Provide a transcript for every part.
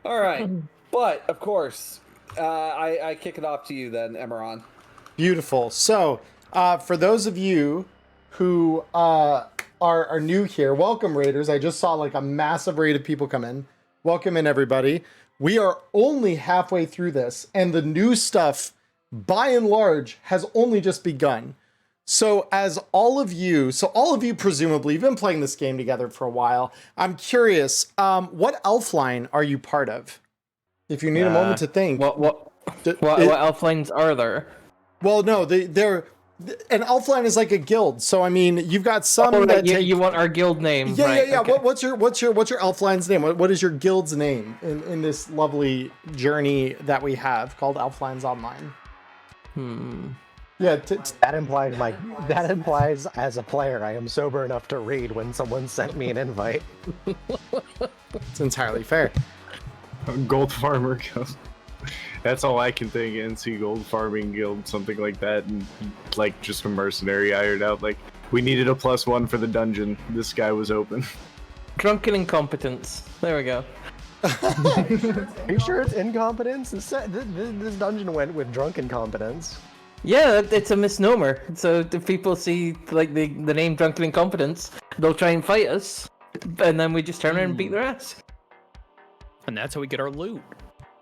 All right. But, of course, I kick it off to you then, Emmerron. Beautiful. So, for those of you who are new here, welcome, Raiders. I just saw like a massive raid of people come in. Welcome in, everybody. We are only halfway through this, and the new stuff, by and large, has only just begun. So all of you presumably have been playing this game together for a while. I'm curious, what Elfline are you part of? If you need a moment to think. What Elflines are there? Well, no, they're an Elfline is like a guild. So I mean, you've got some you want our guild name? Yeah, right, yeah. Okay. What's your Elfline's name? What is your guild's name in this lovely journey that we have called Elflines Online? Yeah, that implies as a player I am sober enough to read when someone sent me an invite. It's entirely fair. Gold Farmer Guild. That's all I can think. NC Gold Farming Guild, something like that, and like just a mercenary hired out. Like we needed a +1 for the dungeon. This guy was open. Drunken incompetence. There we go. Are you sure it's incompetence? This dungeon went with drunk incompetence. Yeah, it's a misnomer. So if people see like the name Drunken Incompetence, they'll try and fight us, and then we just turn around and beat their ass. And that's how we get our loot.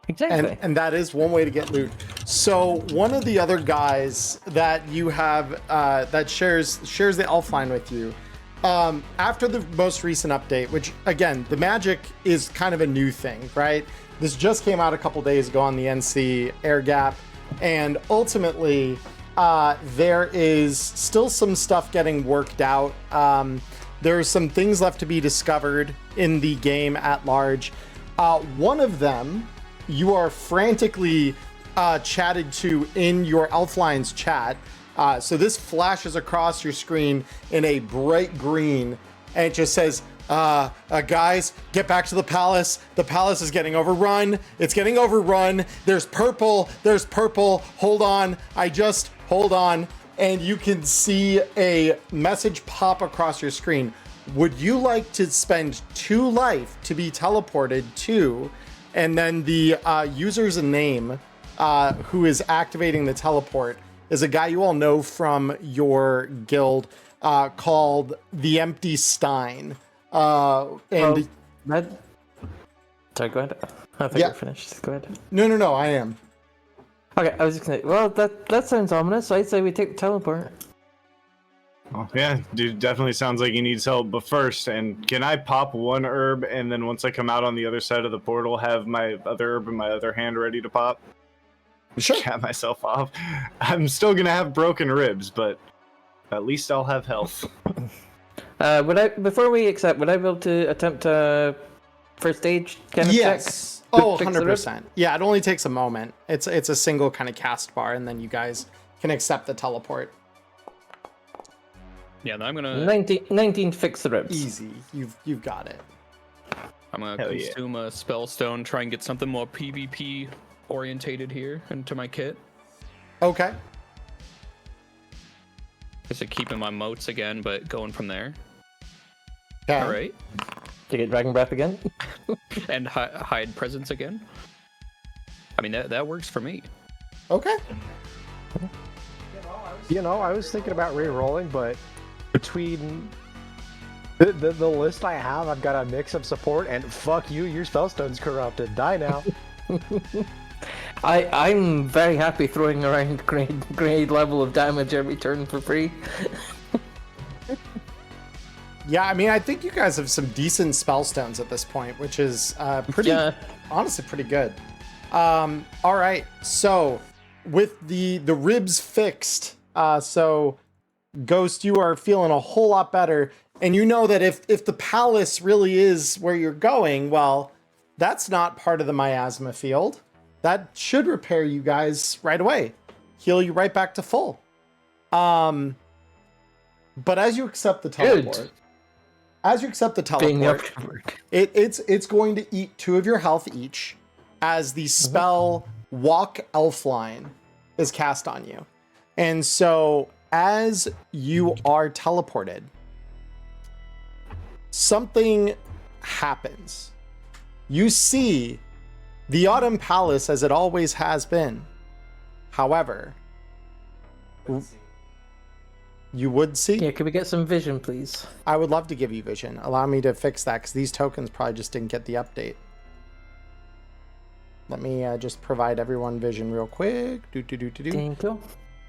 Exactly. And that is one way to get loot. So one of the other guys that you have that shares the Elfline with you, after the most recent update, which again, the magic is kind of a new thing, right? This just came out a couple days ago on the NC air gap, and ultimately there is still some stuff getting worked out. There are some things left to be discovered in the game at large. One of them you are frantically chatted to in your Elflines chat. So this flashes across your screen in a bright green, and it just says, guys, get back to the palace. The palace is getting overrun. It's getting overrun. There's purple. Hold on. Hold on. And you can see a message pop across your screen. Would you like to spend 2 life to be teleported to? And then the user's name who is activating the teleport is a guy you all know from your guild called the Empty Stein. Sorry, go ahead. I think you're finished. Go ahead. No, I am. Okay, I was just gonna say, well, that sounds ominous. I'd say we take the teleport. Oh, yeah, dude, definitely sounds like he needs help. But first, and can I pop 1 herb, and then once I come out on the other side of the portal, have my other herb in my other hand ready to pop? Sure. Cap myself off. I'm still gonna have broken ribs, but at least I'll have health. Before we accept, would I be able to attempt a first aid kind of check? Yes. Oh, 100%. Yeah, it only takes a moment. It's a single kind of cast bar, and then you guys can accept the teleport. Yeah, no, I'm gonna 19 fix the ribs. Easy. You've got it. I'm gonna consume a spell stone, try and get something more PvP orientated here into my kit. Okay. Just keeping my moats again, but going from there. Okay. All right. To get Dragon Breath again? And hide presence again. I mean, that works for me. Okay. You know, I was thinking about re-rolling, but between the list I have, I've got a mix of support and fuck you, your spellstone's corrupted. Die now. I'm very happy throwing around grade level of damage every turn for free. Yeah, I mean, I think you guys have some decent spellstones at this point, which is honestly pretty good. All right, so with the ribs fixed, so Ghost, you are feeling a whole lot better, and you know that if the palace really is where you're going, well, that's not part of the miasma field. That should repair you guys right away, heal you right back to full. But as you accept the teleport, it's going to eat 2 of your health each as the spell Walk Elfline is cast on you. And so as you are teleported, something happens. You see the Autumn Palace as it always has been. However, you would see? Yeah, could we get some vision, please? I would love to give you vision. Allow me to fix that, because these tokens probably just didn't get the update. Let me just provide everyone vision real quick. Thank you.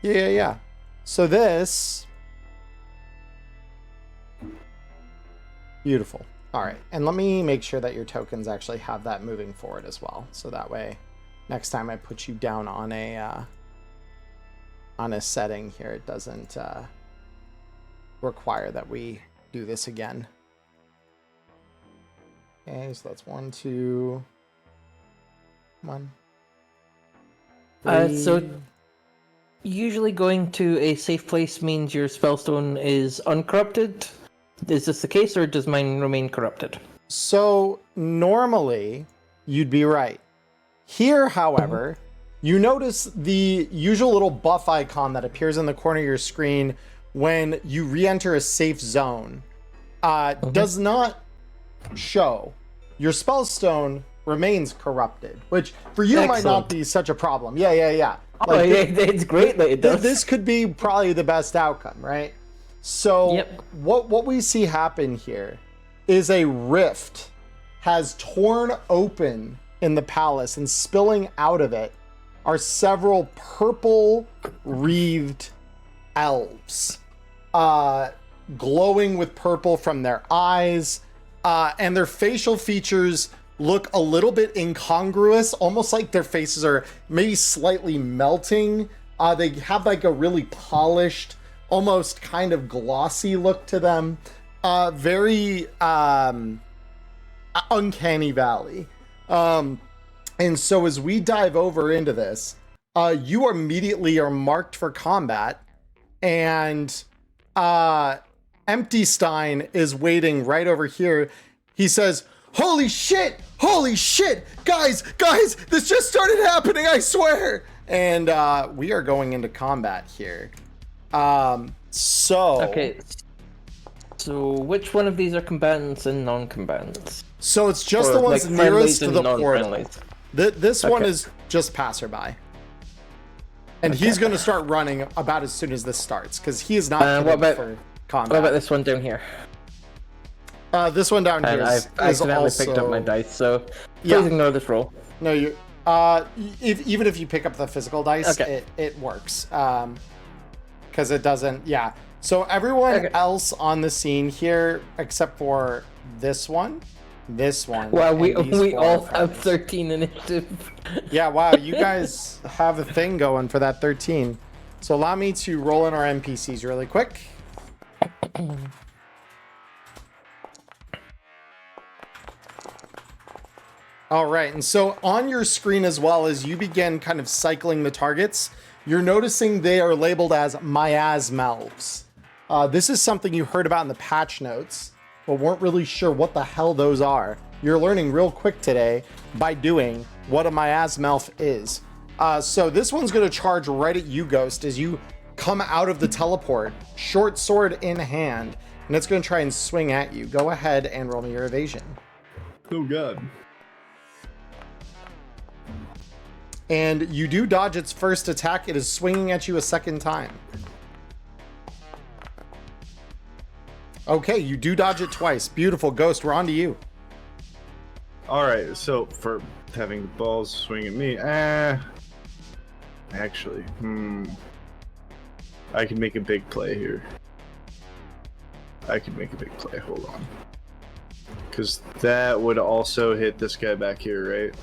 Yeah. So this... Beautiful. All right, and let me make sure that your tokens actually have that moving forward as well. So that way, next time I put you down on a setting here, it doesn't require that we do this again. Okay, so that's 1, 2, 1. So usually going to a safe place means your spellstone is uncorrupted. Is this the case, or does mine remain corrupted? So normally you'd be right. Here, however, you notice the usual little buff icon that appears in the corner of your screen when you re-enter a safe zone does not show. Your spellstone remains corrupted, which for you might not be such a problem. Yeah. Like, It's great that it does. This could be probably the best outcome, right? So what we see happen here is a rift has torn open in the palace, and spilling out of it are several purple wreathed elves, glowing with purple from their eyes, and their facial features look a little bit incongruous, almost like their faces are maybe slightly melting. They have like a really polished, almost kind of glossy look to them. Very uncanny valley. And so as we dive over into this, you immediately are marked for combat, and Empty Stein is waiting right over here. He says, holy shit, guys, this just started happening, I swear. And we are going into combat here. Okay. So which one of these are combatants and non-combatants? So it's just the ones nearest to the portal. This one is just passerby. And he's going to start running about as soon as this starts, because he is not for combat. What about this one down here? This one down here is accidentally also... picked up my dice, so please ignore this roll. No, you. Even if you pick up the physical dice, it works. Because it doesn't. Yeah. So everyone else on the scene here, except for this one. Well, we all have 13 initiative. Yeah. Wow. You guys have a thing going for that 13. So allow me to roll in our NPCs really quick. All right, and so on your screen, as well as you begin kind of cycling the targets, you're noticing they are labeled as miasm elves. This is something you heard about in the patch notes, but weren't really sure what the hell those are. You're learning real quick today by doing what a miasm elf is. So this one's going to charge right at you, Ghost, as you come out of the teleport, short sword in hand, and it's going to try and swing at you. Go ahead and roll me your evasion. Oh, God. And you do dodge its first attack. It is swinging at you a second time. Okay, you do dodge it twice. Beautiful. Ghost, we're on to you. Alright, so for having the balls swing at me, actually, I can make a big play here. Hold on. Because that would also hit this guy back here, right?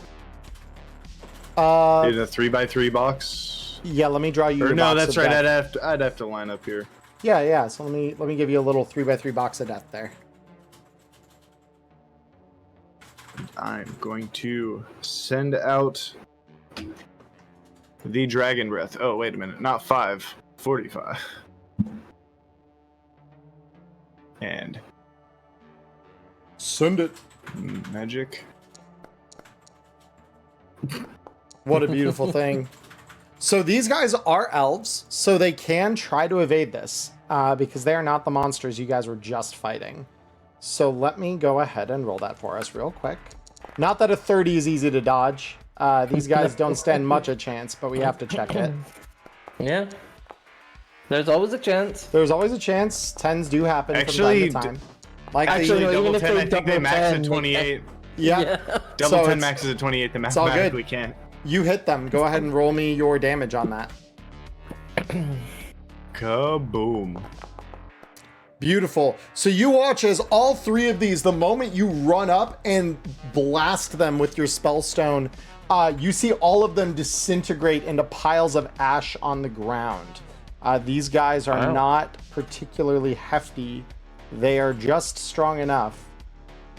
In a 3x3 box. Yeah, let me draw you. Or no, that's right. I'd have to line up here. Yeah. So let me give you a little 3x3 box of death there. I'm going to send out the Dragon Breath. Oh, wait a minute. Not 5. 45. And send it. Magic. What a beautiful thing. So these guys are elves, so they can try to evade this because they are not the monsters you guys were just fighting. So let me go ahead and roll that for us real quick. Not that a 30 is easy to dodge. These guys don't stand much a chance, but we have to check it. Yeah. There's always a chance. There's always a chance. 10s do happen Actually, from time to time. Like actually, the, no, double even if 10, they I think they double max 10, at 28. yeah. Double So 10 it's- maxes at 28. They all good. mathematically can't. You hit them. Go ahead and roll me your damage on that. Kaboom. Beautiful. So you watch as all three of these, the moment you run up and blast them with your spellstone, you see all of them disintegrate into piles of ash on the ground. These guys are not particularly hefty. They are just strong enough.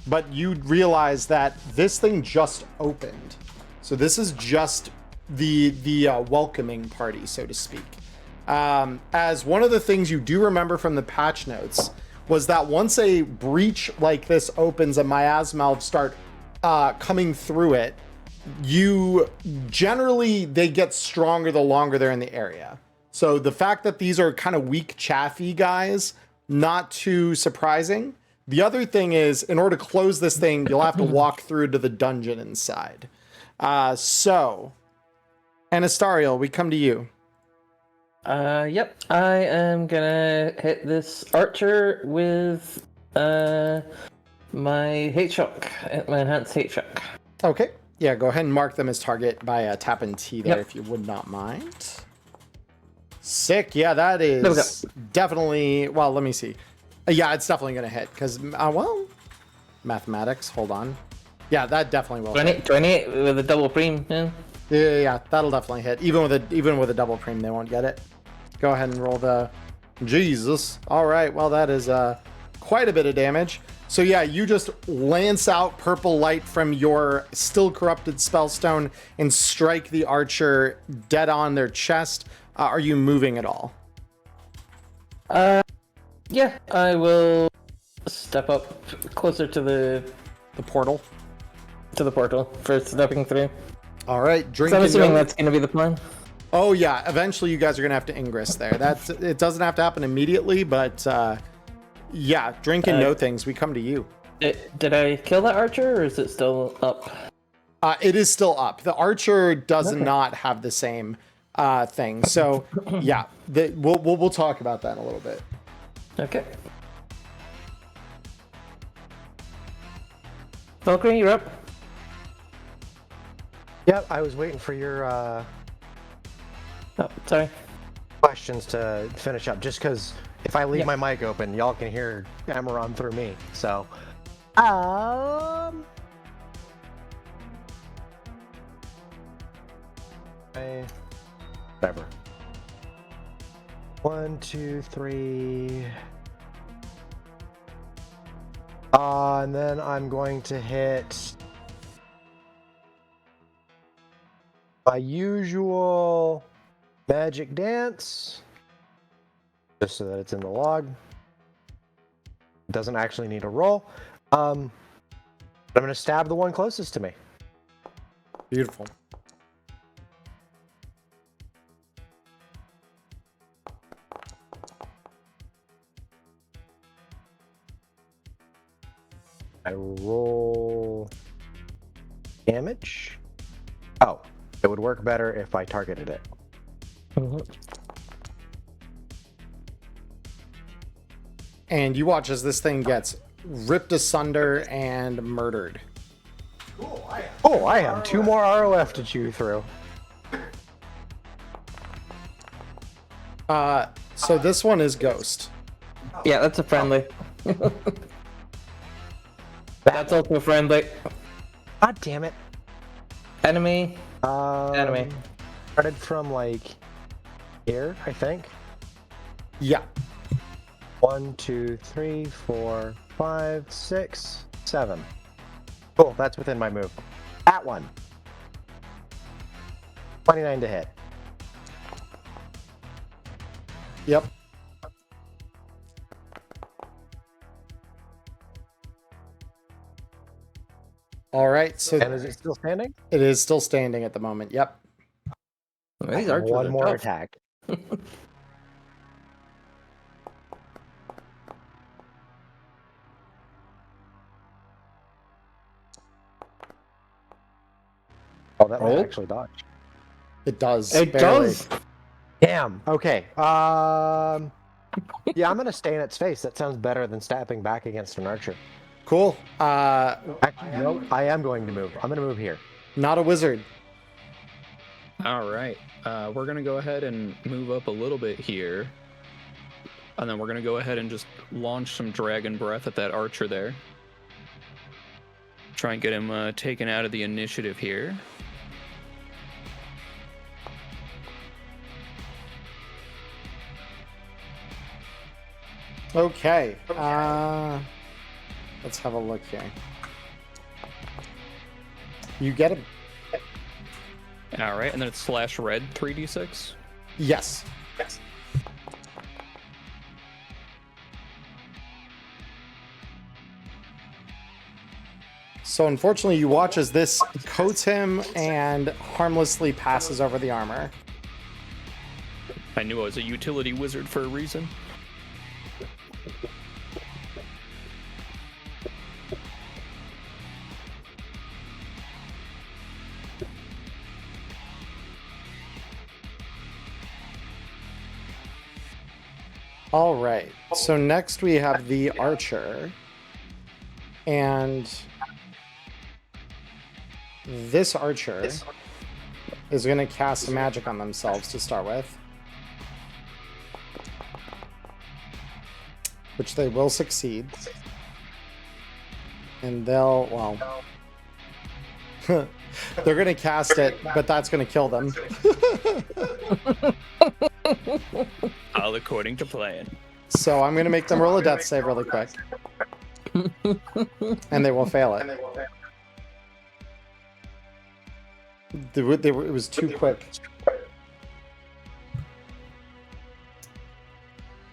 But you realize that this thing just opened. So this is just the welcoming party, so to speak. As one of the things you do remember from the patch notes was that once a breach like this opens and miasma elves start coming through it, they get stronger the longer they're in the area. So the fact that these are kind of weak, chaffy guys, not too surprising. The other thing is, in order to close this thing, you'll have to walk through to the dungeon inside. So, Anastariel, we come to you. Yep. I am gonna hit this archer with my hate shock, my enhanced hate shock. Okay. Yeah, go ahead and mark them as target by tapping T there, Yep. if you would not mind. Sick. Yeah, that There we is definitely... Well, let me see. Yeah, it's definitely going to hit, because... well, mathematics. Hold on. Yeah, that definitely will hit. 28 with a double preem, yeah. Yeah, that'll definitely hit. Even with a double preem, they won't get it. Go ahead and roll the... Jesus. All right, well, that is quite a bit of damage. So yeah, you just lance out purple light from your still corrupted spellstone and strike the archer dead on their chest. Are you moving at all? Yeah, I will step up closer to the portal? To the portal for stepping through. All right, drink. So I'm assuming note. that's going to be the plan. Oh yeah, eventually you guys are gonna have to ingress there. It doesn't have to happen immediately, but yeah, drink and know things. We come to you. Did I kill that archer, or is it still up? It is still up. The archer does not have the same thing. So yeah, we'll talk about that in a little bit. Okay. Valkyrie, you're up. Yep, I was waiting for your Oh, sorry. questions to finish up, just because if I leave my mic open, y'all can hear Emmerron through me. So, whatever. 1, 2, 3. And then I'm going to hit my usual magic dance, just so that it's in the log. It doesn't actually need a roll. I'm going to stab the one closest to me. Beautiful. I roll damage. Oh, it would work better if I targeted it. And you watch as this thing gets ripped asunder and murdered. Oh, I have 2 more ROF to chew through. So this one is Ghost. Yeah, that's a friendly. That's also a friendly. God damn it. Enemy. Enemy. Started from like here, I think. Yeah. 1, 2, 3, 4, 5, 6, 7. Cool, that's within my move. At 1. 29 to hit. Yep. All right, so And is it still standing? it is still standing at the moment. Yep. These archers One are more tough. attack. Oh, that might Oh. actually dodge. It does. It barely. does. Damn. Okay. Yeah, I'm gonna stay in its face. That sounds better than stepping back against an archer. Cool. Actually, no, I am going to move. I'm gonna move here. Not a wizard. All right. We're going to go ahead and move up a little bit here. And then we're going to go ahead and just launch some Dragon Breath at that archer there. Try and get him taken out of the initiative here. Okay. Let's have a look here. You get a All right. And then it's slash red 3d6. yes. So unfortunately, you watch as this coats him and harmlessly passes over the armor. I knew I was a utility wizard for a reason. All right. So next we have the archer. And this archer is going to cast magic on themselves to start with. Which they will succeed. And they'll, well, they're going to cast it, but that's going to kill them. All according to plan. So I'm going to make them roll a death save really quick. And they will fail it. It was too quick.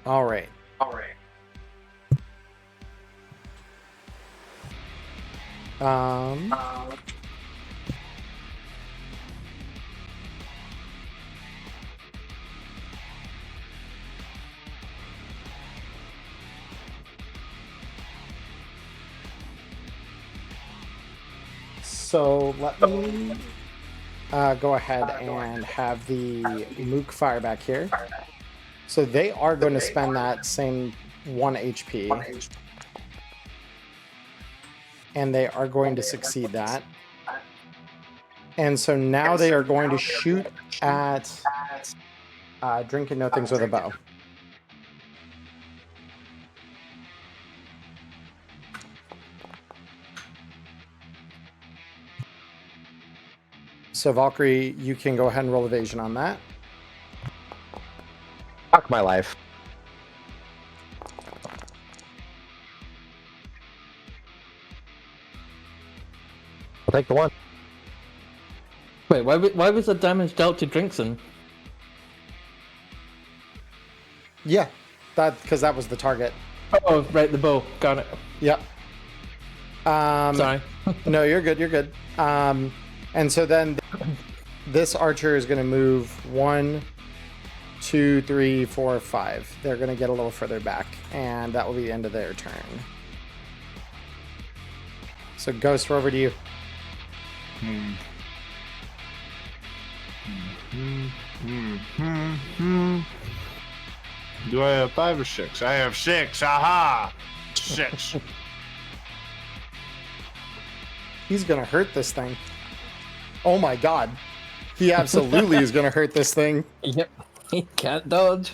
All right. So let me go ahead and have the Mook fire back here. So they are going to spend that same 1 HP. And they are going to succeed that. And so now they are going to shoot at Drink and Know Things with a bow. So Valkyrie, you can go ahead and roll evasion on that. Fuck my life. I'll take the one. Wait, why was the damage dealt to Drinkson? Yeah, because that was the target. Oh, right, the bow. Got it. Yep. Sorry. No, you're good. You're good. And so then this archer is going to move 1, 2, 3, 4, 5. They're going to get a little further back, and that will be the end of their turn. So Ghost, we're over to you. Do I have 5 or 6? I have 6. Aha! 6. He's going to hurt this thing. Oh my god. He absolutely is going to hurt this thing. Yep. He can't dodge.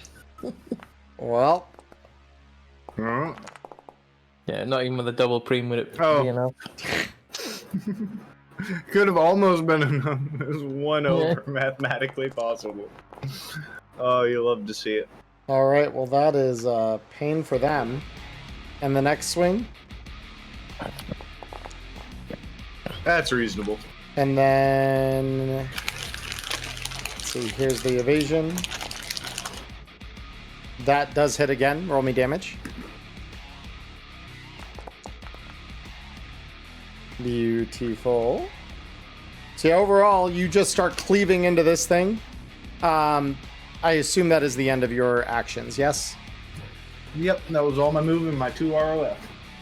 Well, Huh? Yeah, not even with a double preem would it Oh. be enough. Could have almost been enough. It was 1 over mathematically possible. Oh, you love to see it. all right. Well, that is pain for them. And the next swing. That's reasonable. And then, let's see, here's the evasion. That does hit again. Roll me damage. Beautiful. So yeah, overall, you just start cleaving into this thing. I assume that is the end of your actions, yes? Yep, that was all my move and my 2 ROF.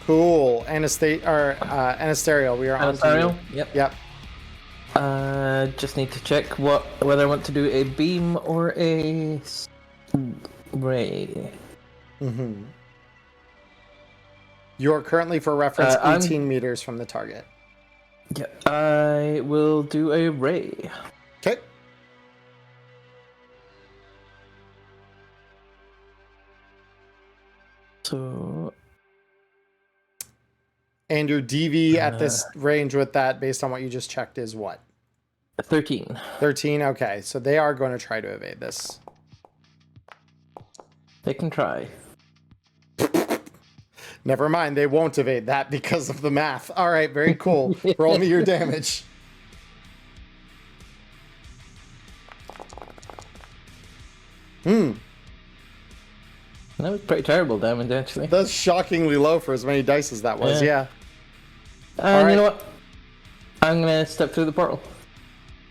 Cool. Anastario, we are on to you. Anastario? Yep. Yep. Just need to check whether I want to do a beam or a ray. Mm-hmm. You're currently, for reference, I'm- 18 meters from the target. Yeah, I will do a ray. Okay. So And your DV at this range with that, based on what you just checked, is what? 13. 13? Okay, so they are going to try to evade this. They can try. Never mind, they won't evade that because of the math. All right, very cool. Roll me your damage. That was pretty terrible damage, actually. That's shockingly low for as many dice as that was, yeah. And right. you know what? I'm gonna step through the portal.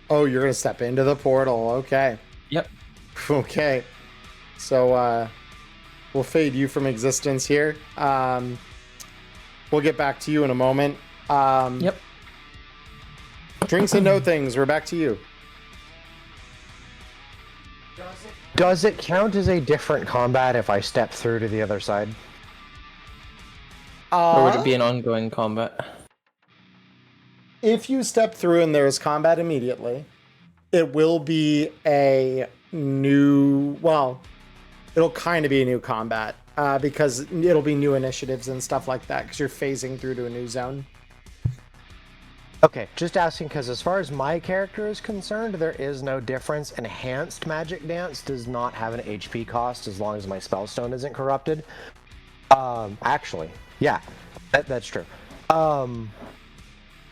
Oh, you're going to step into the portal. Okay. Yep. Okay. So, we'll fade you from existence here. We'll get back to you in a moment. Yep. Drinks and no things. We're back to you. Does it count as a different combat if I step through to the other side? Or would it be an ongoing combat? If you step through and there's combat immediately, it will be a new, well, it'll kind of be a new combat because it'll be new initiatives and stuff like that because you're phasing through to a new zone. Okay, just asking because as far as my character is concerned, there is no difference. Enhanced Magic Dance does not have an HP cost as long as my Spellstone isn't corrupted. Actually, yeah, that's true.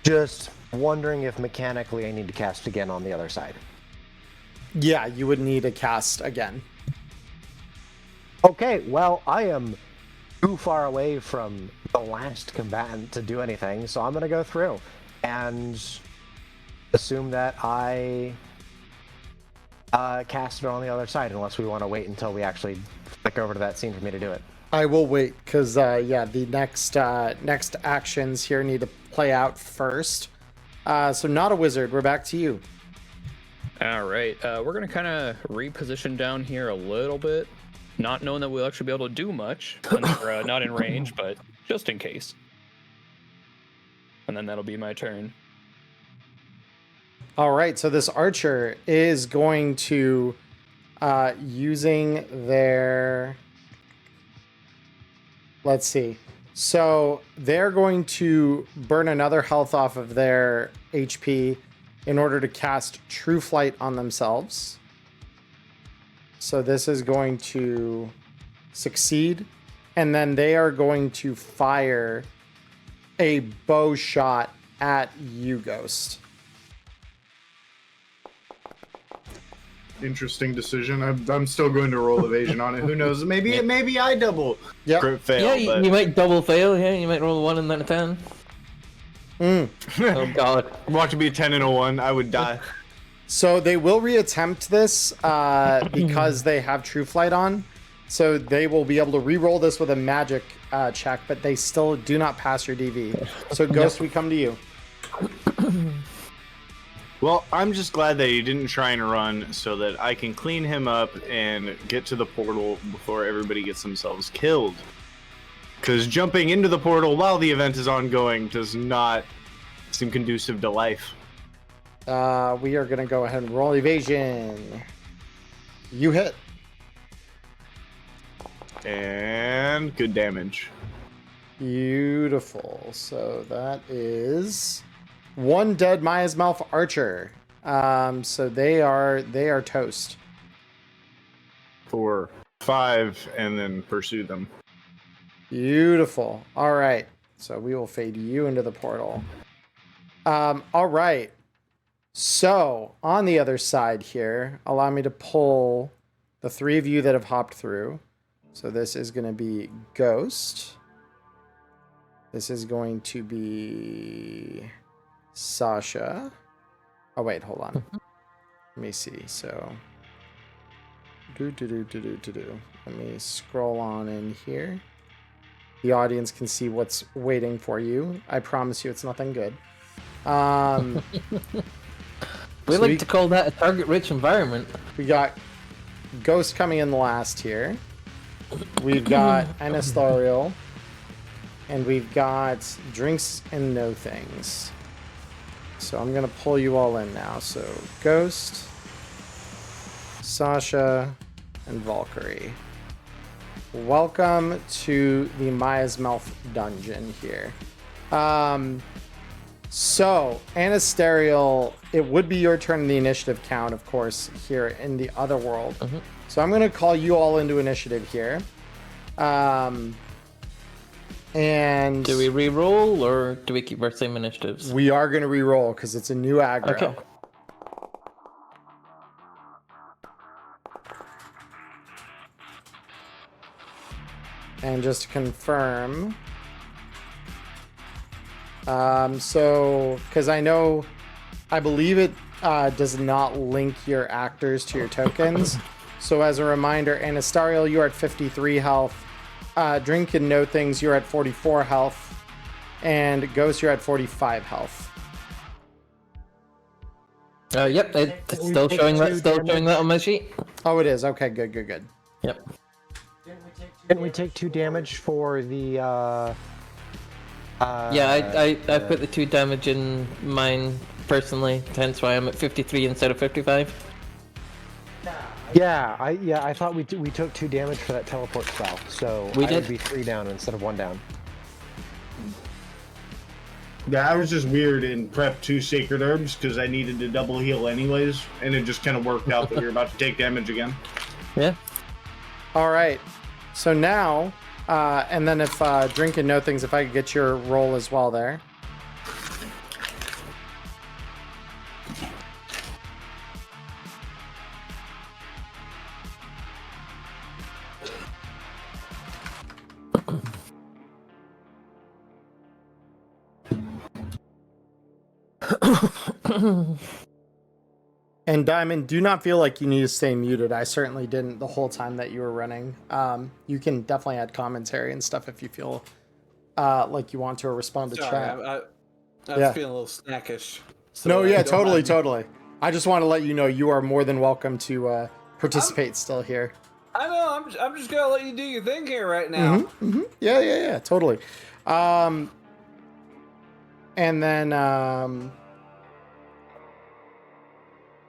Just wondering if mechanically I need to cast again on the other side. Yeah, you would need a cast again. Okay, well, I am too far away from the last combatant to do anything, so I'm going to go through and assume that I cast it on the other side, unless we want to wait until we actually flick over to that scene for me to do it. I will wait because, yeah, the next actions here need to play out first. So not a wizard. We're back to you. All right, we're gonna kind of reposition down here a little bit, not knowing that we'll actually be able to do much when we're not in range, but just in case. And then that'll be my turn. All right, so this archer is going to, using their, let's see. So they're going to burn another health off of their HP in order to cast True Flight on themselves. So this is going to succeed. And then they are going to fire a bow shot at you, Ghost. Interesting decision. I'm still going to roll evasion on it. Who knows? Maybe I double crit fail. Yeah, but... you might double fail. Yeah, you might roll a 1 and then a 10. Oh god. Watch it be a 10 and a 1. I would die. So they will reattempt this because they have True Flight on. So they will be able to re-roll this with a magic check, but they still do not pass your DV. So Ghost, we come to you. Well, I'm just glad that he didn't try and run so that I can clean him up and get to the portal before everybody gets themselves killed. Because jumping into the portal while the event is ongoing does not seem conducive to life. We are going to go ahead and roll evasion. You hit. And good damage. Beautiful. So that is one dead Miasmalf archer. So they are toast. For 5 and then pursue them. Beautiful. All right. So we will fade you into the portal. All right. So on the other side here, allow me to pull the 3 of you that have hopped through. So this is going to be Ghost. This is going to be Sasha. Oh, wait, hold on. Let me see. So, let me scroll on in here. The audience can see what's waiting for you. I promise you it's nothing good. But We So like to call that a target-rich environment. We got Ghost coming in the last here. We've got Anestorial. And we've got Drinks and No Things. So I'm going to pull you all in now. So Ghost, Sasha, and Valkyrie. Welcome to the Maya's Mouth dungeon here. So, Anasterial, it would be your turn in the initiative count, of course, here in the other world. So I'm going to call you all into initiative here. And do we re-roll or do we keep our same initiatives? We are going to re-roll because it's a new aggro. Okay. And just to confirm, so because I believe it does not link your actors to your tokens. So as a reminder, Anastariel, you're at 53 health. Drink and No Things, you're at 44 health. And Ghost, you're at 45 health. Yep, it's still showing that. Still showing that on my sheet. Oh, it is. Okay, good. Yep. Didn't we take 2 damage for the? Yeah, I put the 2 damage in mine personally, hence why I'm at 53 instead of 55. Yeah, I thought we took 2 damage for that teleport spell, so We I did. would be 3 down instead of 1 down. Yeah, I was just weird and prepped 2 sacred herbs because I needed to double heal anyways, and it just kind of worked out that we were about to take damage again. Yeah. All right. So now, and then if Drink and No Things, if I could get your roll as well there. And Diamond, do not feel like you need to stay muted. I certainly didn't the whole time that you were running. You can definitely add commentary and stuff if you feel like you want to, or respond to Sorry, chat. I was feeling a little snackish. So No, yeah, don't mind me. totally. I just want to let you know you are more than welcome to participate still here. I know. I'm just gonna let you do your thing here right now. Yeah, totally. And then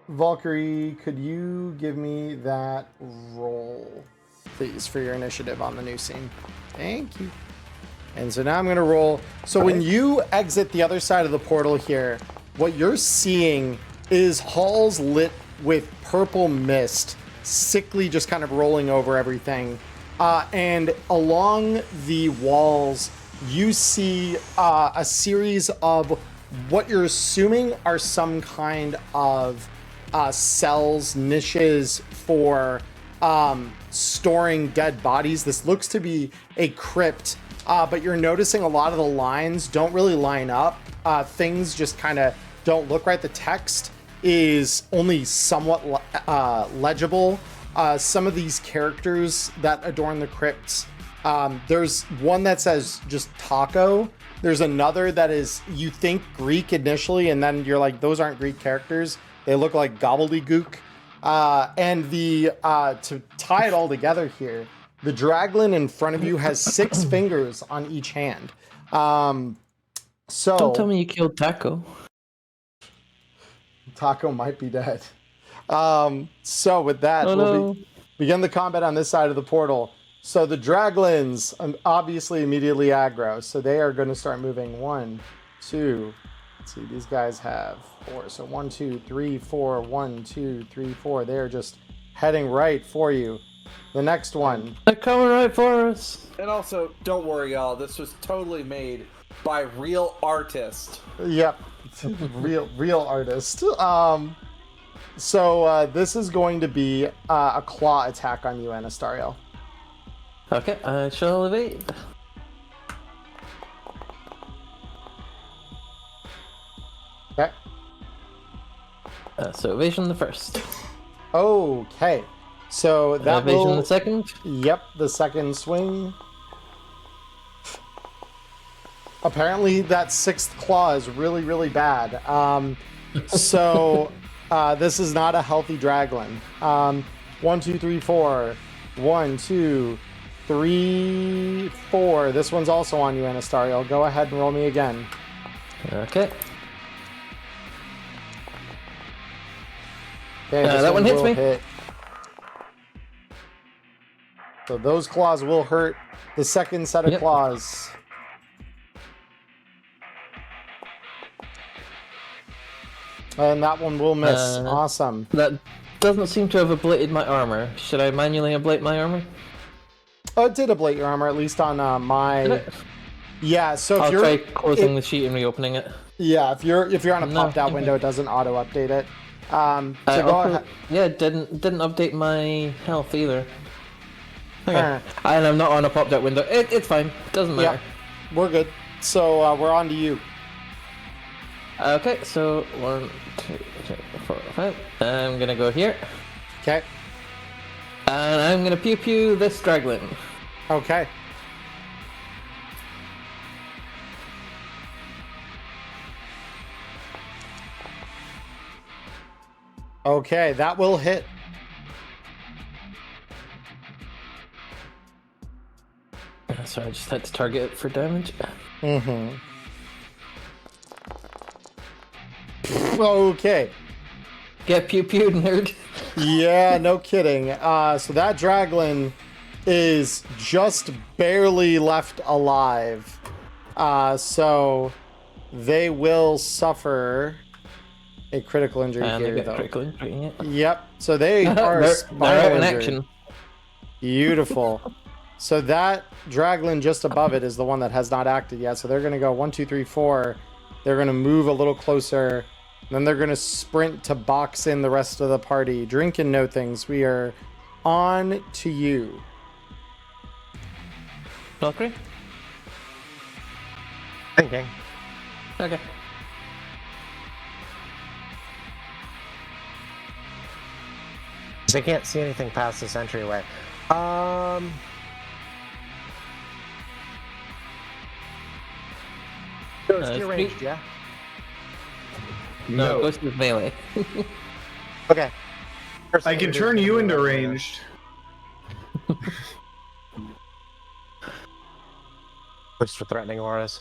Valkyrie, could you give me that roll, please, for your initiative on the new scene? Thank you. And so now I'm going to roll. So when you exit the other side of the portal here, what you're seeing is halls lit with purple mist, sickly just kind of rolling over everything. And along the walls, you see a series of what you're assuming are some kind of cells, niches for storing dead bodies. This looks to be a crypt, but you're noticing a lot of the lines don't really line up. Things just kind of don't look right. The text is only somewhat legible. Some of these characters that adorn the crypts, there's one that says just taco. There's another that is, you think Greek initially, and then you're like, those aren't Greek characters. They look like gobbledygook. And to tie it all together here, the Draglin in front of you has 6 fingers on each hand. So Don't tell me you killed Taco. Taco might be dead. So with that, Oh, we'll no. begin the combat on this side of the portal. So the Draglins obviously immediately aggro. So they are going to start moving 1, 2. Let's see, these guys have 4. So 1, 2, 3, 4. 1, 2, 3, 4. They are just heading right for you. The next one. They're coming right for us. And also, don't worry, y'all. This was totally made by real artists. Yep, real artist. So this is going to be a claw attack on you, Anastariel. Okay, I shall evade. Okay. So evasion the first. Okay. So that Evasion will... the second. Yep, the second swing. Apparently that 6th claw is really, really bad. So This is not a healthy Draglin. 1, 2, 3, 4. 1, 2, 3, 4. This one's also on you, Anastario. Go ahead and roll me again. Okay. Okay, this that one hits will me. hit. So those claws will hurt. The second set of claws. And that one will miss. Awesome. That doesn't seem to have ablated my armor. Should I manually ablate my armor? Oh, it did ablate your armor, at least on my... Did it? Yeah, so if I'll you're... try closing the sheet and reopening it. Yeah, if you're on a No, popped out okay. window, it doesn't auto-update it. So I go also- ahead. Yeah, it didn't update my health either. Okay. Uh, And I'm not on a popped out window. It's fine. Doesn't matter. Yeah, we're good. So we're on to you. Okay, so 1, 2, 3, 4, 5. I'm gonna go here. Okay. And I'm gonna pew pew this Draglin. Okay. Okay, that will hit. Sorry, I just had to target it for damage. Mm-hmm. Okay. Get pew pewed, nerd. Yeah, no kidding. So that Draglin is just barely left alive. So they will suffer a critical injury And I here, get though. critical injury. Yeah. Yep. So they are They're out spinal in injured. action. Beautiful. So that Draglin just above it is the one that has not acted yet. So they're going to go 1, 2, 3, 4. They're going to move a little closer. Then they're going to sprint to box in the rest of the party. Drink and know things. We are on to you. Valkyrie? Thinking. Okay. I can't see anything past this entryway. Ghost, you're ranged, yeah? No, it goes to melee. Okay. First I thing can to do turn is you move into over there. ranged. Push for threatening auras.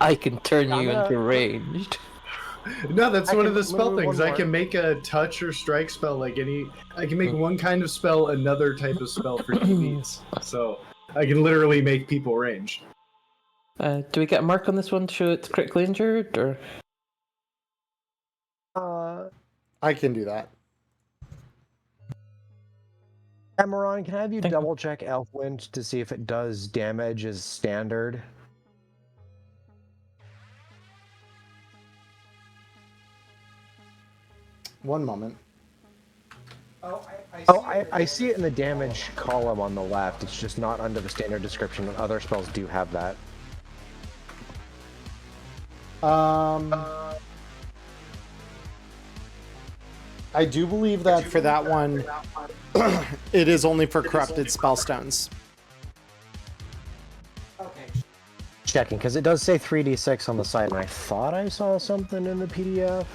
I can turn you Yeah, into ranged. No, that's I one can of the spell move things. one I more. can make a touch or strike spell like any. I can make one kind of spell another type of spell for DPs. So I can literally make people ranged. Do we get a mark on this one to show it's critically injured, or? I can do that. Emmerron, can I have you Thank you. double check Elfwind to see if it does damage as standard? One moment. I see it in the damage column on the left. It's just not under the standard description, and other spells do have that. I do believe that for that one, it is only for corrupted spellstones. Checking, because it does say 3d6 on the side, and I thought I saw something in the PDF.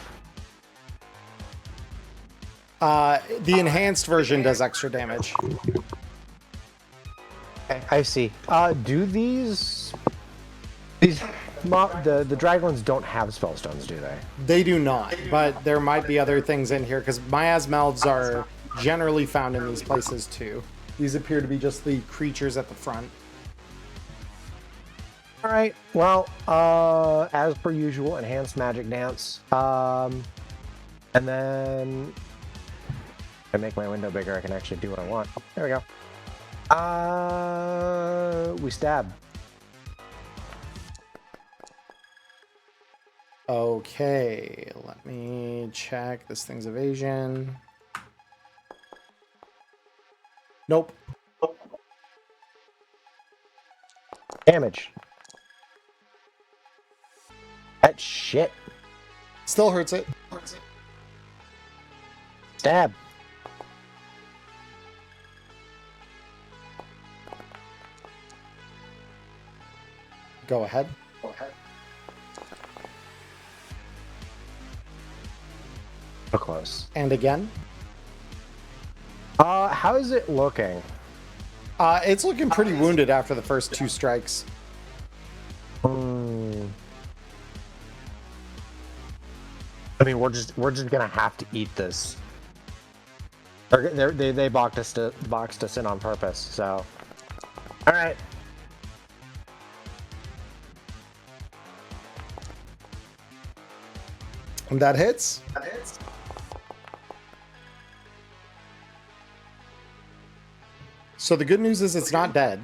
The enhanced version does extra damage. Okay, I see. Do the Draglins don't have spellstones, do they? They do not, but there might be other things in here because miasmelds are generally found in these places too. These appear to be just the creatures at the front. All right. Well, as per usual, enhanced magic dance. And then if I make my window bigger, I can actually do what I want. There we go. We stab. Okay, let me check this thing's evasion. Nope. Damage. That shit. Still hurts it. Stab. Go ahead. So close. And again. How is it looking? It's looking pretty wounded after the first 2 strikes. I mean, we're just gonna have to eat this. They boxed us in on purpose. So, all right. And that hits. So the good news is it's not dead.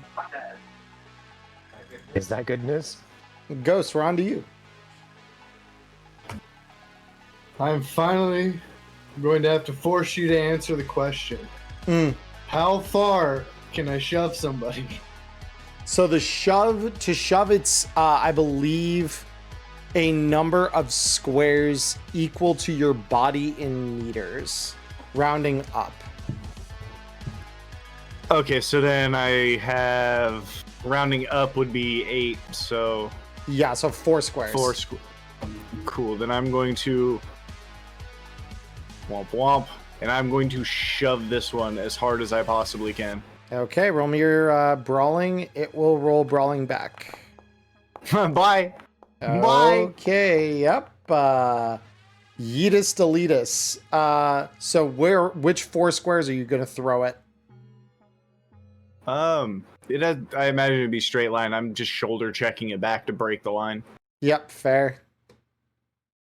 Is that good news? Ghost, we're on to you. I'm finally going to have to force you to answer the question. How far can I shove somebody? So to shove, it's, I believe, a number of squares equal to your body in meters, rounding up. Okay, so then I have rounding up would be 8, so Yeah, so 4 squares. 4 Cool. Then I'm going to womp womp, and I'm going to shove this one as hard as I possibly can. Okay, roll me your brawling. It will roll brawling back. Bye. Bye. Okay, yep. Yeetus deletus. So which 4 squares are you going to throw it? I imagine it'd be straight line. I'm just shoulder checking it back to break the line. Yep, fair.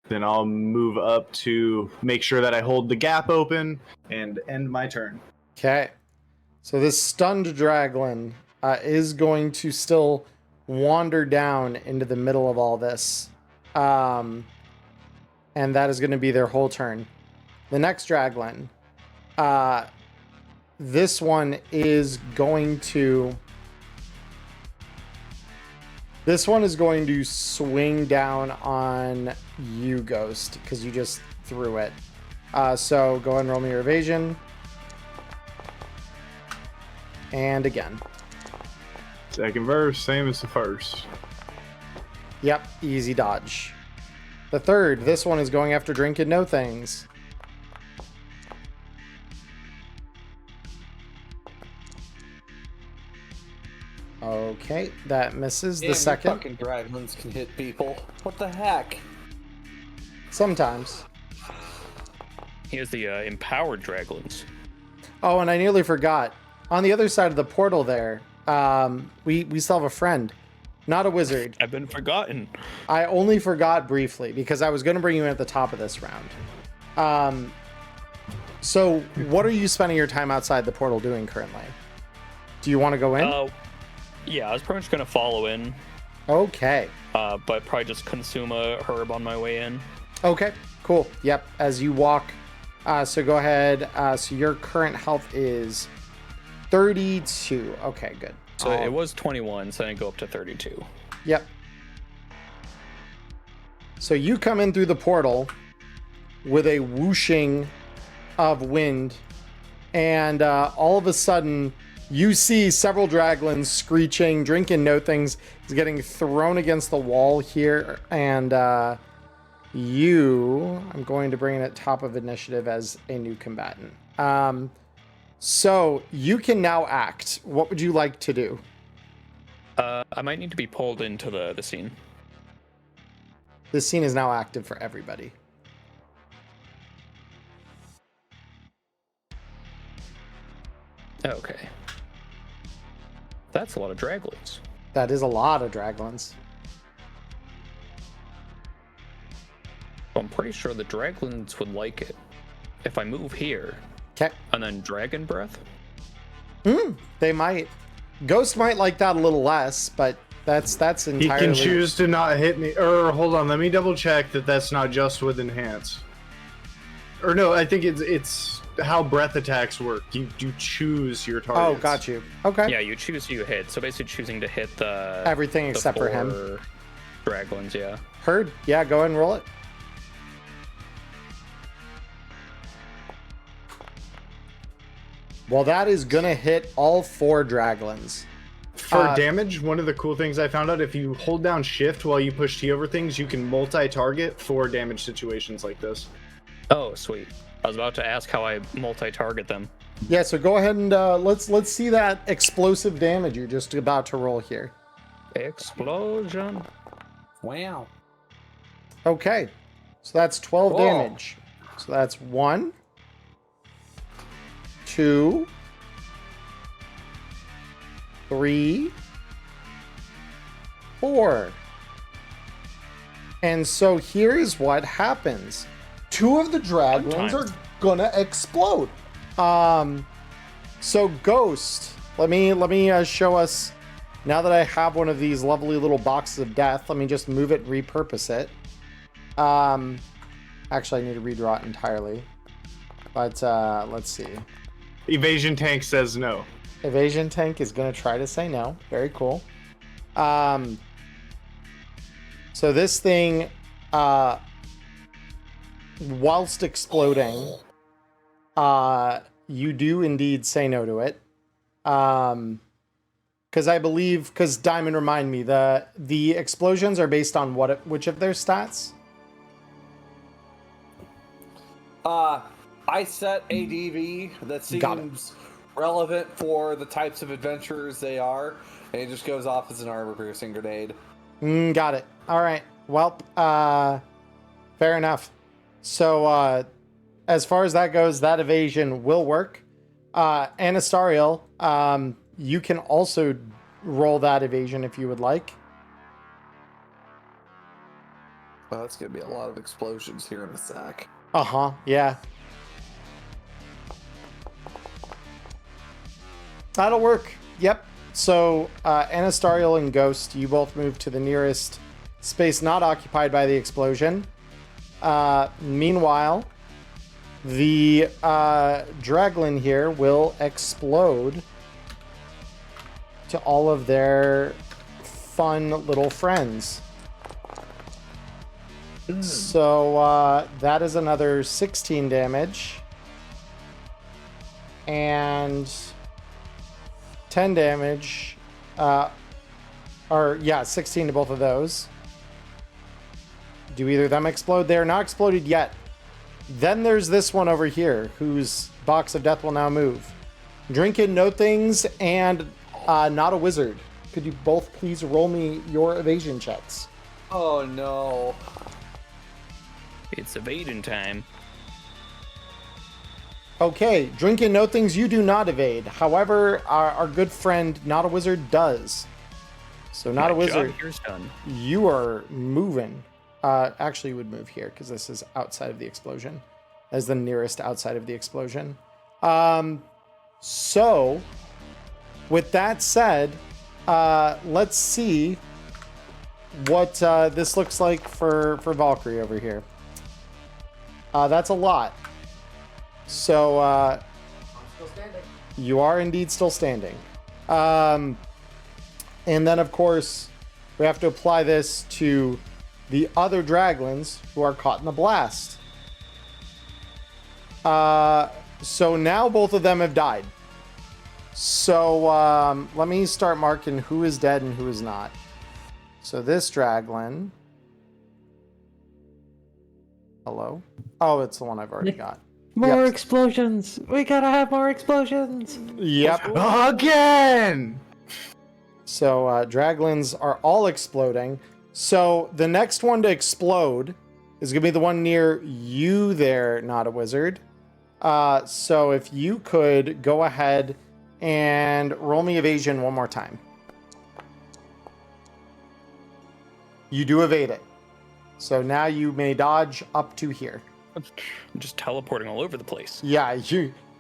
Then I'll move up to make sure that I hold the gap open and end my turn. Okay. So this stunned Draglin is going to still wander down into the middle of all this. And that is going to be their whole turn. The next Draglin, this one is going to swing down on you, Ghost, because you just threw it. So go ahead and roll me your evasion. And again. Second verse, same as the first. Yep, easy dodge. The third, this one is going after Drink and Know Things. Okay, that misses. Damn, The second, fucking draglins can hit people. What the heck? sometimes. He has the empowered draglins. Oh, and I nearly forgot. On the other side of the portal there, we still have a friend. Not a wizard. I've been forgotten. I only forgot briefly because I was going to bring you in at the top of this round. So what are you spending your time outside the portal doing currently? Do you want to go in? Yeah, I was pretty much gonna follow in, Okay. but probably just consume a herb on my way in. Okay, cool. Yep, as you walk. So go ahead. So your current health is 32. Okay, good. So it was 21, so then I go up to 32. Yep. So you come in through the portal with a whooshing of wind, and all of a sudden you see several draglins screeching. Drink and Know Things is getting thrown against the wall here, and I'm going to bring in at top of initiative as a new combatant. So you can now act. What would you like to do? I might need to be pulled into the scene. This scene is now active for everybody. Okay. That's a lot of draglins. That is a lot of draglins. I'm pretty sure the draglins would like it if I move here. Okay. And then dragon breath. They might. Ghost might like that a little less, but that's entirely. He can choose to not hit me. Or hold on, let me double check that that's not just with enhance. Or no, I think it's how breath attacks work. You choose your targets. Oh, got you. Okay. Yeah, you choose who you hit. So basically choosing to hit the Everything the except for him. 4 draglins, yeah. Heard. Yeah, go ahead and roll it. Well, that is gonna hit all 4 draglins. For damage, one of the cool things I found out, if you hold down shift while you push T over things, you can multi-target for damage situations like this. Oh, sweet. I was about to ask how I multi-target them. Yeah, so go ahead and let's see that explosive damage you're just about to roll here. Explosion. Wow. Okay, so that's 12 Cool. damage. So that's 1, 2, 3, 4. And so here's what happens. 2 of the draglings are gonna explode. So Ghost, let me show us. Now that I have one of these lovely little boxes of death, let me just move it and repurpose it. Actually, I need to redraw it entirely. But let's see. Evasion tank says no. Evasion tank is going to try to say no. Very cool. So this thing, whilst exploding, you do indeed say no to it. Because I believe, because Diamond, remind me, the explosions are based on which of their stats? I set ADV that seems relevant for the types of adventurers they are, and it just goes off as an armor-piercing grenade. Got it. All right. Well, fair enough. So, as far as that goes, that evasion will work. Anastariel, you can also roll that evasion if you would like. Well, that's gonna be a lot of explosions here in a sec. Yeah. That'll work. Yep. So, Anastariel and Ghost, you both move to the nearest space not occupied by the explosion. Meanwhile, the Draglin here will explode to all of their fun little friends. So that is another 16 damage. And 10 damage. 16 to both of those. Do either of them explode? They are not exploded yet. Then there's this one over here, whose box of death will now move. Drinking No Things and Not a Wizard. Could you both please roll me your evasion checks? Oh no. It's evading time. Okay, Drinking No Things, you do not evade. However, our good friend Not a Wizard does. So Not a Wizard, Job here's done. you are moving. Actually, you would move here because this is outside of the explosion. As the nearest outside of the explosion. So, with that said, let's see what this looks like for Valkyrie over here. That's a lot. So, I'm still standing. You are indeed still standing. And then, of course, we have to apply this to the other Draglins who are caught in the blast. So now both of them have died. So let me start marking who is dead and who is not. So this Draglin. Hello? Oh, it's the one I've already got. More Yep. explosions! We gotta have more explosions! Yep. Again! So Draglins are all exploding. So the next one to explode is going to be the one near you there, Not a Wizard. So if you could go ahead and roll me evasion one more time. You do evade it. So now you may dodge up to here. I'm just teleporting all over the place. Yeah,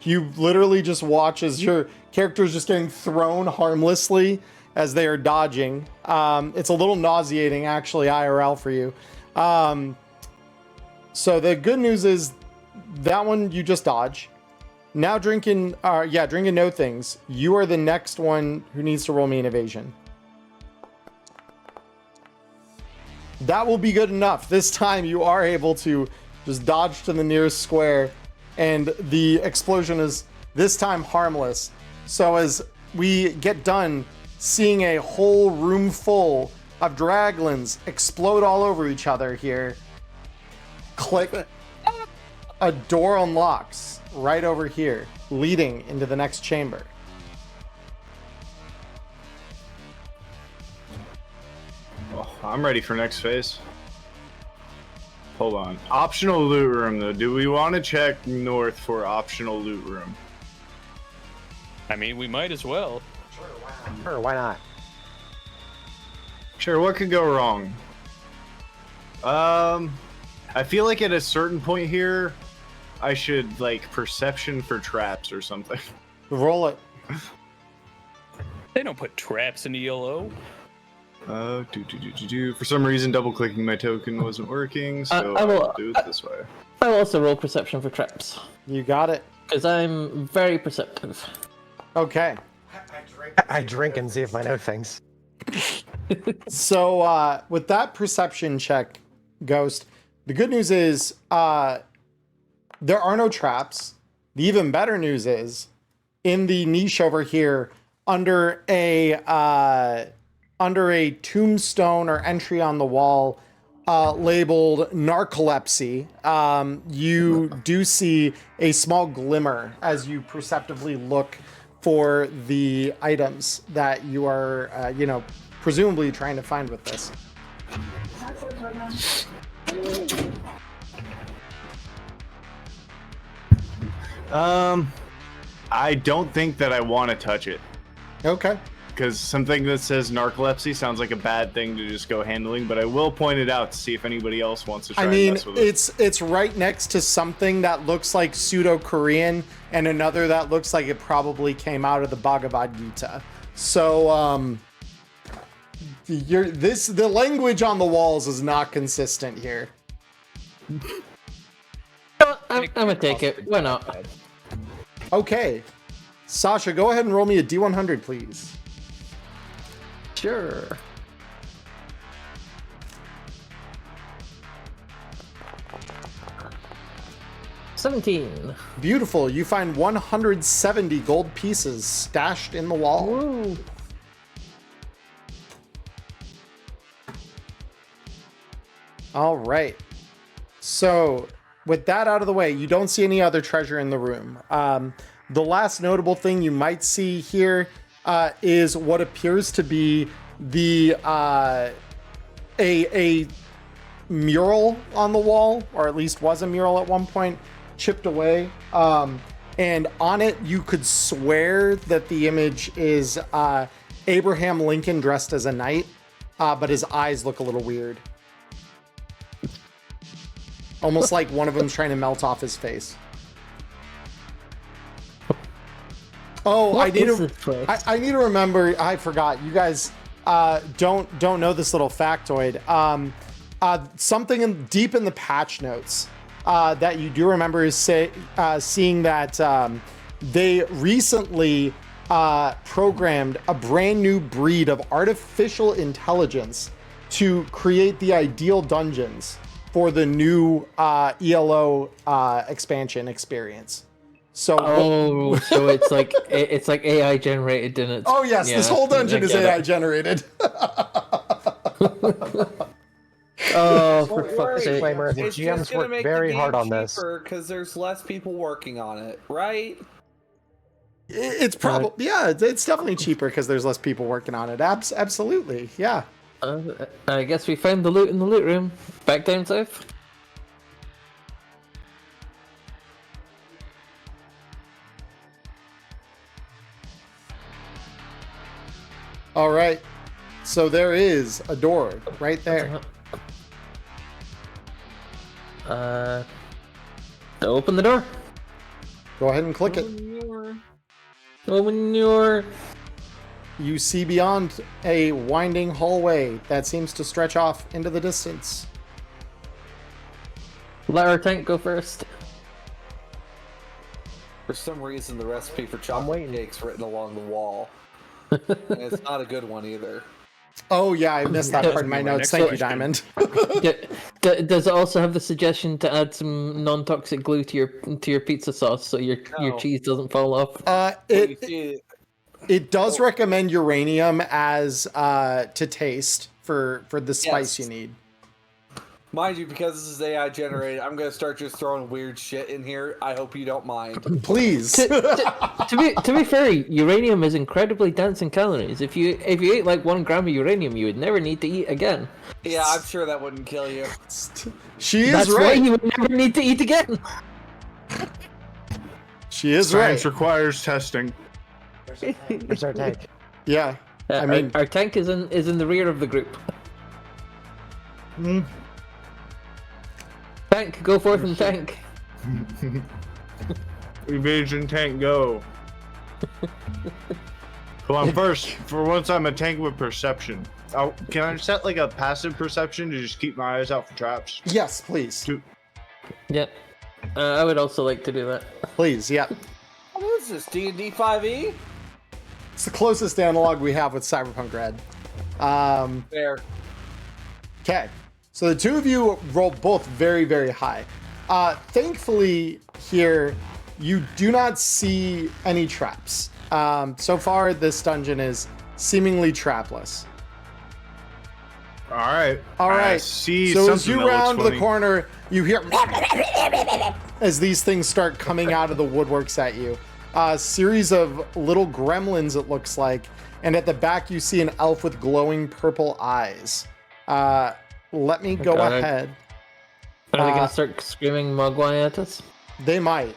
you literally just watch as your character's just getting thrown harmlessly as they are dodging. It's a little nauseating, actually, IRL for you. So the good news is that one you just dodge. Now Drinking No Things. You are the next one who needs to roll me an evasion. That will be good enough. This time you are able to just dodge to the nearest square, and the explosion is this time harmless. So as we get done seeing a whole room full of Draglins explode all over each other here. Click. a door unlocks right over here, leading into the next chamber. Oh, I'm ready for next phase. Hold on. Optional loot room, though. Do we want to check north for optional loot room? I mean, we might as well. Sure, why not? Sure, what could go wrong? I feel like at a certain point here, I should, like, perception for traps or something. Roll it. They don't put traps in ELO. For some reason, double-clicking my token wasn't working, so I'll do it this way. I will also roll perception for traps. You got it. Because I'm very perceptive. Okay. I drink and see if I know things. So with that perception check, Ghost, the good news is there are no traps. The even better news is in the niche over here, under a tombstone or entry on the wall labeled narcolepsy, you do see a small glimmer as you perceptively look for the items that you are, presumably trying to find with this. I don't think that I want to touch it. Okay. Because something that says narcolepsy sounds like a bad thing to just go handling, but I will point it out to see if anybody else wants to try and mess with it. It's right next to something that looks like pseudo-Korean and another that looks like it probably came out of the Bhagavad Gita. So, the language on the walls is not consistent here. I'm gonna take it. Why not? Okay. Sasha, go ahead and roll me a D100, please. Sure. $17. Beautiful. You find 170 gold pieces stashed in the wall. Woo. All right. So, with that out of the way, you don't see any other treasure in the room. The last notable thing you might see here is what appears to be the a mural on the wall, or at least was a mural at one point, chipped away. And on it, you could swear that the image is Abraham Lincoln dressed as a knight, but his eyes look a little weird. Almost like one of them's trying to melt off his face. Oh, I need to remember. I forgot. You guys don't know this little factoid. Something deep in the patch notes that you do remember is seeing that they recently programmed a brand new breed of artificial intelligence to create the ideal dungeons for the new ELO expansion experience. So so it's like AI generated, and it's yes, this whole dungeon is AI generated. For fuck's sake. Disclaimer, the It's GMs just gonna worked make very the hard game on this. because there's less people working on it, right? It's probably it's definitely cheaper because there's less people working on it. Absolutely, yeah. I guess we found the loot in the loot room. Back down south. All right. So there is a door right there. Open the door. Go ahead and click it. Open your. You see beyond a winding hallway that seems to stretch off into the distance. Let our tank go first. For some reason, the recipe for chocolate cake's written along the wall. And it's not a good one either. Oh yeah, I missed that part in my notes. Thank you, Diamond. Does it also have the suggestion to add some non-toxic glue to your pizza sauce so your cheese doesn't fall off? It does recommend uranium as to taste for the spice you need. Mind you, because this is AI generated, I'm gonna start just throwing weird shit in here. I hope you don't mind. Please. To be fair, uranium is incredibly dense in calories. If you ate like 1 gram of uranium, you would never need to eat again. Yeah, I'm sure that wouldn't kill you. She is That's why right. you would never need to eat again. She is Science right. requires testing. Where's our tank? Yeah. I mean, our tank is in the rear of the group. Tank, go forth and tank. Evasion tank, go. Come on, first, for once I'm a tank with perception. Oh, can I set like a passive perception to just keep my eyes out for traps? yes, please. Yep. I would also like to do that. Please, yeah. What is this, D&D 5e? It's the closest analog we have with Cyberpunk Red. There. Okay. So the two of you rolled both very, very high. Thankfully, here, you do not see any traps. So far, this dungeon is seemingly trapless. All right. All right. I see so as something you that looks round the funny. corner, you hear as these things start coming out of the woodworks at you. A series of little gremlins, it looks like. And at the back, you see an elf with glowing purple eyes. Let me go God. ahead. Are they gonna start screaming Mogwai at us? They might.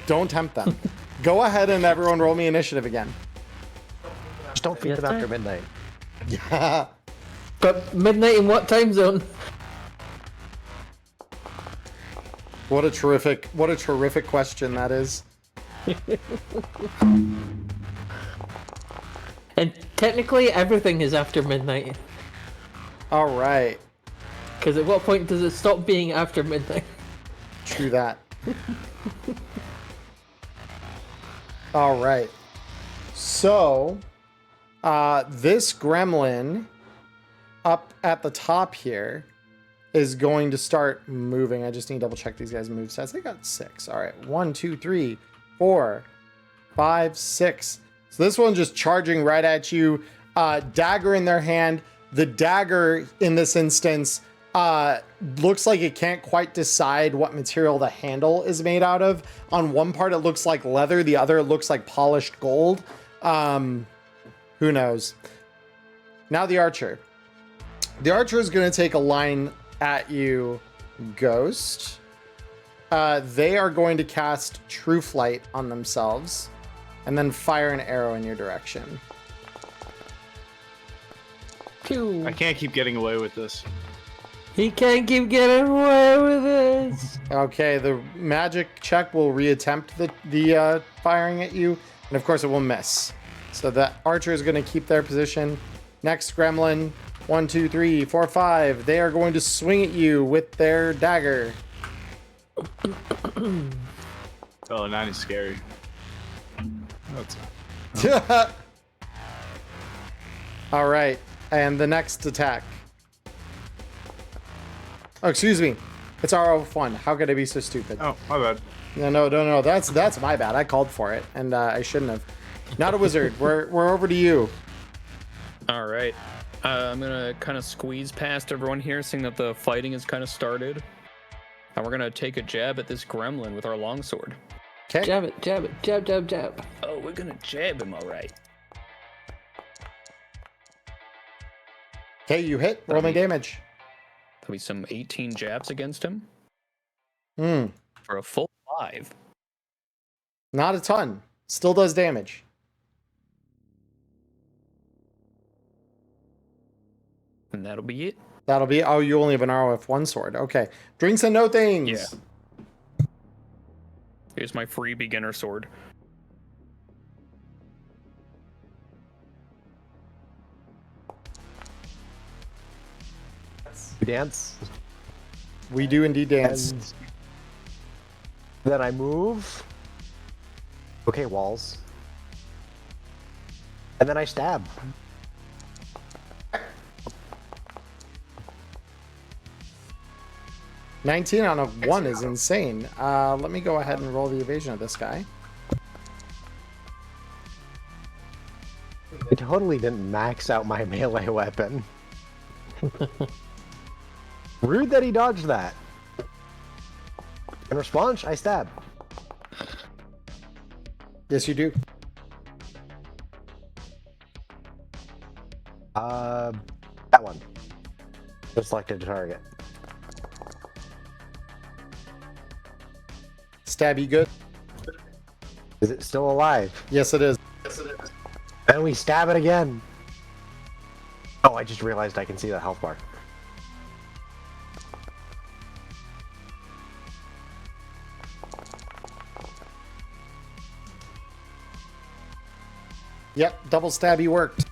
Don't tempt them. Go ahead and everyone roll me initiative again. Just don't feed Yes, them after sir. midnight. Yeah. But midnight in what time zone? What a terrific question that is. And technically, everything is after midnight. All right. Because at what point does it stop being after midnight? True that. All right. So, this gremlin up at the top here is going to start moving. I just need to double check these guys' move sets. They got 6. All right. 1, 2, 3, 4, 5, 6. So this one's just charging right at you. Dagger in their hand. The dagger in this instance looks like it can't quite decide what material the handle is made out of. On one part, it looks like leather. The other, it looks like polished gold. Who knows? Now the archer. The archer is going to take a line at you, Ghost. They are going to cast True Flight on themselves and then fire an arrow in your direction. Pew. I can't keep getting away with this. He can't keep getting away with this. Okay, the magic check will reattempt the firing at you, and of course it will miss. So the archer is going to keep their position. Next gremlin, 1, 2, 3, 4, 5. They are going to swing at you with their dagger. Oh, 9 is scary. That's... All right, and the next attack. Oh, excuse me. It's RO1. How could I be so stupid? Oh, my bad. No. That's my bad. I called for it, and I shouldn't have. Not a wizard. We're over to you. All right. I'm gonna kind of squeeze past everyone here, seeing that the fighting has kind of started. And we're gonna take a jab at this gremlin with our longsword. Okay. Jab it, jab it, jab, jab, jab. Oh, we're gonna jab him, all right. Okay, you hit. Roll me damage. There'll be some 18 jabs against him Hmm. for a full 5. Not a ton. Still does damage. And that'll be it. That'll be. Oh, you only have an ROF1 sword. Okay. Drinks and no things. Yeah. Here's my free beginner sword. We dance. We do indeed dance. And then I move. Okay, walls. And then I stab. $19 on a 1 is insane. Let me go ahead and roll the evasion of this guy. I totally didn't max out my melee weapon. Rude that he dodged that. In response, I stab. Yes, you do. That one. Just selected to target. Stabby good. Is it still alive? Yes, it is. And we stab it again. Oh, I just realized I can see the health bar. Yep, double stabby worked.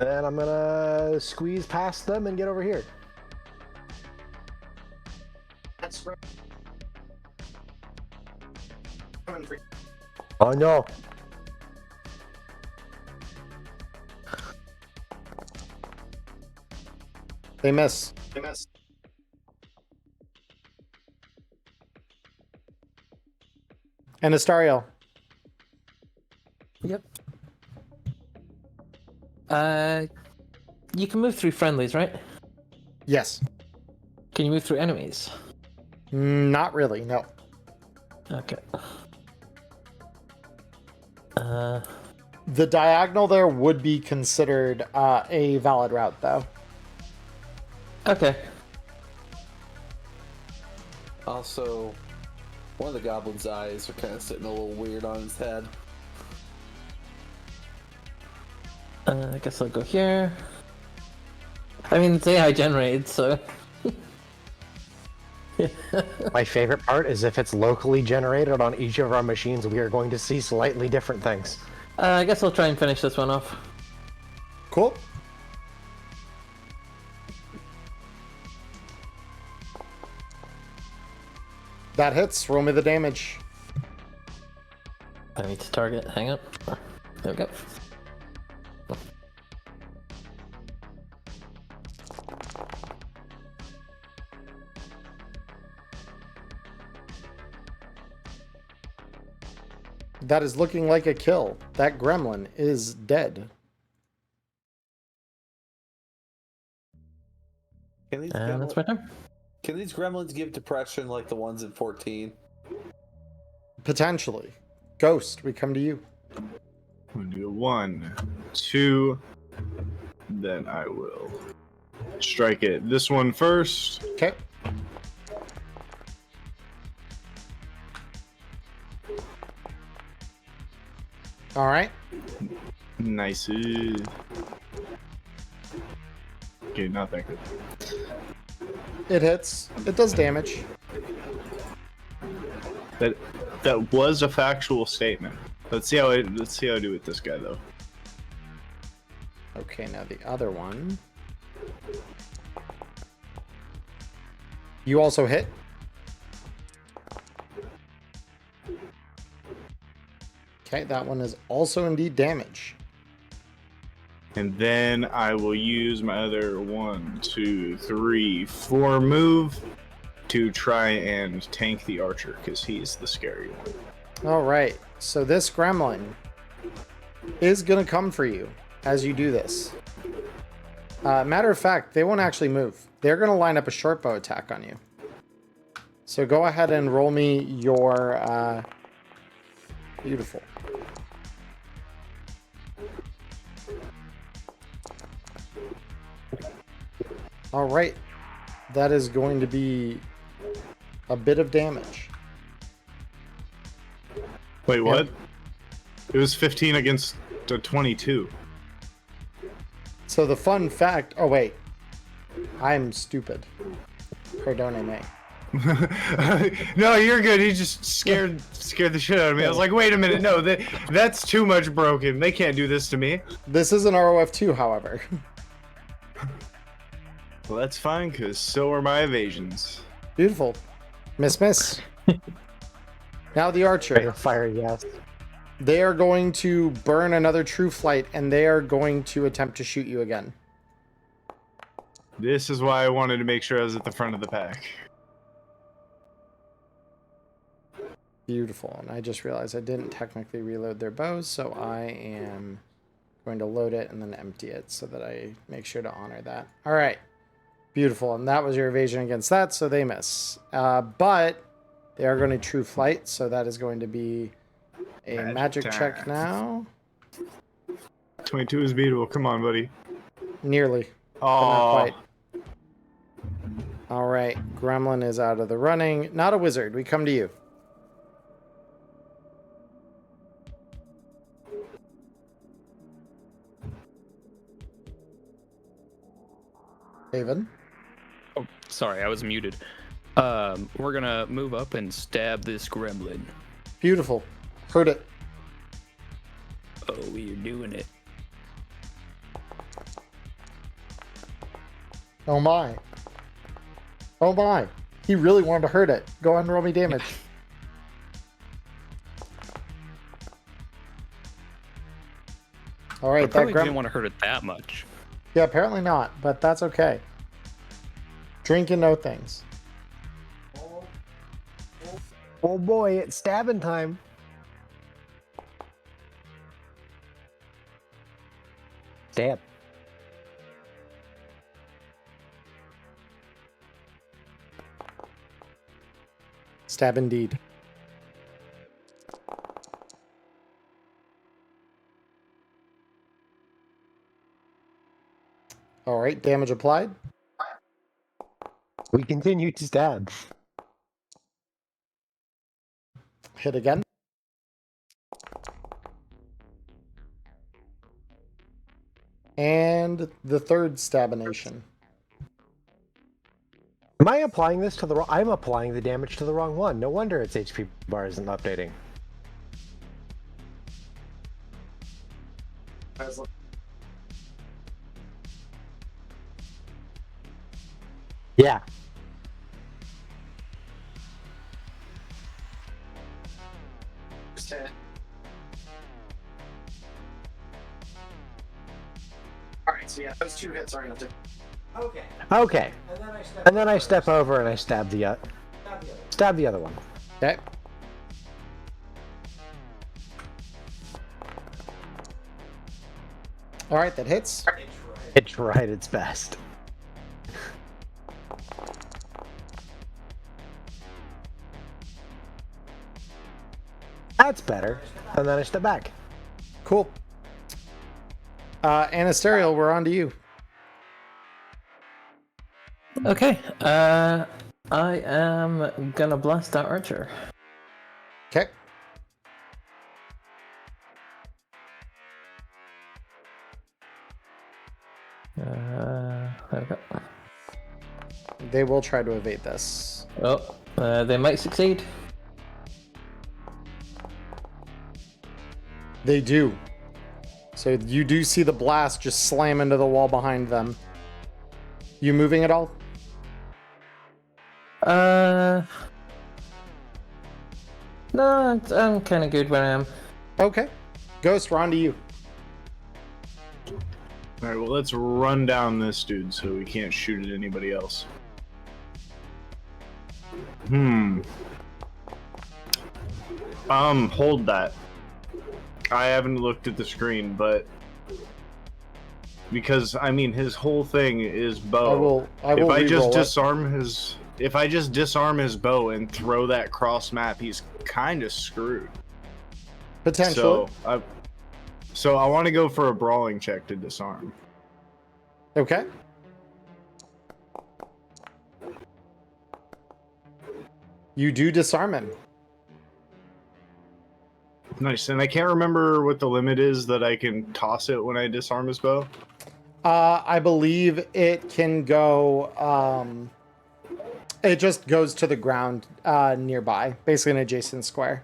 And I'm gonna squeeze past them and get over here. That's right. Oh no. They miss. And Astario. Yep. You can move through friendlies, right? Yes. Can you move through enemies? Not really, no. Okay. The diagonal there would be considered a valid route, though. Okay. Also, one of the goblin's eyes are kind of sitting a little weird on his head. I guess I'll go here. I mean, it's AI generated, so... My favorite part is if it's locally generated on each of our machines, we are going to see slightly different things. I guess I'll try and finish this one off. Cool. That hits. Roll me the damage. I need to target. Hang up. There we go. That is looking like a kill. That gremlin is dead. Can these, And that's my turn. can these gremlins give depression like the ones in 14? Potentially. Ghost, we come to you. We'll do 1, 2, then I will strike it. This one first. Okay. All right. Nice. Okay, nothing. It hits. It does damage. That was a factual statement. Let's see how I do with this guy though. Okay, now the other one. You also hit. Okay, that one is also indeed damage. And then I will use my other 1, 2, 3, 4 move to try and tank the archer because he's the scary one. All right, so this gremlin is going to come for you as you do this. Matter of fact, they won't actually move. They're going to line up a short bow attack on you. So go ahead and roll me your... Beautiful. All right, that is going to be a bit of damage. Wait, what? It was 15 against a 22. So the fun fact... Oh, wait. I'm stupid. Perdone me. No, you're good. He just scared the shit out of me. I was like, wait a minute, no, that's too much broken. They can't do this to me. This is an ROF2, however. Well, that's fine, because so are my evasions. Beautiful. Miss. Now the archer. Fire, yes. They are going to burn another true flight, and they are going to attempt to shoot you again. This is why I wanted to make sure I was at the front of the pack. Beautiful. And I just realized I didn't technically reload their bows, so I am going to load it and then empty it so that I make sure to honor that. All right. Beautiful, and that was your evasion against that, so they miss. But they are going to true flight, so that is going to be a magic check now. 22 is beatable. Come on, buddy. Nearly, but not quite. All right, Gremlin is out of the running. Not a wizard. We come to you. Haven. Oh, sorry, I was muted. We're gonna move up and stab this gremlin. Beautiful. Heard it. Oh, you're doing it. Oh my. Oh my. He really wanted to hurt it. Go ahead and roll me damage. All right, I that probably didn't want to hurt it that much. Yeah, apparently not, but that's okay. Drink and know things. Oh boy, it's stabbing time. Stab. Stab indeed. All right, damage applied. We continue to stab. Hit again. And the third stabination. Am I applying this to the wrong? I'm applying the damage to the wrong one. No wonder its HP bar isn't updating. Yeah. Alright, so yeah, those 2 hits are enough to... Okay. Okay. And then I step over and I stab the other one. Okay. Alright, that hits. It tried its best. That's better. And then I step back. Cool. Anasterial, we're on to you. Okay. I am gonna blast that archer. Okay. Okay. They will try to evade this. Oh, they might succeed. They do. So you do see the blast just slam into the wall behind them. You moving at all? No, I'm kind of good where I am. Okay. Ghost, we're on to you. Alright, well, let's run down this dude so we can't shoot at anybody else. Hold that. I haven't looked at the screen, but... Because, I mean, his whole thing is bow. If I just disarm his bow and throw that cross map, he's kind of screwed. Potentially. So I want to go for a brawling check to disarm. Okay. You do disarm him. Nice, and I can't remember what the limit is that I can toss it when I disarm his bow. I believe it can go, it just goes to the ground nearby, basically an adjacent square.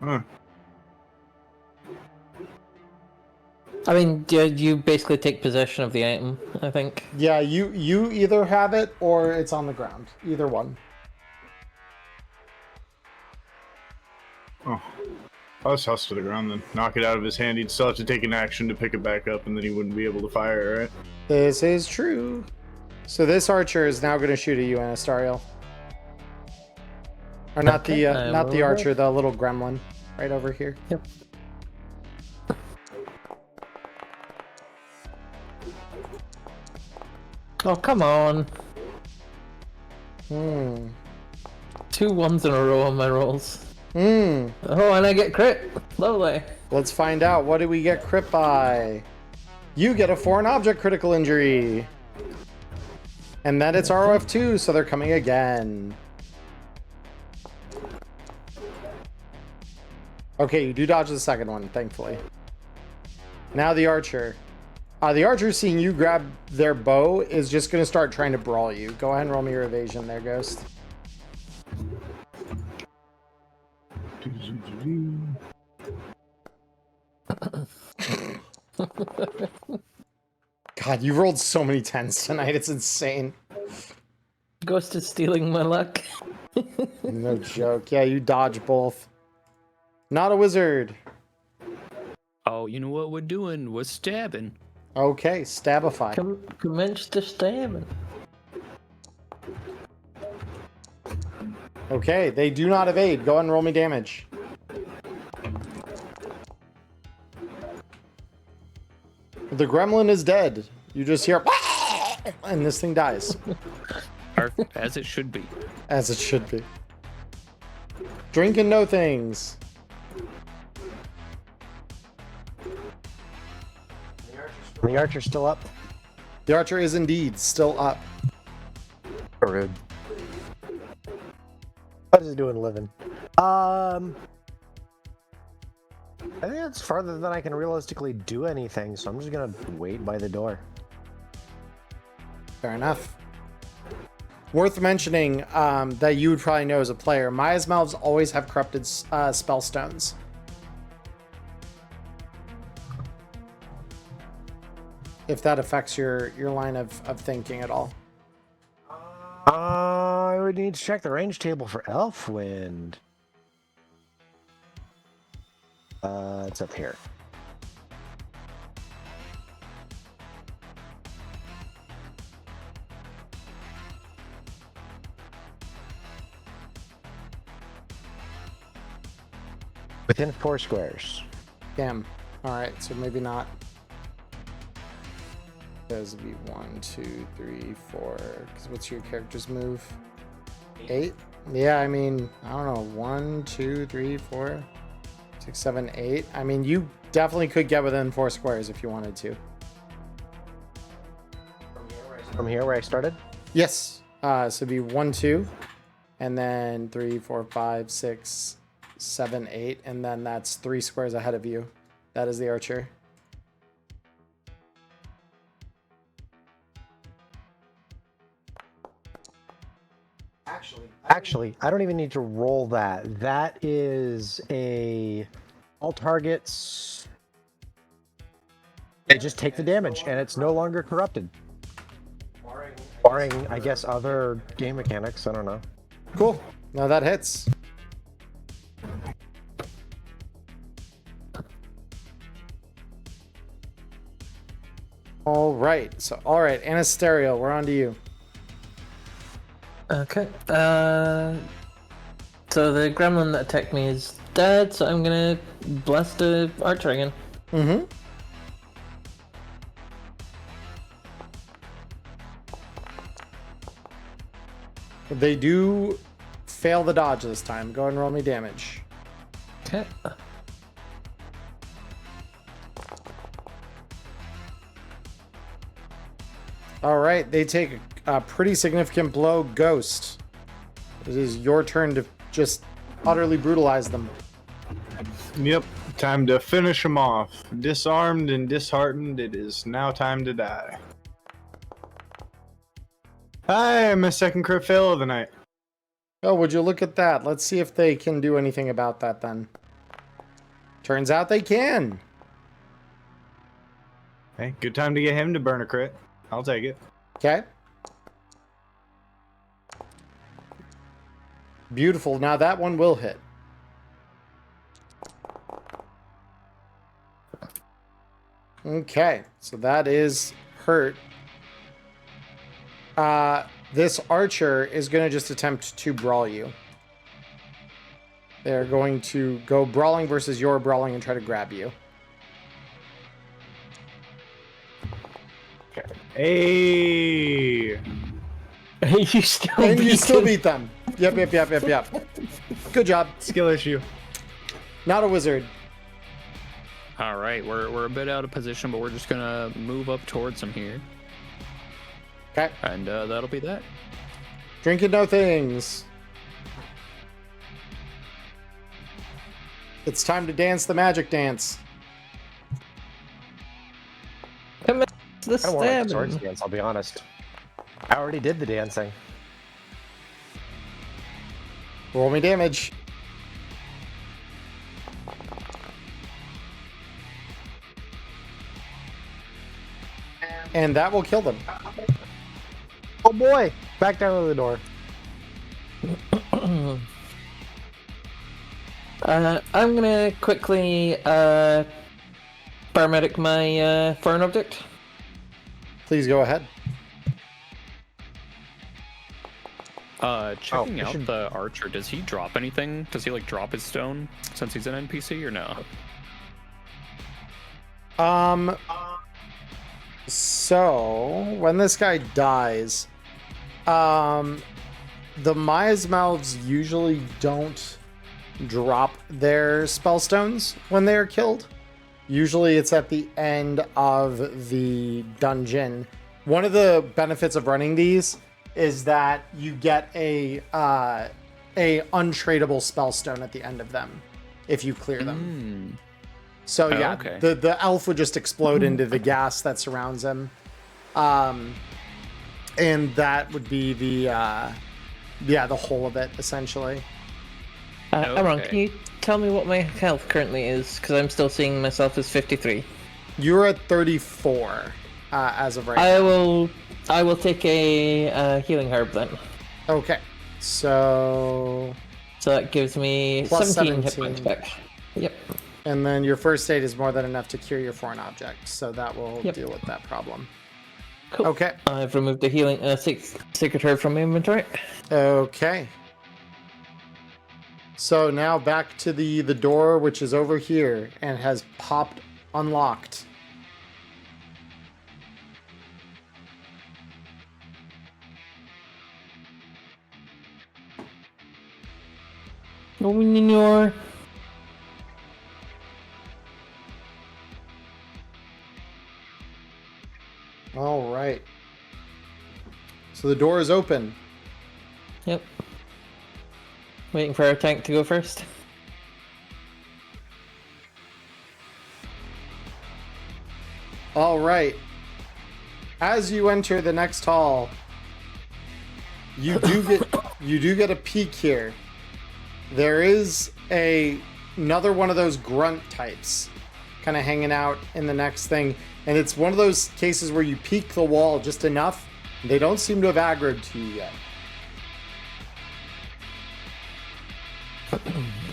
Huh. I mean, you basically take possession of the item, I think. Yeah, you either have it or it's on the ground. Either one. Oh. I'll just toss to the ground then. Knock it out of his hand. He'd still have to take an action to pick it back up, and then he wouldn't be able to fire it, right? This is true. So this archer is now going to shoot at you, Anastariel. Or not not the archer, the little gremlin right over here. Yep. Oh, come on. 2 1s in a row on my rolls. Oh, and I get crit. Lovely. Let's find out. What do we get crit by? You get a foreign object critical injury. And then it's ROF2, so they're coming again. Okay, you do dodge the second one, thankfully. Now the archer. The archer, seeing you grab their bow, is just going to start trying to brawl you. Go ahead and roll me your evasion there, Ghost. God, you rolled so many 10s tonight. It's insane. Ghost is stealing my luck. No joke. Yeah, you dodge both. Not a wizard. Oh, you know what we're doing? We're stabbing. Okay, stabify. Commence the stabbing. Okay, they do not evade. Go ahead and roll me damage. The gremlin is dead. You just hear, and this thing dies. Or, as it should be. As it should be. Drink and know things. The archer's still up. The archer is indeed still up. Rude. What is it doing living? I think it's farther than I can realistically do anything, so I'm just gonna wait by the door. Fair enough. Worth mentioning that you would probably know as a player, Miasmalves always have corrupted spell stones. If that affects your line of thinking at all. I would need to check the range table for Elfwind. It's up here. Within 4 squares. Damn. Alright, so maybe not. Those would be 1, 2, 3, 4. Because what's your character's move? 8? Yeah, I mean, I don't know. 1, 2, 3, 4, 6, 7, 8. I mean, you definitely could get within 4 squares if you wanted to. From here where I started? Yes. So it'd be 1, 2, and then 3, 4, 5, 6, 7, 8, and then that's 3 squares ahead of you. That is the archer. Actually, I don't even need to roll that. That is all targets. They just take the damage, and it's no longer corrupted. Barring, I guess, other game mechanics. I don't know. Cool. Now that hits. All right. Anasterio, we're on to you. Okay. So the gremlin that attacked me is dead, so I'm gonna blast the archer again. Mm-hmm. They do fail the dodge this time. Go ahead and roll me damage. Okay. All right, they take a pretty significant blow. Ghost, it is your turn to just utterly brutalize them. Yep, time to finish them off. Disarmed and disheartened, it is now time to die. Hi, my second crit fail of the night. Oh, would you look at that? Let's see if they can do anything about that then. Turns out they can. Hey, good time to get him to burn a crit. I'll take it. Okay. Beautiful. Now that one will hit. Okay, so that is hurt. This archer is going to just attempt to brawl you. They're going to go brawling versus your brawling and try to grab you. Okay. Hey. You still And you beat still him. beat them. Yep. Good job. Skill issue. Not a wizard. All right, we're a bit out of position, but we're just gonna move up towards him here, Okay. and that'll be that. Drinking no things. It's time to dance the magic dance. Come on, the I don't want like swords stabbing. dance, I'll be honest. I already did the dancing. Roll me damage. And that will kill them. Oh boy! Back down to the door. I'm gonna quickly paramedic my foreign object. Please go ahead. Checking I out should- the archer. Does he drop anything? Does he like drop his stone since he's an NPC or no? So when this guy dies, the Miasmalves usually don't drop their spellstones when they are killed. Usually it's at the end of the dungeon. One of the benefits of running these is that you get a untradeable spellstone at the end of them if you clear them. So Oh, yeah, okay. the elf would just explode into the gas that surrounds him, and that would be the whole of it essentially. Emmerron, Okay. can you tell me what my health currently is? Because I'm still seeing myself as 53. You're at 34 as of right I now. will take a healing herb then. Okay, so So that gives me Plus 17 hit 17. points back. Yep. and then your first aid is more than enough to cure your foreign object, so that will Yep. deal with that problem. Cool. Okay. I've removed the healing sacred herb from my inventory. Okay. So now back to the door, which is over here and has popped unlocked. Open the door. All right. So the door is open. Yep. Waiting for our tank to go first. All right. As you enter the next hall, you do get a peek here. There is another one of those grunt types kind of hanging out in the next thing, and it's one of those cases where you peek the wall just enough. They don't seem to have aggroed to you yet.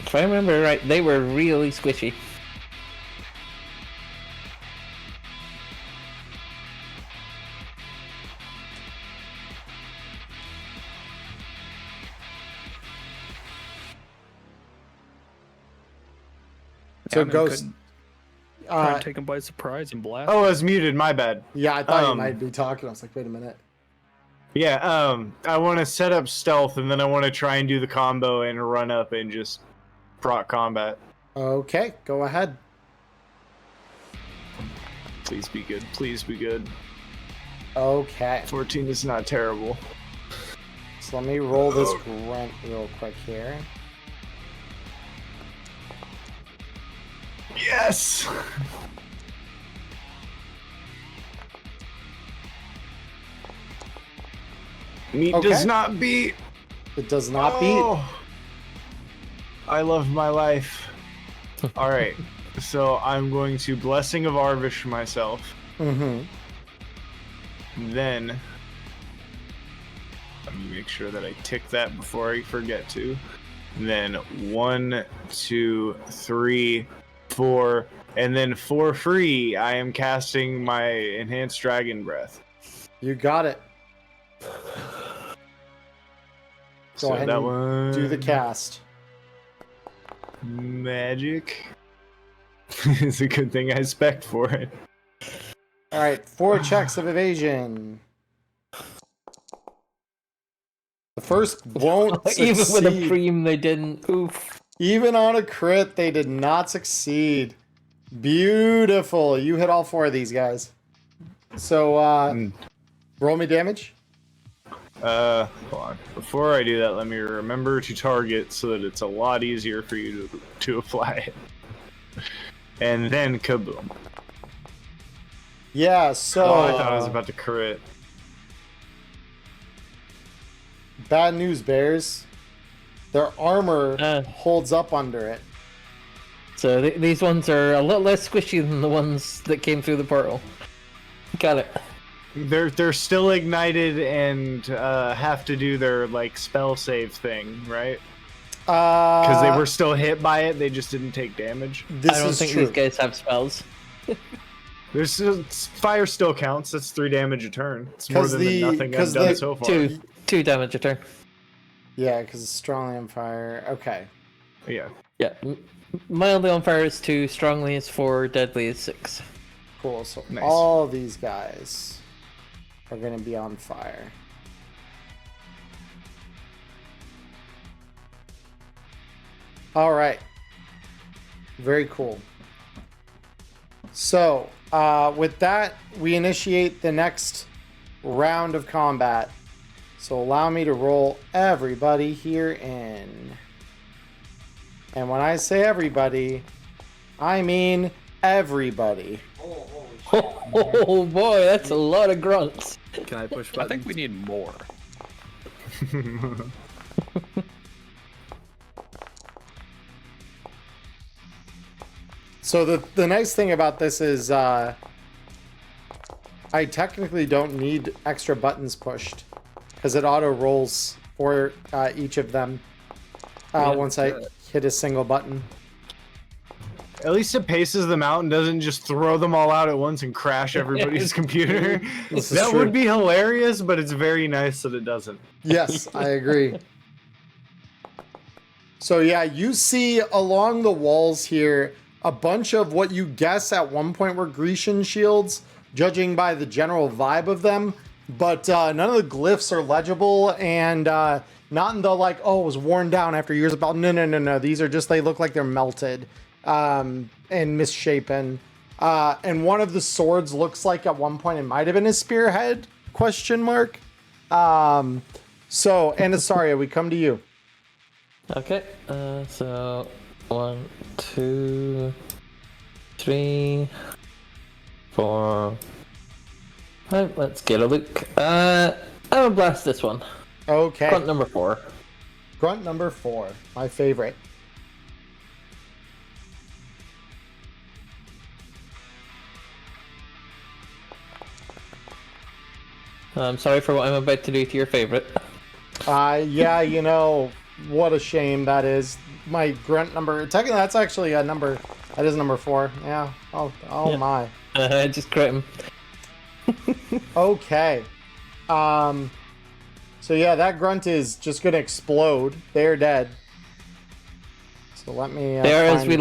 If I remember right, they were really squishy. So I mean, Ghost, couldn't try uh, and take him by surprise and blast. Oh, I was muted. My bad. yeah, I thought you um, might be talking. I was like, wait a minute. Yeah. I want to set up stealth, and then I want to try and do the combo and run up and just proc combat. Okay, go ahead. Please be good. Please be good. Okay, 14 is not terrible. so let me roll this grunt real quick here. Yes. Meat Okay. does not beat. It does not Oh, I love my life. All right, so I'm going to Blessing of Arvish myself. beat. Mm-hmm. Then let me make sure that I tick that before I forget to. Then 1, 2, 3, 4, and then for free, I am casting my Enhanced Dragon Breath. You got it. Go So ahead that and one do the cast. magic. It's a good thing I spec'd for it. All right, 4 checks of evasion. The first won't succeed. Even with a preem, they didn't. Oof. Even on a crit, they did not succeed. Beautiful. You hit all 4 of these guys. So, roll me damage. Hold on. Before I do that, let me remember to target so that it's a lot easier for you to apply it. And then kaboom. Yeah, so... Oh, I thought I was about to crit. Bad news, Bears. Their armor holds up under it. So these ones are a little less squishy than the ones that came through the portal. Got it. They're still ignited and have to do their like spell save thing, right? Because they were still hit by it, they just didn't take damage. This I don't is think true. these guys have spells. There's fire still counts. That's 3 damage a turn. It's more than the nothing I've done so far. 2 damage a turn. Yeah, because it's strongly on fire. Okay. Yeah. Yeah. Mildly on fire is 2, strongly is 4, deadly is 6. Cool. So Nice. all these guys are going to be on fire. All right. Very cool. So, with that, we initiate the next round of combat. So allow me to roll everybody here in. And when I say everybody, I mean everybody. Oh boy, that's a lot of grunts. Can I push I buttons? think we need more. So the nice thing about this is I technically don't need extra buttons pushed because it auto rolls for each of them once I hit a single button. At least it paces them out and doesn't just throw them all out at once and crash everybody's computer. This is That true. would be hilarious, but it's very nice that it doesn't. Yes, I agree. So yeah, you see along the walls here a bunch of what you guess at one point were Grecian shields, judging by the general vibe of them. But none of the glyphs are legible, and not in the like, oh, it was worn down after years. About no. These are just, they look like they're melted and misshapen. And one of the swords looks like at one point it might have been a spearhead? Question mark. So Anasaria, we come to you. Okay, so 1, 2, 3, 4, 5. Let's get a look. I'm gonna blast this one. Okay. Grunt number 4. Grunt number 4, my favorite. I'm sorry for what I'm about to do to your favorite. Yeah, you know, what a shame that is. My grunt number, technically that's actually a number, that is number 4. Yeah. Oh Yeah. my. I just crit him. Okay. So yeah, that grunt is just gonna explode. They're dead. So let me. They are, as we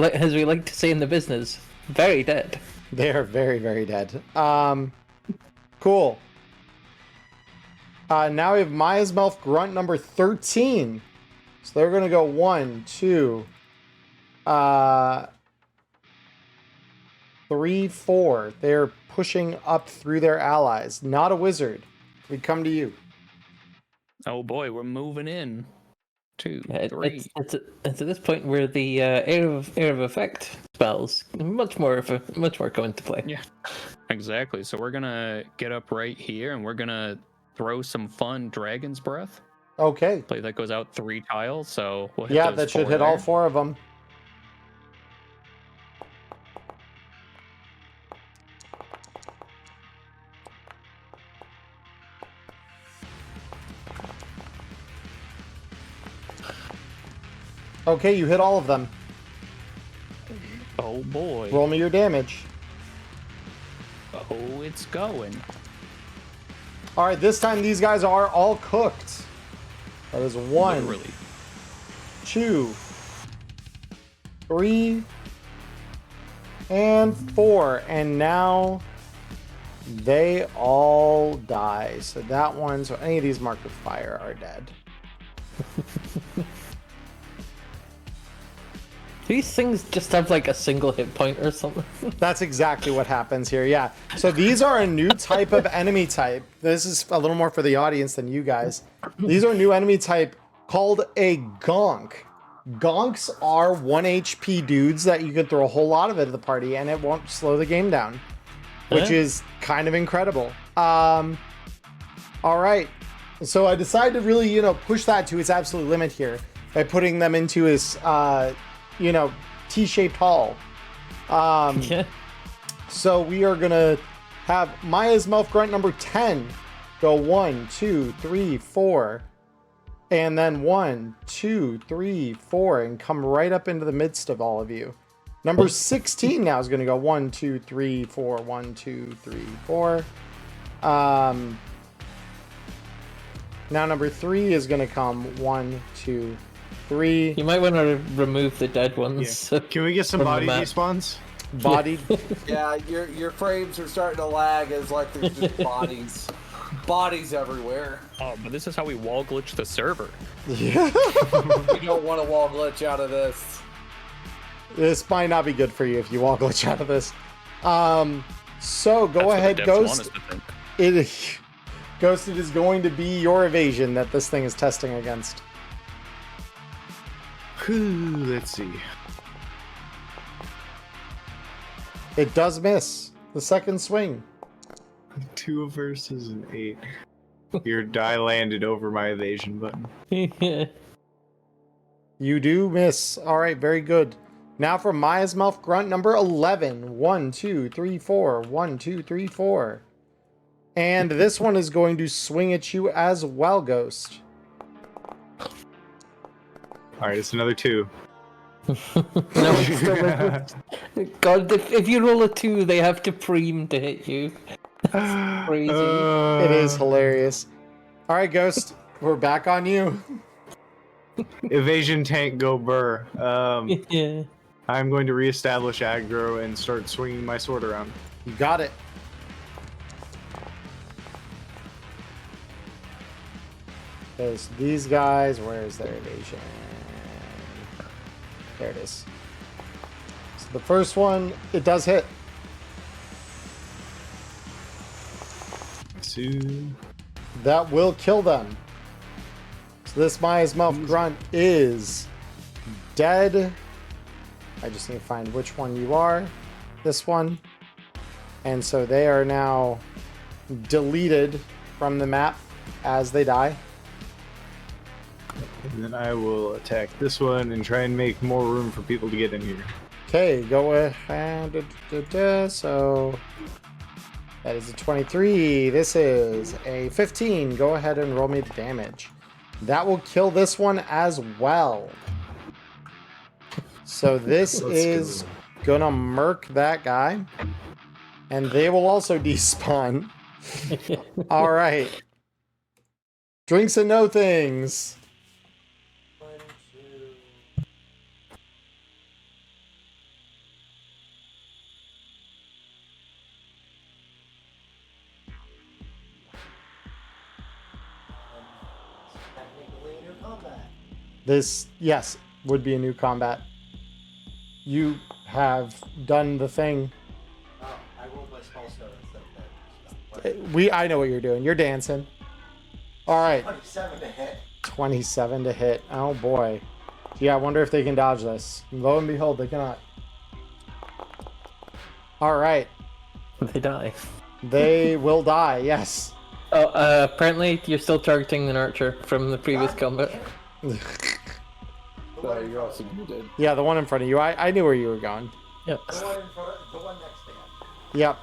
like to say in the business, very dead. They are very, very dead. Cool. Now we have Maya's Mouth grunt number 13. So they're gonna go 1, 2, 3, 4. They're pushing up through their allies. Not a wizard. We come to you. Oh boy, we're moving in. 2, Yeah, 3. it's at this point where the air of effect spells much more come into play. Yeah, exactly. So we're gonna get up right here, and we're gonna throw some fun Dragon's Breath. Okay. Play that goes out 3 tiles, so we'll hit Yeah, those that should 4 hit all there. 4 of them. Okay, you hit all of them. Oh boy. Roll me your damage. Oh, it's going. All right, this time these guys are all cooked. That is 1, Literally. 2, 3, and 4. And now They all die. So that one, so any of these marked with fire are dead. These things just have like a single hit point or something. That's exactly what happens here, yeah. So these are a new type of enemy type. This is a little more for the audience than you guys. These are a new enemy type called a gonk. Gonks are 1 HP dudes that you can throw a whole lot of at the party and it won't slow the game down, which is kind of incredible. All right. So I decided to really, push that to its absolute limit here by putting them into his, T-shaped hall. So we are gonna have Maya's Mouth Grunt number 10 go 1, 2, 3, 4, and then 1, 2, 3, 4, and come right up into the midst of all of you. Number 16 now is gonna go 1, 2, 3, 4, 1, 2, 3, 4. Now number 3 is gonna come 1, 2, 3. You might want to remove the dead ones. Yeah. Can we get some from the body map. despawns? Body. Yeah, your frames are starting to lag as like there's just bodies everywhere. Oh, but this is how we wall glitch the server. Yeah. You don't want to wall glitch out of this. This might not be good for you if you wall glitch out of this. So go That's what ahead, the devs want Ghost. us to think. Ghost, it is going to be your evasion that this thing is testing against. Let's see. It does miss the second swing. 2 versus an 8. Your die landed over my evasion button. You do miss. All right, very good. Now for Maya's Mouth Grunt number 11. 1, 2, 3, 4. 1, 2, 3, 4. And this one is going to swing at you as well, Ghost. Alright, it's another 2. No, it's still God, if you roll a 2, they have to preem to hit you. That's crazy. It is hilarious. All right, Ghost, we're back on you. Evasion tank go burr. Yeah. I'm going to reestablish aggro and start swinging my sword around. You got it. Because these guys, where is their evasion? There it is. So the first one, it does hit. That will kill them. So this Maya's Mouth Grunt is dead. I just need to find which one you are. This one. And so they are now deleted from the map as they die. And then I will attack this one and try and make more room for people to get in here. Okay, go ahead. So that is a 23. This is a 15. Go ahead and roll me the damage. That will kill this one as well. So this is gonna murk that guy. And they will also despawn. All right. Drinks and no things. This, yes, would be a new combat. You have done the thing. Oh, I rolled my spell stone instead of that. I know what you're doing. You're dancing. All right. 27 to hit. 27 to hit. Oh boy. Gee, I wonder if they can dodge this. Lo and behold, they cannot. All right. They die. They will die. Yes. Oh, apparently you're still targeting an archer from the previous combat. No, you're also muted. Yeah, the one in front of you. I knew where you were going. Yep. The one in front, the one next to him. Yep.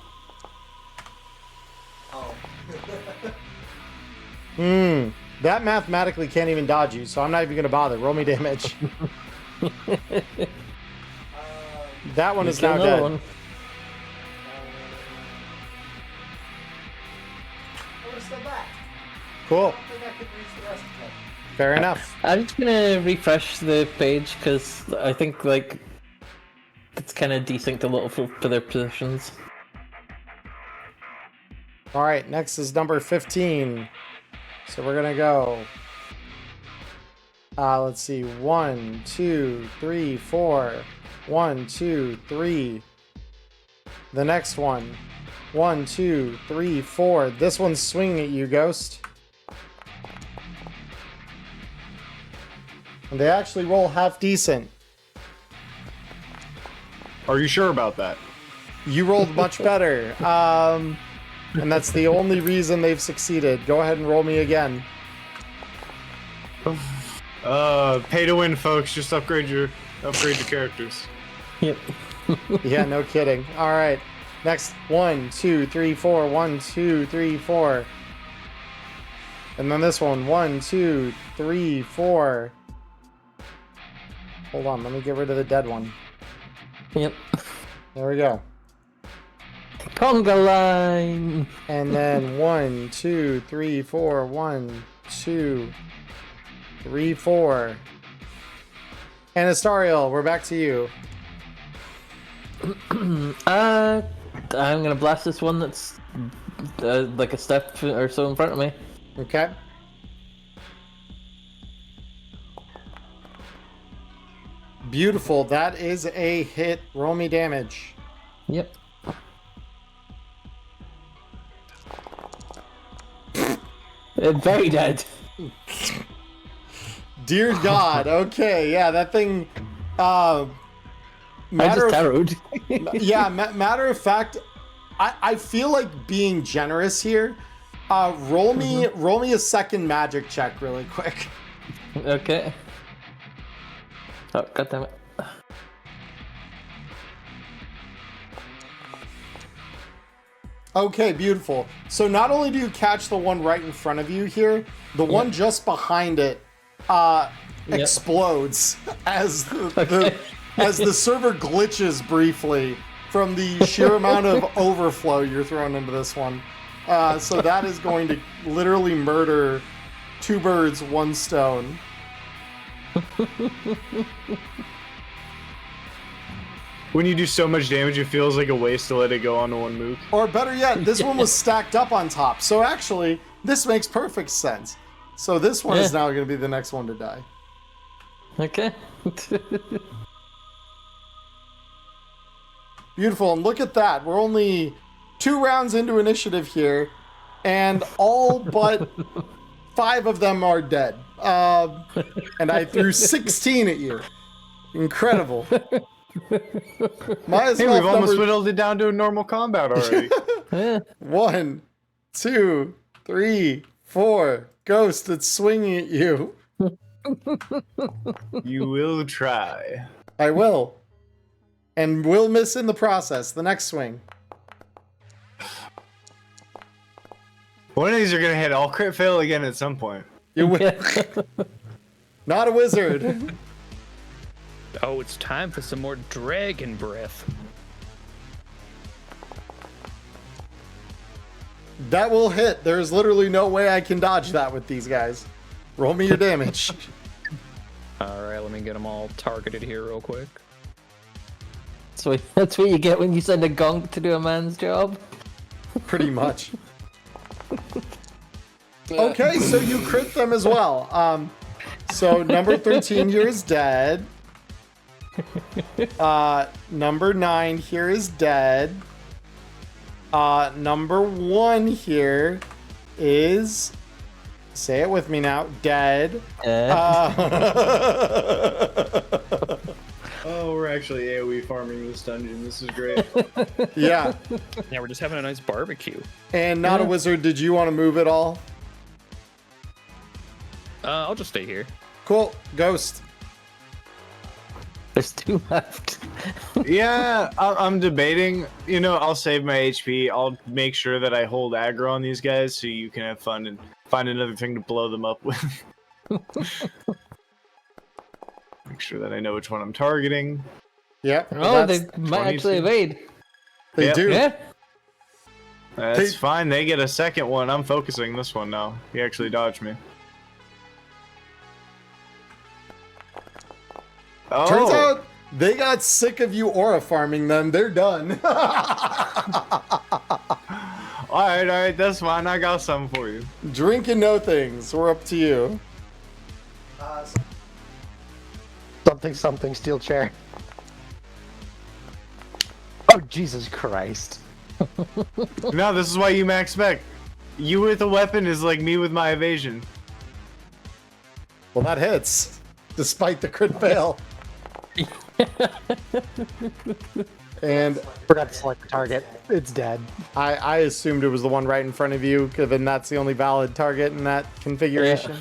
Oh. That mathematically can't even dodge you, so I'm not even going to bother. Roll me damage. That one is now Kill another dead. one. I would have still back. Cool. I think I could reach the rest of them. Fair enough. I'm just gonna refresh the page because I think like it's kind of desynced a little for their positions. All right, next is number 15. So we're gonna go. Let's see. 1, 2, 3, 4. 1, 2, 3. The next one. 1, 2, 3, 4. This one's swinging at you, Ghost. And they actually roll half decent. Are you sure about that? You rolled much better. And that's the only reason they've succeeded. Go ahead and roll me again. Pay to win, folks. Just upgrade your characters. Yep. Yeah, no kidding. All right. Next, 1, 2, 3, 4. 1, 2, 3, 4. And then this one. 1, 2, 3, 4. Hold on, let me get rid of the dead one. Yep. There we go. Conga line. And then 1, 2, 3, 4. 1, 2, 3, 4. And Astariel, we're back to you. I'm gonna blast this one that's like a step or so in front of me. Okay. Beautiful. That is a hit. Roll me damage. Yep. Very dead. Dear God. Okay. Yeah, that thing. I just tarot. Yeah. Matter of fact, I feel like being generous here. Roll me a second magic check really quick. Okay. Oh, goddammit. Okay, beautiful. So not only do you catch the one right in front of you here, the one just behind it explodes as as the server glitches briefly from the sheer amount of overflow you're throwing into this one. So that is going to literally murder 2 birds, 1 stone. When you do so much damage, it feels like a waste to let it go on to one move. Or better yet, this one was stacked up on top. So actually, this makes perfect sense. So this one is now going to be the next one to die. Okay. Beautiful. And look at that. We're only 2 rounds into initiative here. And all but 5 of them are dead. And I threw 16 at you. Incredible. Hey, we've almost whittled it down to a normal combat already. 1, 2, 3, 4. Ghost, it's swinging at you. You will try. I will. And will miss in the process. The next swing. One of these are gonna hit. I'll crit fail again at some point. You will. Not a wizard. Oh, it's time for some more dragon breath. That will hit. There's literally no way I can dodge that with these guys. Roll me your damage. All right, let me get them all targeted here real quick. That's what you get when you send a gonk to do a man's job. Pretty much. Okay, so you crit them as well. So number 13 here is dead. Number 9 here is dead. Number 1 here is, say it with me now, dead. Oh, we're actually AoE farming this dungeon. This is great. Yeah. Yeah, we're just having a nice barbecue. And not a wizard, did you want to move at all? I'll just stay here. Cool. Ghost. There's 2 left. Yeah, I'm debating. You know, I'll save my HP. I'll make sure that I hold aggro on these guys so you can have fun and find another thing to blow them up with. Make sure that I know which one I'm targeting. Yeah. Oh, they might actually evade. They do. Yeah. That's fine. They get a second one. I'm focusing this one now. He actually dodged me. Oh. Turns out they got sick of you aura farming them. They're done. I Alright, that's fine. I got something for you. Drink and know things. We're up to you. Something, steel chair. Oh, Jesus Christ. No, this is why you max spec. You with a weapon is like me with my evasion. Well, that hits, despite the crit fail. And Forgot to select the target. It's dead. I assumed it was the one right in front of you, given that's the only valid target in that configuration.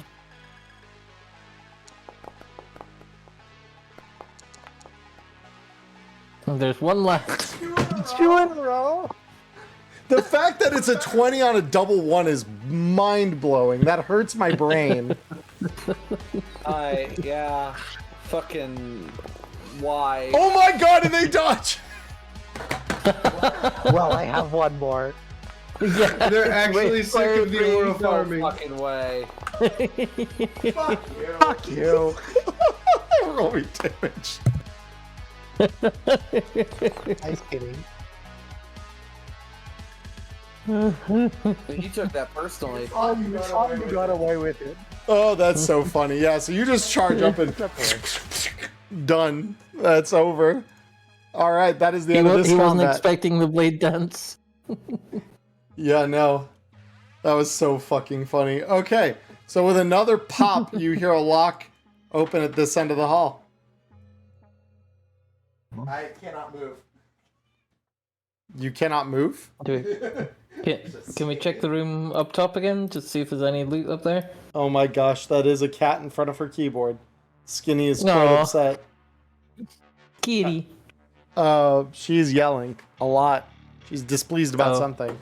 There's one left. 2 in a row. The fact that it's a 20 on a double one is mind-blowing. That hurts my brain. Yeah. Fucking. Why? Oh my god, and they dodge! Well, I have one more. They're actually sick of the aura No farming. fucking way. Fuck you. Roll me damage. Ice kidding. You took that personally. Oh, you got away with it. Oh, that's so funny. Yeah, so you just charge up and done. That's over. All right, that is the end of this He wasn't combat. expecting the blade dance. Yeah, no. That was so fucking funny. Okay, so with another pop, you hear a lock open at this end of the hall. I cannot move. You cannot move? Can we check the room up top again to see if there's any loot up there? Oh my gosh, that is a cat in front of her keyboard. Skinny is quite Aw. upset. Kitty. She's yelling a lot. She's displeased about something.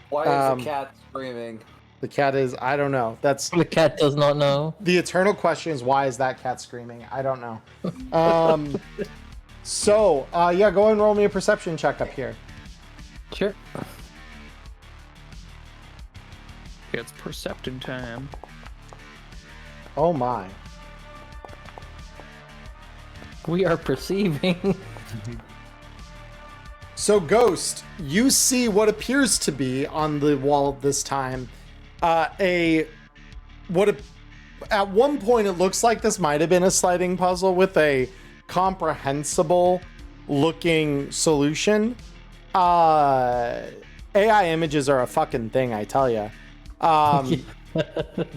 Why is the cat screaming? The cat is, I don't know. That's The cat does not know. the eternal question is, why is that cat screaming? I don't know. So, yeah, go and roll me a perception check up here. Sure. It's perception time. Oh my. We are perceiving. So, Ghost, you see what appears to be on the wall this time. At one point, it looks like this might have been a sliding puzzle with a comprehensible looking solution. AI images are a fucking thing, I tell ya.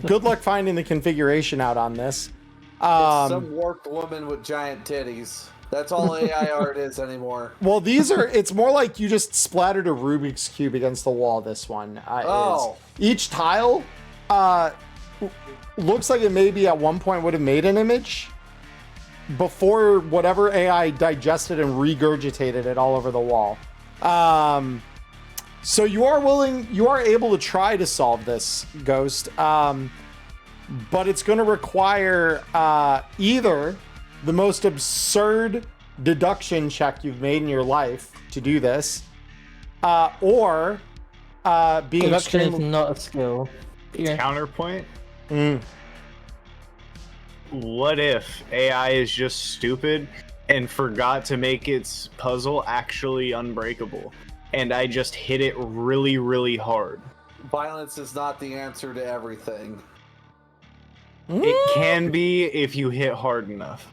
Good luck finding the configuration out on this. It's some warped woman with giant titties. That's all AI art is anymore. Well, it's more like you just splattered a Rubik's Cube against the wall, this one. Is. Each tile looks like it maybe at one point would have made an image before whatever AI digested and regurgitated it all over the wall. So you are able to try to solve this, Ghost, but it's going to require either the most absurd deduction check you've made in your life to do this, or being Deduction is extremely... not a skill. Yeah. Counterpoint. What if AI is just stupid and forgot to make its puzzle actually unbreakable, and I just hit it really, really hard? Violence is not the answer to everything. It can be if you hit hard enough.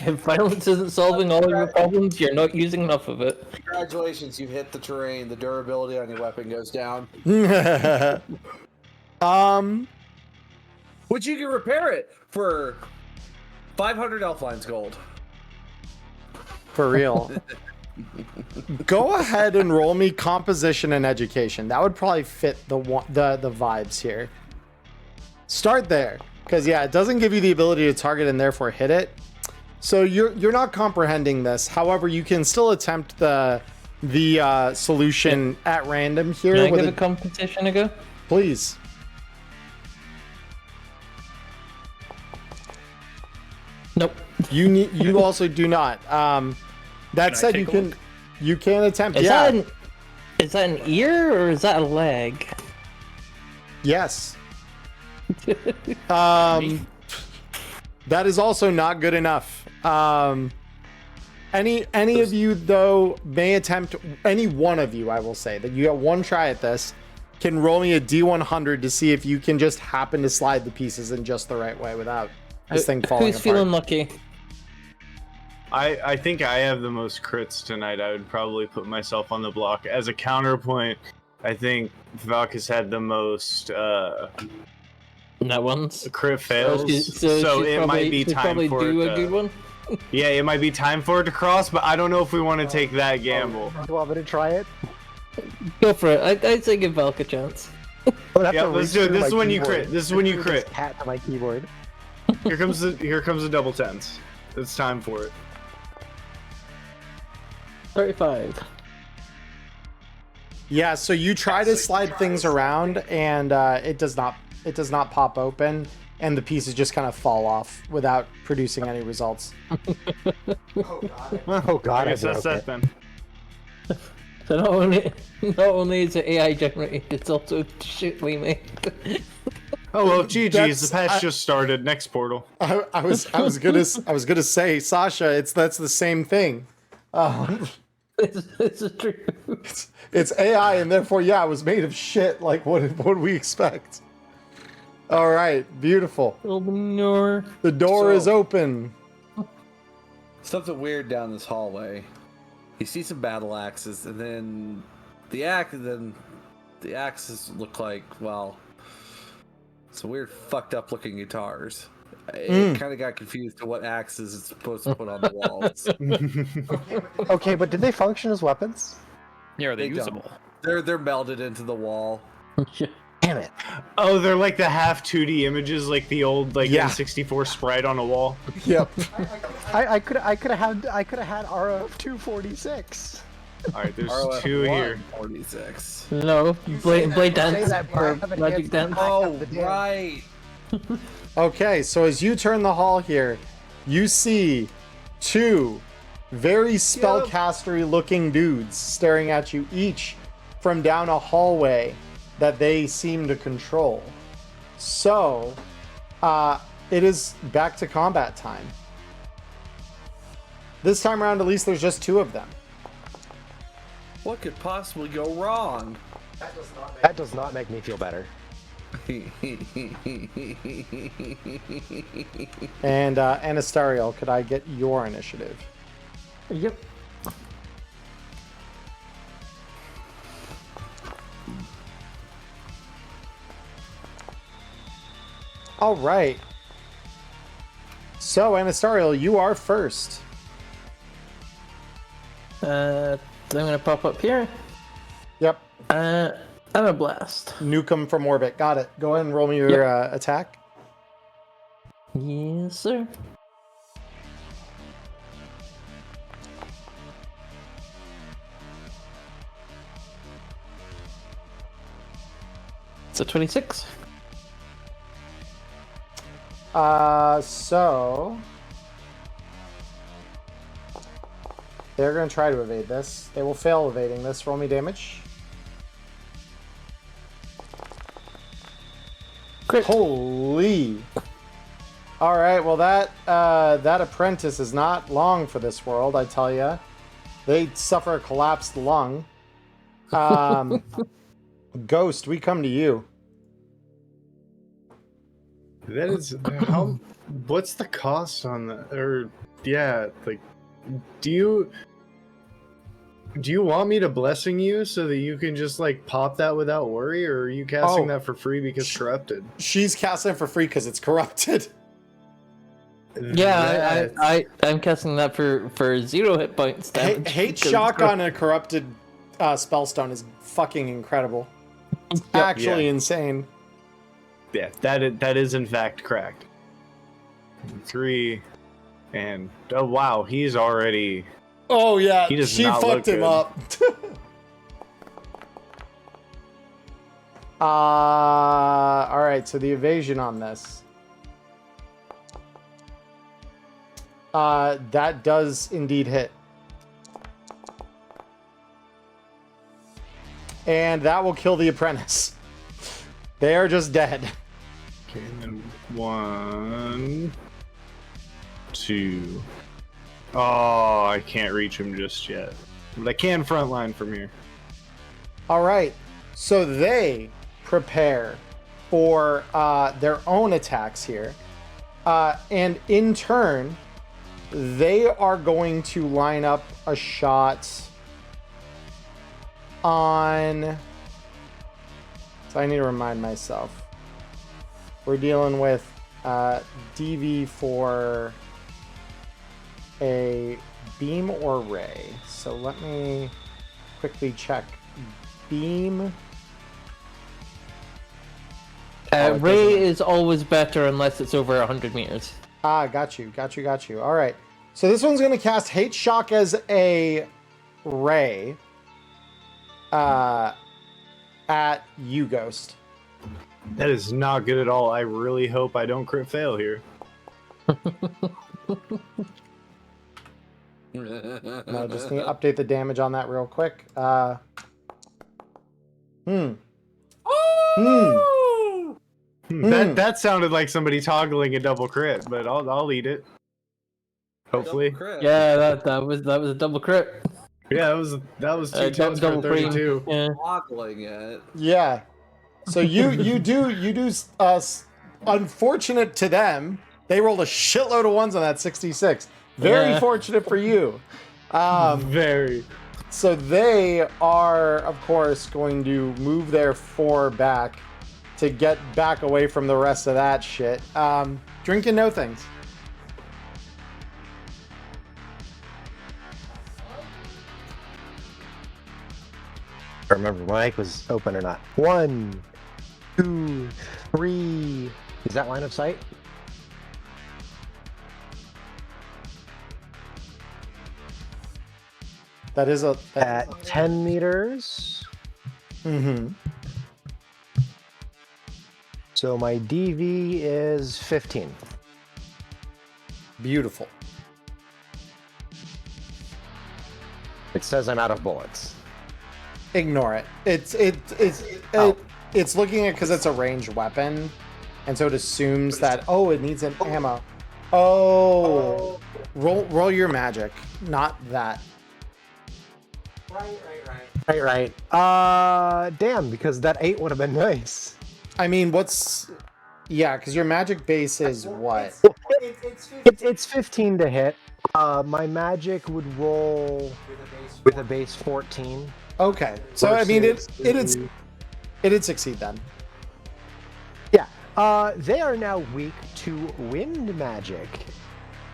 If violence isn't solving all of your problems, you're not using enough of it. Congratulations, you hit the terrain. The durability on your weapon goes down. Which you can repair it for 500 Elflines gold. For real. Go ahead and roll me composition and education. That would probably fit the vibes here. Start there, because yeah, it doesn't give you the ability to target and therefore hit it. So you're not comprehending this. However, you can still attempt the solution at random here. Can I give a competition a go? Please. Nope. You also do not. That said, you can attempt. Is that an ear or is that a leg? Yes. That is also not good enough. Any of you though may attempt, any one of you, I will say that you get one try at this, can roll me a D100 to see if you can just happen to slide the pieces in just the right way without this thing falling Who's apart. feeling lucky? I think I have the most crits tonight. I would probably put myself on the block. As a counterpoint, I think Valkus had the most That one's crit fails. So it might be time for it a good one. Yeah, it might be time for it to cross, but I don't know if we want to take that gamble. Do you want me to try it? Go for it. I'd say give Valk a chance. Yeah, let's do it. This is when you crit. This is when you crit. Cat to my keyboard. Here comes the double tens. It's time for it. 35. Yeah, so you try to slide things around, and it does not pop open, and the pieces just kind of fall off without producing any results. Oh god, I guess that's that then. So not only is it AI generated, it's also shitly made. Oh well, GG's. That's- The patch just started. Next portal. I was gonna say, Sasha, that's the same thing. It's true. It's AI, and therefore, yeah, it was made of shit. Like, what do we expect? All right, beautiful. Open door. The door is open. Something weird down this hallway. You see some battle axes, and then the axes look like, well, some weird fucked up looking guitars. It kind of got confused to what axes it's supposed to put on the walls. Okay, but did they function as weapons? Yeah, are they They usable? They're melded into the wall. Damn it. Oh, they're like the half 2D images, like the old Yeah. N64 sprite on a wall. Yep. I could have had RF 246. All right, there's ROF two here. 46. No, Blade Dance Say that, or but I have Magic enhanced Dance. Oh, the damn- right. Okay, so as you turn the hall here, you see two very spellcastery looking dudes staring at you, each from down a hallway that they seem to control. So, it is back to combat time. This time around, at least there's just two of them. What could possibly go wrong? That does not make me feel better. And Anastariel, could I get your initiative? Yep. All right. So, Anastariel, you are first. I'm gonna pop up here. Yep. I'm a blast. Nuke 'em from orbit. Got it. Go ahead and roll me your attack. Yes, sir. It's a 26. So they're going to try to evade this. They will fail evading this. Roll me damage. Crit. Holy. All right. Well, that apprentice is not long for this world, I tell ya. They suffer a collapsed lung. Ghost, we come to you. That is how. What's the cost on that? Or yeah, like, do you want me to blessing you so that you can just like pop that without worry, or are you casting that for free because corrupted? She's casting it for free because it's corrupted. Yeah, I'm casting that for 0 hit points damage. Hate shock on a corrupted spellstone is fucking incredible. It's actually insane. Yeah, that is in fact cracked. 3, and oh wow, he's already. Oh yeah, He does she not fucked look him good. up. All right, so the evasion on this. That does indeed hit. And that will kill the apprentice. They are just dead. Okay, and then 1, 2. Oh, I can't reach him just yet, but I can frontline from here. All right. So they prepare for their own attacks here. And in turn, they are going to line up a shot on... So I need to remind myself. We're dealing with DV for a beam or ray. So let me quickly check. Beam. Ray is always better unless it's over 100 meters. Ah, got you. All right. So this one's going to cast Hate Shock as a ray at you, Ghost. That is not good at all. I really hope I don't crit fail here. No, just need to update the damage on that real quick. That sounded like somebody toggling a double crit, but I'll eat it. Hopefully. Yeah, that was a double crit. Yeah, that was 2 times for 32. Yeah. Boggling it. Yeah. So you do unfortunate to them, they rolled a shitload of ones on that 66. Very fortunate for you. Very. So they are, of course, going to move their 4 back to get back away from the rest of that shit. Drink and know things. I remember my mic was open or not. 1, 2, 3. Is that line of sight? That is a... At 10 meters. Mm-hmm. So my DV is 15. Beautiful. It says I'm out of bullets. Ignore it. It's looking at because it's a ranged weapon, and so it assumes that it needs an ammo. Roll your magic, not that. Right. Damn, because that 8 would have been nice. I mean, because your magic base is what? It's 15 to hit. My magic would roll with a base 14. Okay, so I mean, it'd succeed then. Yeah. They are now weak to wind magic,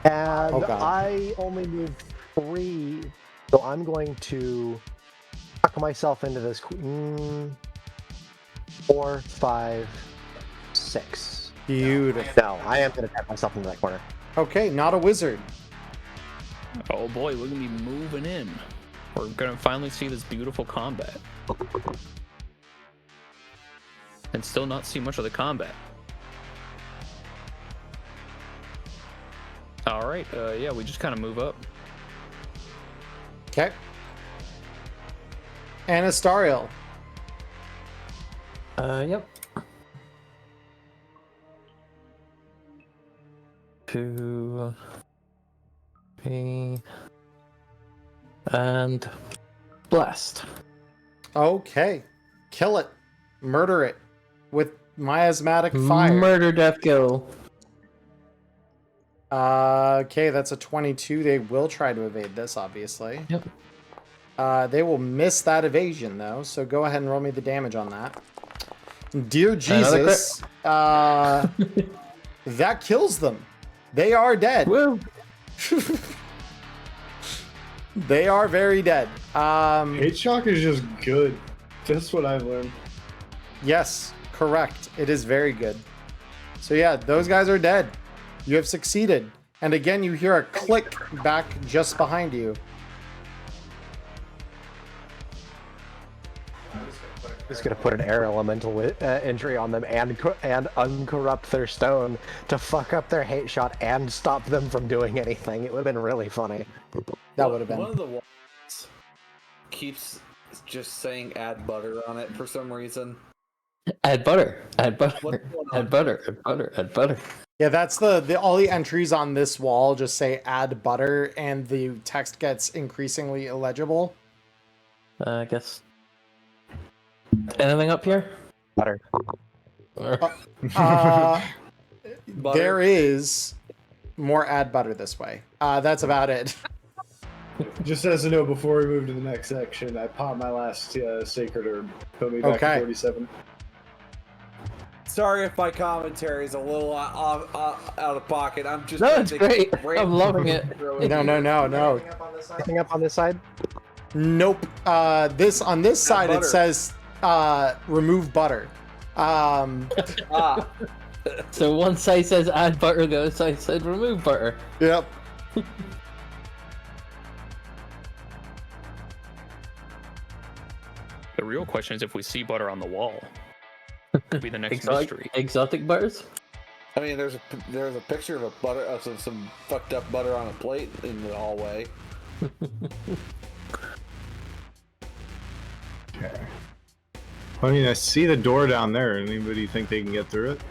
and I only moved 3, so I'm going to tuck myself into this 4, 5, 6. Beautiful. No, I am going to tuck myself into that corner. Okay, not a wizard. Oh boy, we're gonna be moving in. We're gonna finally see this beautiful combat. And still not see much of the combat. Alright, yeah, we just kind of move up. Okay. Anastariel. Yep. 2, 3, and blast. Okay. Kill it. Murder it with miasmatic fire. Murder, death, kill. Okay, that's a 22. They will try to evade this, obviously. Yep. They will miss that evasion, though, so go ahead and roll me the damage on that. Dear Jesus, that kills them. They are dead. Woo! They are very dead. Hate shock is just good. That's what I've learned. Yes, correct. It is very good. So yeah, those guys are dead. You have succeeded. And again, you hear a click back just behind you. Just gonna put an air elemental entry on them and uncorrupt their stone to fuck up their hate shot and stop them from doing anything. It would have been really funny. That would have been. One of the walls keeps just saying add butter on it for some reason. Add butter. Add butter. What's going on? Add butter. Add butter. Add butter. Yeah, that's the all the entries on this wall just say add butter and the text gets increasingly illegible. I guess. Anything up here? Butter. There is more add butter this way. That's about it. Just as a note, before we move to the next section, I popped my last sacred herb. Put me back Okay. to 47. Sorry if my commentary is a little out of pocket. I'm just. No, it's great. I'm loving it. No. Anything up on this side? Anything up on this side? Nope. This on this side it butter. says remove butter. Ah, So one side says add butter, the other side said remove butter. Yep. The real question is if we see butter on the wall. Could be the next mystery. Exotic butters? I mean, there's a picture of a butter of some fucked up butter on a plate in the hallway. Okay. I mean, I see the door down there. Anybody think they can get through it?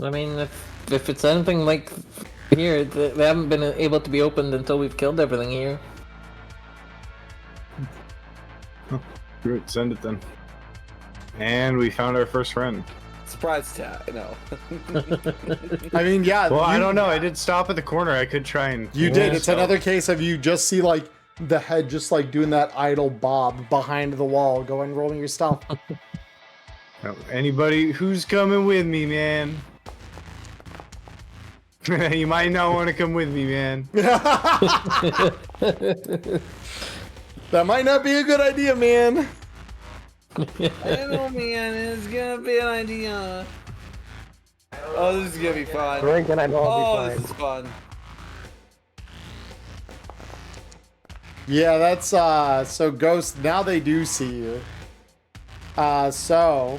I mean, if it's anything like here, they haven't been able to be opened until we've killed everything here. Screw it, send it then. And we found our first friend. Surprise attack. No. I mean, yeah. Well, I don't know. I did stop at the corner. I could try and. You did. It's another case of you just see like the head just like doing that idle bob behind the wall, going rolling your stuff. Anybody who's coming with me, man? You might not want to come with me, man. That might not be a good idea, man. I know, man. It's gonna be an idea. Oh, this is gonna be fun. Drink and I know Oh, I'll be this fine. is fun. Yeah, that's so Ghost, now they do see you. So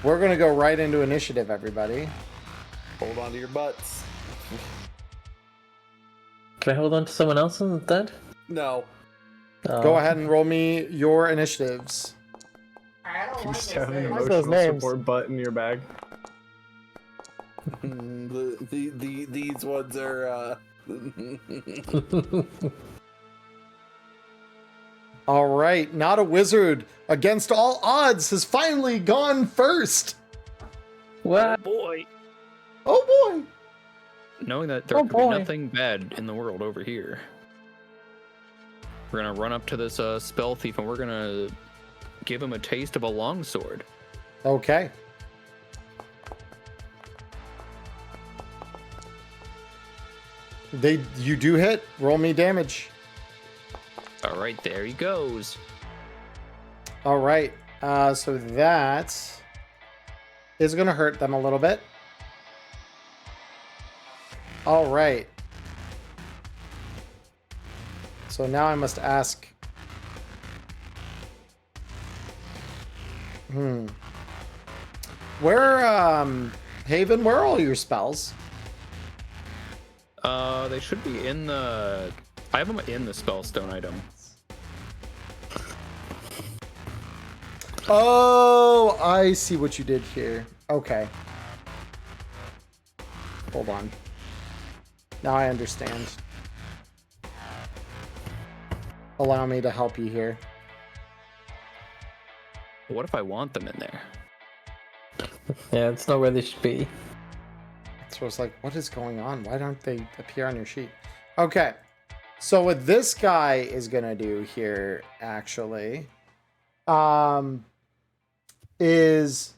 we're gonna go right into initiative, everybody. Hold on to your butts. Can I hold on to someone else instead? No. Go ahead and roll me your initiatives. I don't You like just this have an thing. What's those emotional names? support butt in your bag. These ones are. All right, not a wizard against all odds has finally gone first. What? Boy. Oh boy. Knowing that there Oh, could boy. be nothing bad in the world over here. We're gonna run up to this spell thief and we're gonna give him a taste of a longsword. Okay. You do hit. Roll me damage. All right, there he goes. All right. So that is going to hurt them a little bit. All right. So now I must ask. Where, Haven, where are all your spells? They should be in the. I have them in the spellstone item. Oh, I see what you did here. Okay. Hold on. Now I understand. Allow me to help you here. What if I want them in there? Yeah, it's not where they should be. So it's like, what is going on? Why don't they appear on your sheet? Okay. So what this guy is going to do here, actually, is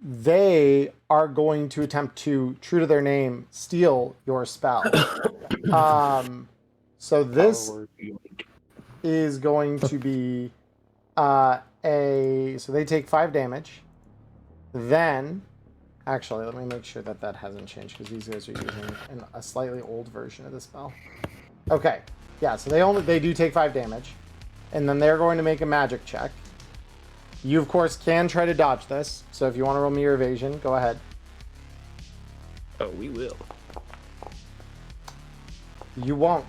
they are going to attempt to, true to their name, steal your spell. So this is going to be so they take 5 damage. Then, actually, let me make sure that that hasn't changed because these guys are using a slightly old version of the spell. Okay, yeah, so they do take 5 damage, and then they're going to make a magic check. You, of course, can try to dodge this. So if you want to roll me your evasion, go ahead. Oh, we will. You won't.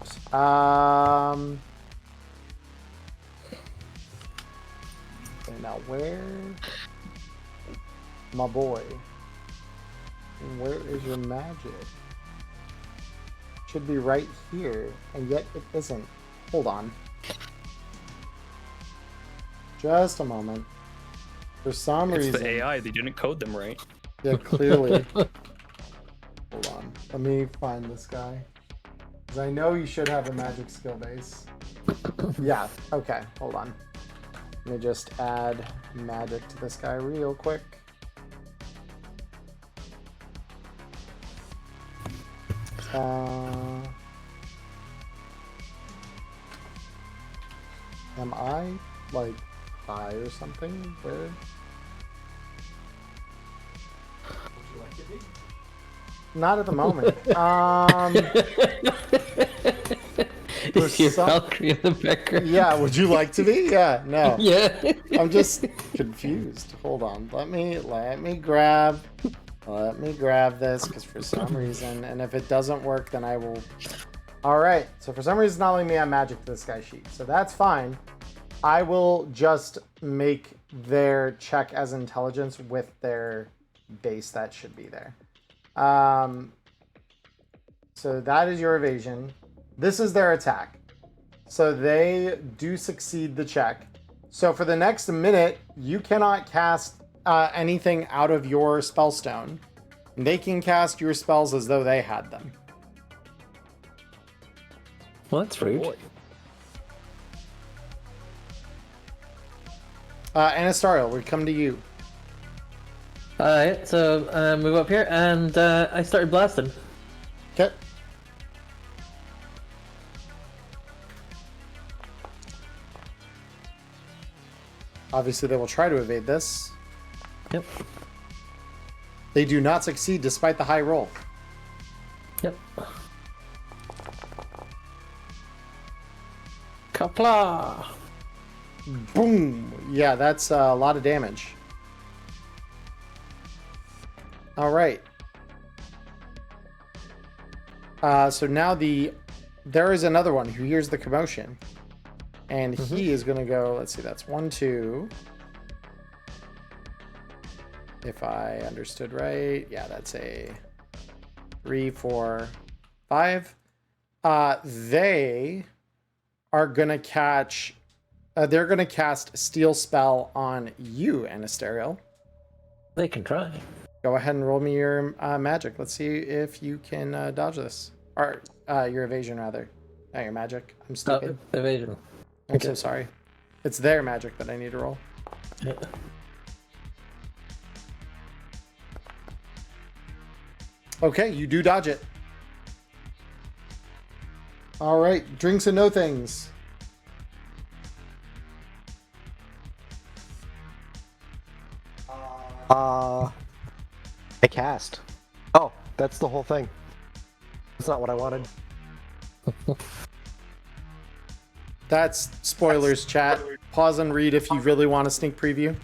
Okay, now where, my boy? Where is your magic? Should be right here, and yet it isn't. Hold on. Just a moment. For some It's reason. the AI. They didn't code them right. Yeah, clearly. Hold on. Let me find this guy. Because I know you should have a magic skill base. Yeah, okay. Hold on. Let me just add magic to this guy real quick. Am I like high or something? Where? Would you like to be? Not at the moment. Is your some- Valkyrie in the background? Yeah, would you like to be? Yeah, no. Yeah. I'm just confused. Hold on. Let me grab this because for some reason, and if it doesn't work, then I will. All right. So for some reason, it's not letting me add magic to this guy's sheet. So that's fine. I will just make their check as intelligence with their base that should be there. So that is your evasion. This is their attack. So they do succeed the check. So for the next minute, you cannot cast anything out of your spellstone. They can cast your spells as though they had them. Well, that's rude. Boy. Anastariel, we come to you. Alright, so move up here, and I started blasting. Okay. Obviously, they will try to evade this. Yep. They do not succeed despite the high roll. Yep. Kapla! Boom! Yeah, that's a lot of damage. All right. So now there is another one who hears the commotion. And he is going to go, let's see, that's 1, 2. If I understood right. Yeah, that's a 3, 4, 5. They are going to catch... they're going to cast Steel Spell on you, Anastariel. They can try. Go ahead and roll me your magic. Let's see if you can dodge this. Or your evasion, rather. Not your magic. I'm stupid. Evasion. I'm so sorry. It's their magic that I need to roll. Yeah. Okay, you do dodge it. All right, drinks and no things. I cast. Oh, that's the whole thing. That's not what I wanted. That's spoilers, chat. Pause and read if you really want a sneak preview.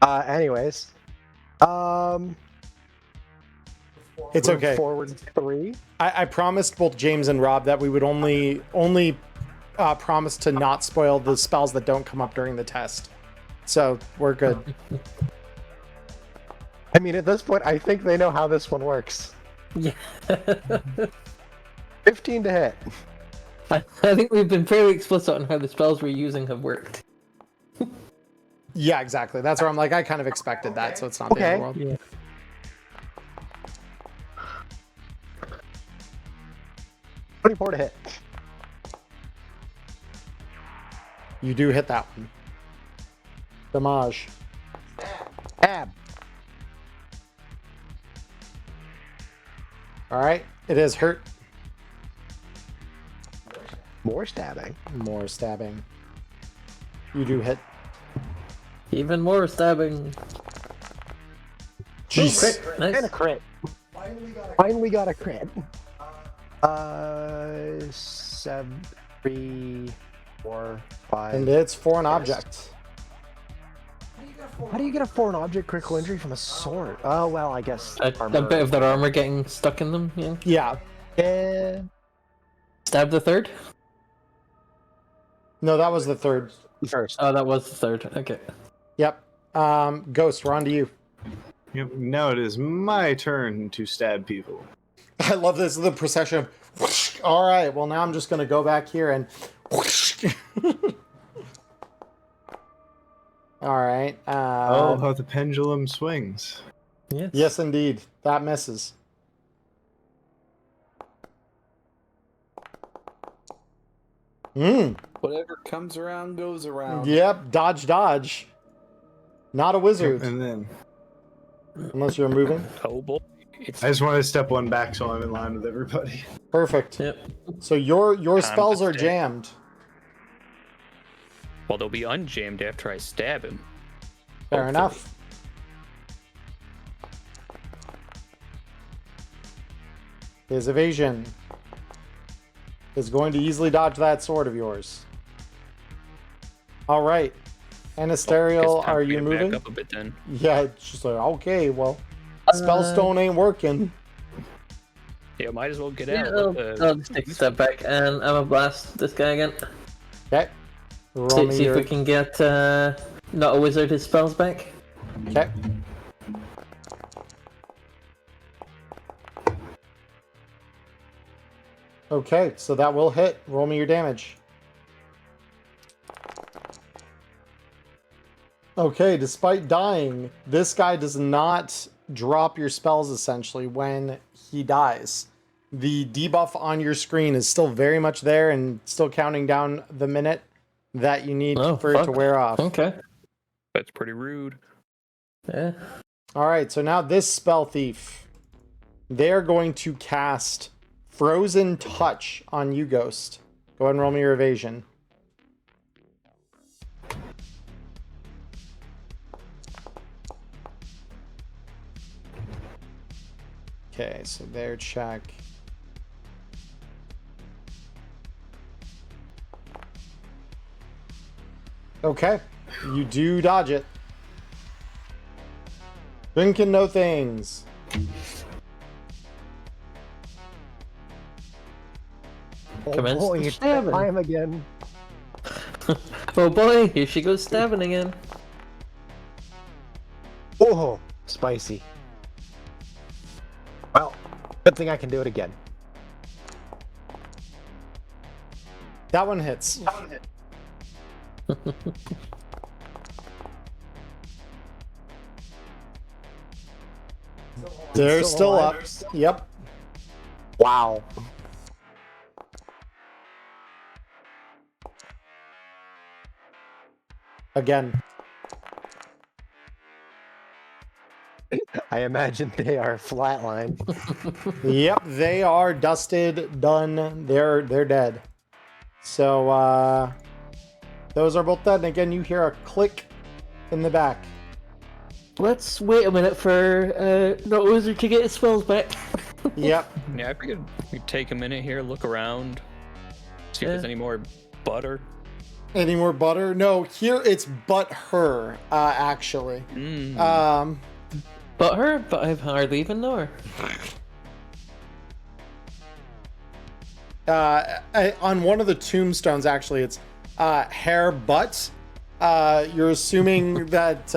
Anyways. It's move okay. Forward 3. I promised both James and Rob that we would only promise to not spoil the spells that don't come up during the test. So we're good. I mean, at this point, I think they know how this one works. Yeah. 15 to hit. I think we've been fairly explicit on how the spells we're using have worked. Yeah, exactly. That's where I'm like, I kind of expected that, so it's not the end of the world. Yeah. $24 to hit. You do hit that one. Damage. Ab. All right, it is hurt. More stabbing. More stabbing. You do hit. Even more stabbing. Jeez. Crit. Nice. And a crit. Finally got a crit. 7, 3, 4, 5. And it's for an object. How do you get a foreign object critical injury from a sword? Oh, well, I guess. A bit of their armor getting stuck in them, yeah. Yeah. Yeah. Stab the third? No, that was the third. First. Oh, that was the third. Okay. Yep. Ghost, we're on to you. Yep. Now it is my turn to stab people. I love this. The procession of whoosh. All right. Well, now I'm just going to go back here and whoosh. All right. Oh, how the pendulum swings. Yes. Yes, indeed. That misses. Whatever comes around goes around. Yep. Dodge, dodge. Not a wizard, And then unless you're moving. Oh boy. It's I just want to step one back so I'm in line with everybody. Perfect. Yep. So your Time spells to are stay. jammed. well, they'll be unjammed after I stab him. Fair Hopefully. enough. His evasion is going to easily dodge that sword of yours. All right. Anasterial, Guess time are for me you to moving? Back up a bit then. Yeah, it's just like, okay, well, Spellstone ain't working. Yeah, might as well get Yeah, out. I'll just take a step back and I'm gonna blast this guy again. Okay. Roll See, me see if your... we can get not a wizard his spells back. Okay. Okay, so that will hit. Roll me your damage. Okay, despite dying, this guy does not drop your spells essentially when he dies. The debuff on your screen is still very much there and still counting down the minute that you need Oh, for it to fuck. wear off. Okay. That's pretty rude. Yeah. All right, so now this spell thief, they're going to cast Frozen Touch on you, Ghost. Go ahead and roll me your evasion. Okay, so their check. Okay, you do dodge it. Drinking no things. Commence boy, the it's stabbing. time again. Oh boy, here she goes stabbing again. Oh, spicy. Well, good thing I can do it again. That one hits. They're still up. Yep. Wow. Again. I imagine they are flatlined. Yep, they are dusted, done. They're dead. So those are both dead. And again, you hear a click in the back. Let's wait a minute for not wizard to get his spells back. Yep. Yeah, I figured we'd take a minute here, look around, see if Yeah. there's any more butter. Any more butter? No, here it's but her, actually. But her, but I hardly even know her. On one of the tombstones, actually, it's hair butt. You're assuming that,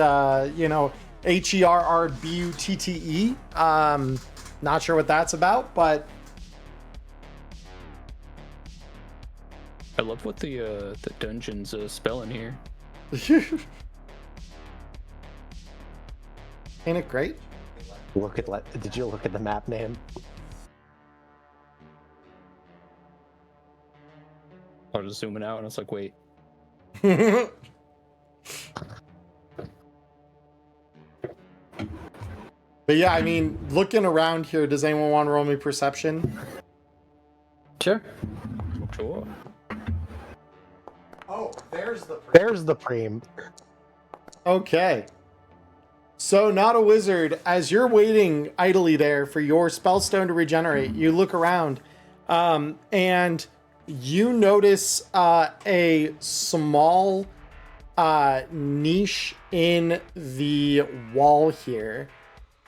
HERRBUTTE. Not sure what that's about, but I love what the dungeon's spelling here. ain't it great? Did you look at the map name? I was just zooming out and I was like, wait. But yeah, I mean, looking around here, does anyone want to roll me perception? Sure. Sure. Oh, there's There's the preem. Okay. So, not a wizard. As you're waiting idly there for your spellstone to regenerate, you look around, and you notice a small niche in the wall here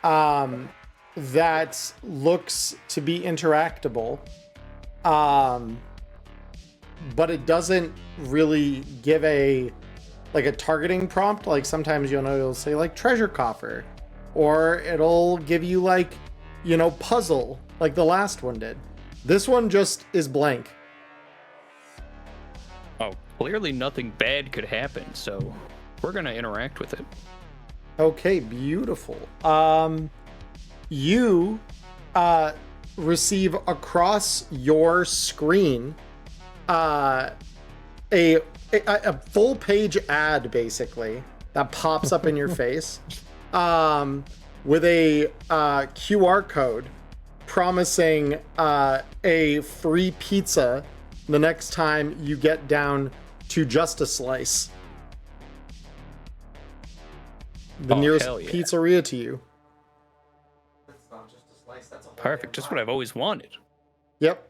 that looks to be interactable, but it doesn't really give a targeting prompt. Like sometimes it'll say like treasure coffer, or it'll give you like, puzzle, like the last one did. This one just is blank. Oh, clearly nothing bad could happen, so we're gonna interact with it. Okay, beautiful. You receive across your screen a full page ad, basically, that pops up in your face with a QR code promising a free pizza the next time you get down to Just a Slice, the nearest hell yeah. pizzeria to you. That's not just a slice, that's a whole Perfect, just what I've always wanted. Yep.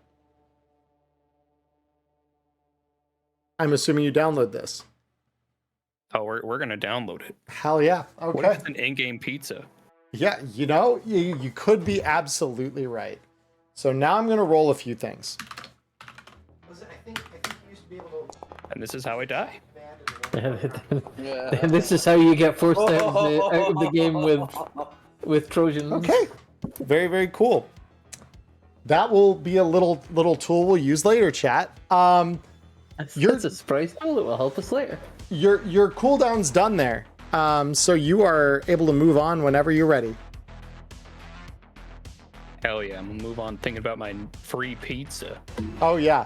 I'm assuming you download this. Oh, we're gonna download it. Hell yeah. What Okay. if it's an in-game pizza? Yeah, you know, you could be absolutely right. So now I'm going to roll a few things. Was it, I think you used to be able to And this is how I die. And this is how you get forced out of the game with Trojans. Okay. Very, very cool. That will be a little tool we'll use later, chat. That's a surprise tool that will help us later. Your cooldown's done there. So you are able to move on whenever you're ready. Hell yeah, I'm gonna move on thinking about my free pizza. Oh yeah.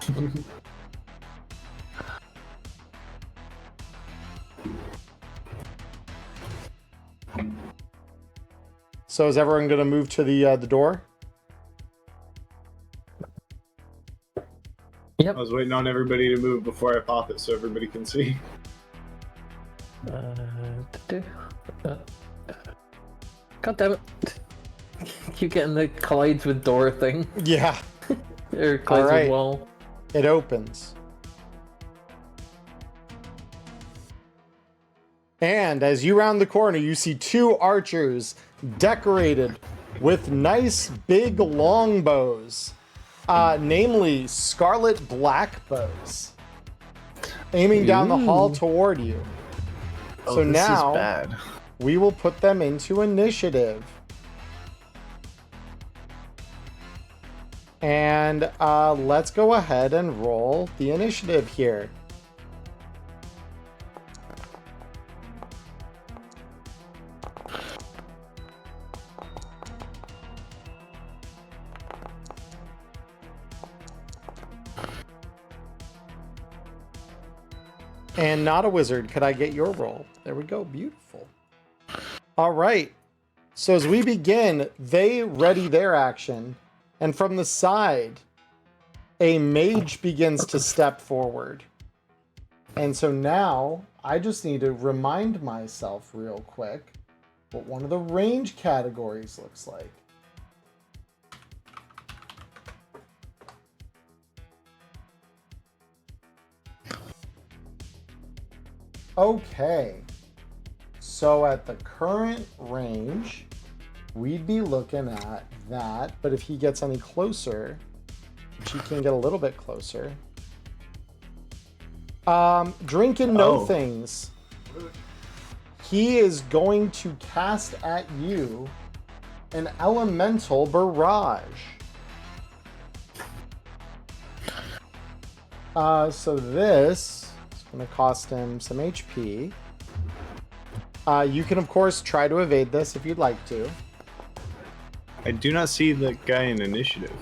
So is everyone going to move to the door? I was waiting on everybody to move before I pop it so everybody can see. God damn it. Keep getting the collides with door thing. Yeah. Or collides right. with wall. It opens. And as you round the corner, you see two archers decorated with nice big longbows, namely scarlet black bows, aiming down the hall toward you. So this now is bad. we will put them into initiative. And let's go ahead and roll the initiative here. And not a wizard. Could I get your roll? There we go. Beautiful. All right. So as we begin, they ready their action. And from the side, a mage begins to step forward. And so now I just need to remind myself real quick what one of the range categories looks like. Okay, so at the current range, we'd be looking at that, but if he gets any closer, which he can get a little bit closer. Drink and know things. He is going to cast at you an elemental barrage. So this going to cost him some HP. You can, of course, try to evade this if you'd like to. I do not see the guy in initiative.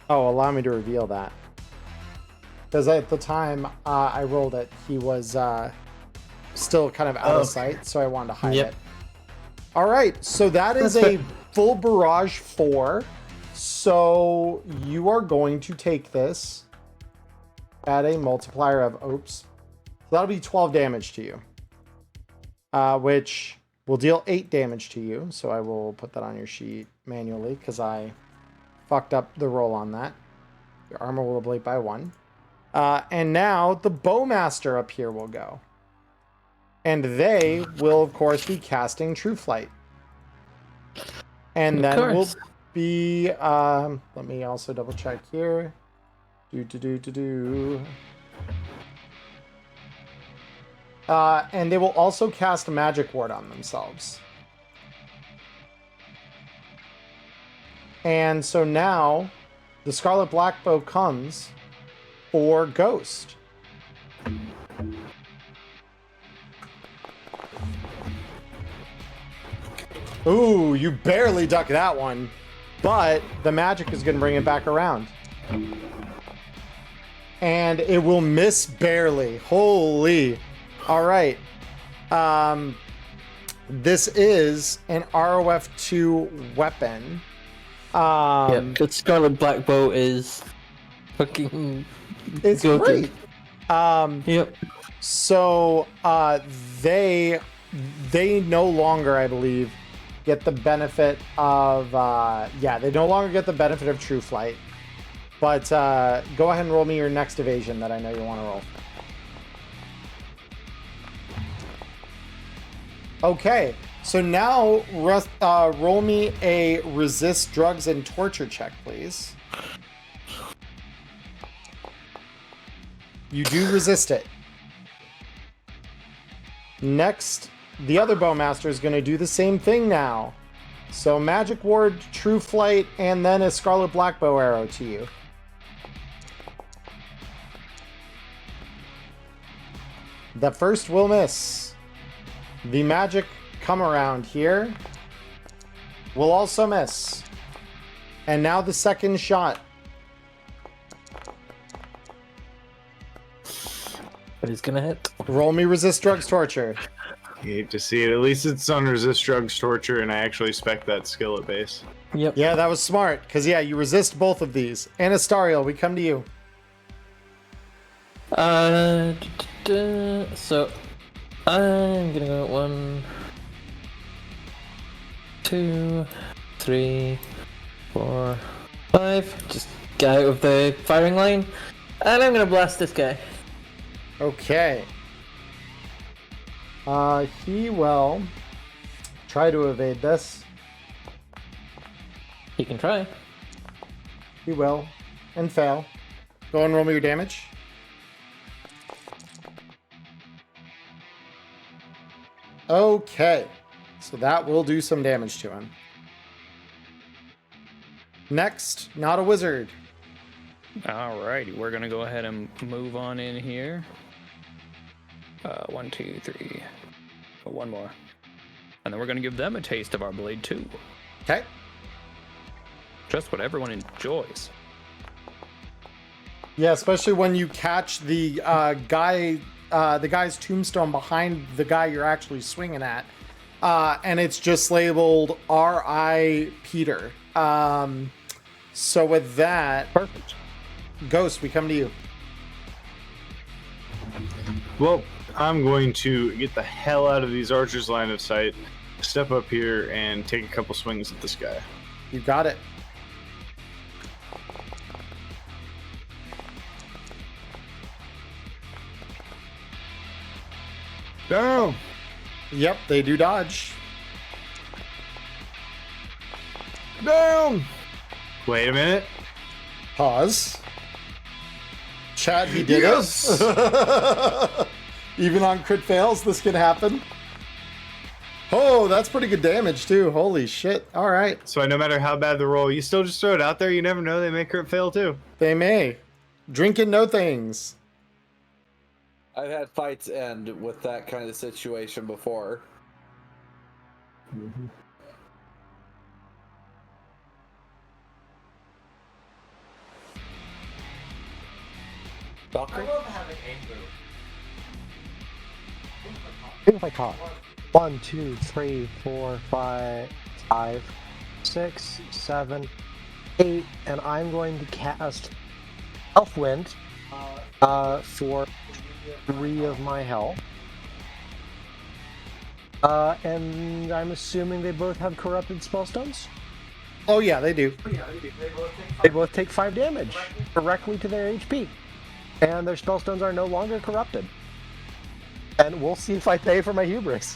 Oh, allow me to reveal that. Because at the time I rolled it, he was still kind of out of sight, so I wanted to hide it. All right, so that is a full barrage 4. So you are going to take this at a multiplier of, oops. So that'll be 12 damage to you. Which will deal 8 damage to you. So I will put that on your sheet manually because I fucked up the roll on that. Your armor will ablate by 1. And now the Bowmaster up here will go. And they will, of course, be casting True Flight. And then we'll be... let me also double check here. And they will also cast a Magic Ward on themselves. And so now the Scarlet Blackbow comes for Ghost. Ooh, you barely duck that one. But the magic is going to bring it back around. And it will miss barely. Holy. All right. This is an ROF2 weapon. The Scarlet Black Bow is fucking It's goated. great. Yep. So they no longer, I believe, get the benefit of they no longer get the benefit of True Flight. But go ahead and roll me your next evasion that I know you want to roll. Okay, so now roll me a resist drugs and torture check, please. You do resist it. Next, the other Bowmaster is going to do the same thing now. So Magic Ward, True Flight, and then a Scarlet Black Bow arrow to you. The first will miss. The magic come around here will also miss. And now the second shot. But he's gonna hit. Roll me resist drugs torture. You hate to see it. At least it's on resist drugs torture, and I actually spec that skill at base. Yep. Yeah, that was smart. Because, yeah, you resist both of these. Anastariel, we come to you. So I'm gonna go 1, 2, 3, 4, 5. Just get out of the firing line, and I'm gonna blast this guy. Okay. He will try to evade this. You can try. He will. And fail. Go and roll me your damage. Okay. So that will do some damage to him. Next, not a wizard. Alrighty, we're gonna go ahead and move on in here. 1, 2, 3. Oh, one more. And then we're gonna give them a taste of our blade too. Okay. Just what everyone enjoys. Yeah, especially when you catch the guy's tombstone behind the guy you're actually swinging at, and it's just labeled R.I. Peter. So with that, Perfect. Ghost, we come to you. Well, I'm going to get the hell out of these archers' line of sight, step up here, and take a couple swings at this guy. You got it. Down! Yep, they do dodge. Down! Wait a minute. Pause. Chat, he did Yes! it. Even on crit fails, this can happen. Oh, that's pretty good damage, too. Holy shit. All right. So no matter how bad the roll, you still just throw it out there. You never know. They may crit fail too. They may. Drink and know things. I've had fights end with that kind of situation before. I Valkyrie? love having anger. If I caught 1, 2, 3, 4, 5, 6, 7, 8, and I'm going to cast Elfwind for 3 of my health. And I'm assuming they both have corrupted spellstones. Oh, yeah, they do. They both take 5 damage directly to their HP, and their spellstones are no longer corrupted. And we'll see if I pay for my hubris.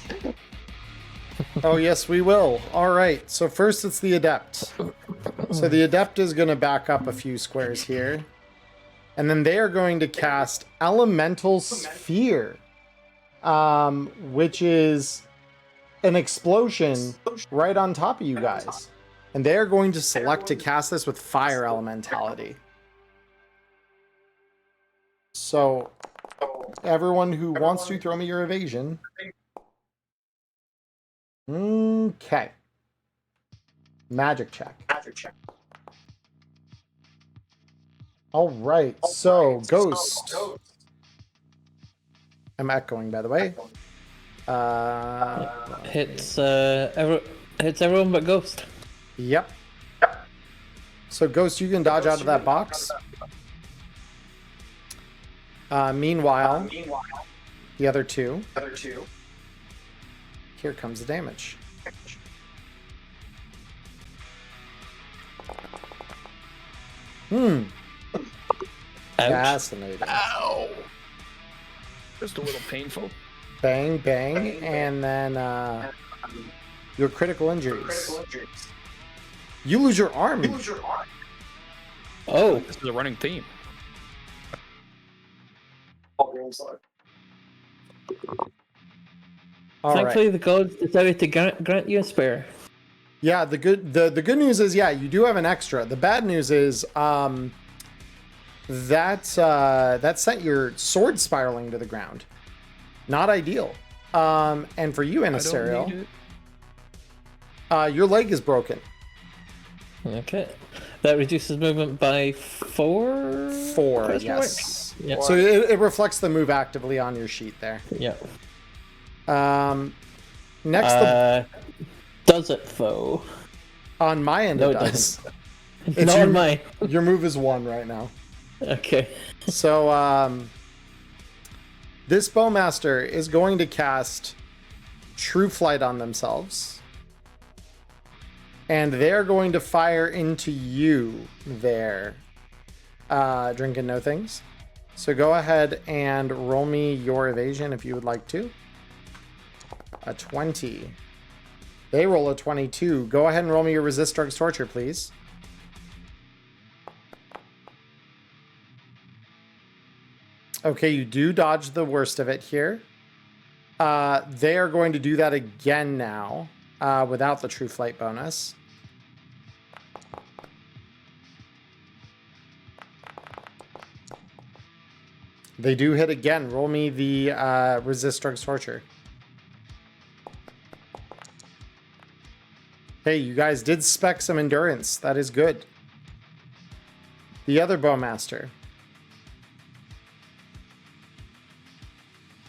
Oh, yes, we will. All right. So first it's the Adept. So the Adept is going to back up a few squares here. And then they are going to cast Elemental Sphere, which is an explosion right on top of you guys. And they are going to select to cast this with Fire Elementality. So everyone who wants to throw me your evasion. Okay. Magic check. All right, so Ghost. I'm echoing, by the way. Hits everyone but Ghost. Yep. So Ghost, you can dodge out of that box. Meanwhile, the other two. Here comes the damage. Ouch. Fascinating. Ow! Just a little painful. Bang, bang, and then your critical injuries. You lose your arm. Oh, This is a running theme. All thankfully right. the gods decided to grant you a spare. Yeah, the good news is, yeah, you do have an extra. The bad news is that sent your sword spiraling to the ground. Not ideal. And for you, Anasterial, your leg is broken. Okay. That reduces movement by 4? 4, Question mark? yes. Yeah. So it reflects the move actively on your sheet there. Yeah. Next, Does it though? on my end, No, it it does. doesn't. Not on mine. Your move is 1 right now. Okay. So, this Bowmaster is going to cast True Flight on themselves. And they're going to fire into you there, Drinking No Things. So go ahead and roll me your evasion if you would like to. A 20. They roll a 22. Go ahead and roll me your Resist Drugs Torture, please. Okay, you do dodge the worst of it here. They are going to do that again now, without the True Flight bonus. They do hit again. Roll me the Resist Drugs Torture. Hey, you guys did spec some endurance. That is good. The other Bowmaster.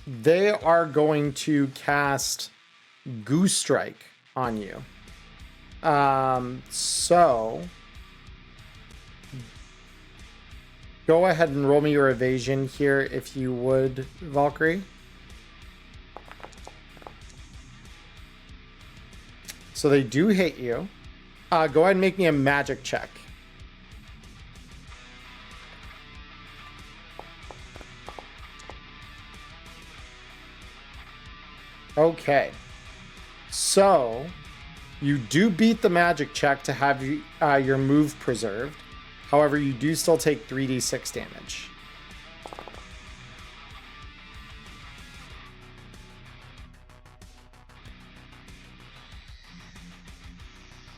They are going to cast Goose Strike on you. So go ahead and roll me your evasion here if you would, Valkyrie. So they do hit you. Go ahead and make me a magic check. Okay. So you do beat the magic check to have your move preserved. However, you do still take 3d6 damage.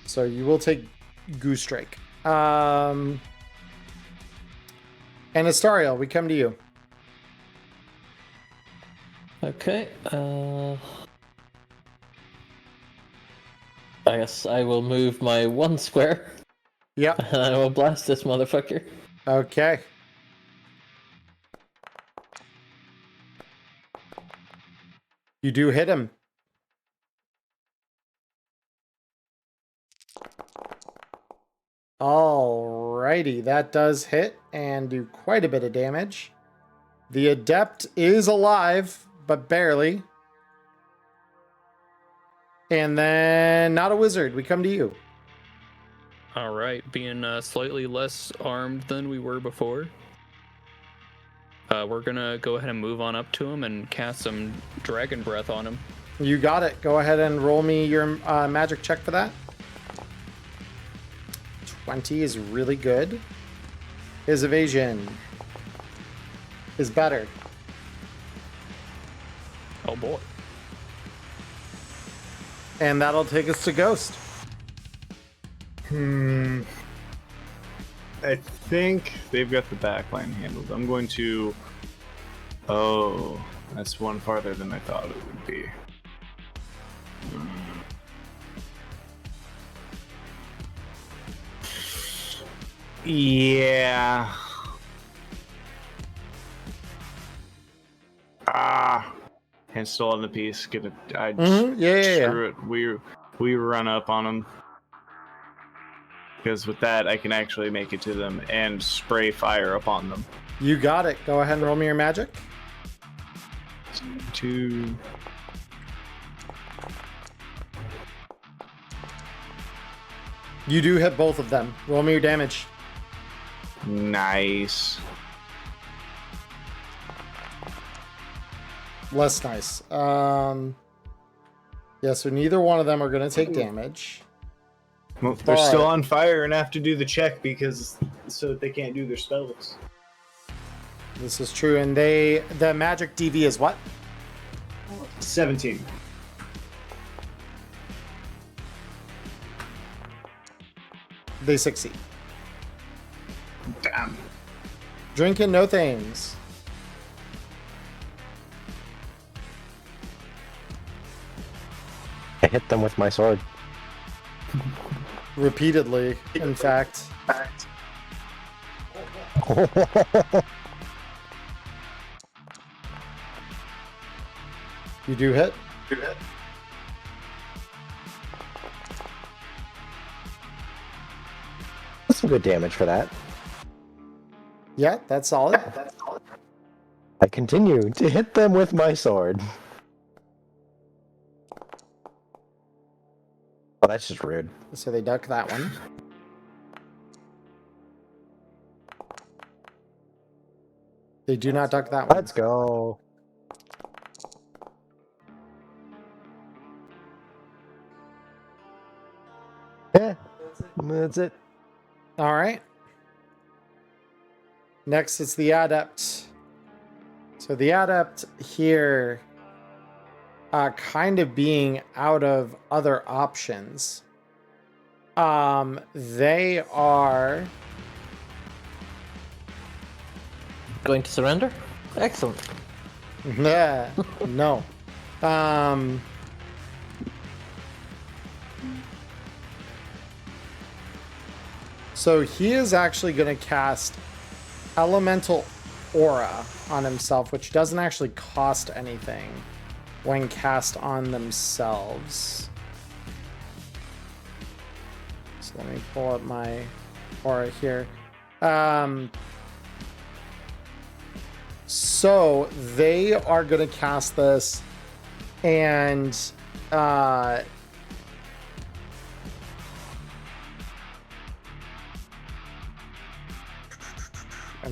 So you will take Goose Strike. And Astariel, we come to you. Okay. I guess I will move my 1 square. Yep. And I will blast this motherfucker. Okay. You do hit him. Alrighty, that does hit and do quite a bit of damage. The Adept is alive, but barely. And then, not a wizard, we come to you. All right, being slightly less armed than we were before, we're gonna go ahead and move on up to him and cast some Dragon Breath on him. You got it. Go ahead and roll me your magic check for that. 20 is really good. His evasion is better. Oh boy. And that'll take us to Ghost. I think they've got the backline handled. I'm going to... Oh, that's one farther than I thought it would be. Yeah. And still on the piece. Screw it. We run up on them. Because with that, I can actually make it to them and spray fire upon them. You got it. Go ahead and roll me your magic. 2. You do hit both of them. Roll me your damage. Nice. Less nice. Yeah, so neither one of them are going to take damage. Well, they're still on fire and have to do the check because so that they can't do their spells. This is true, and the magic DV is what? 17. They succeed. Damn. Drinking no things. I hit them with my sword. Repeatedly, in fact. You do hit? That's some good damage for that. Yeah, that's solid. I continue to hit them with my sword. Oh, that's just rude. So they duck that one. They do not duck that one. Let's go. Yeah, that's it. All right. Next, it's the adept. So the adept here, kind of being out of other options. They are Going to surrender? Excellent. no. So he is actually going to cast Elemental Aura on himself, which doesn't actually cost anything when cast on themselves. So let me pull up my aura here. So they are going to cast this, and I'm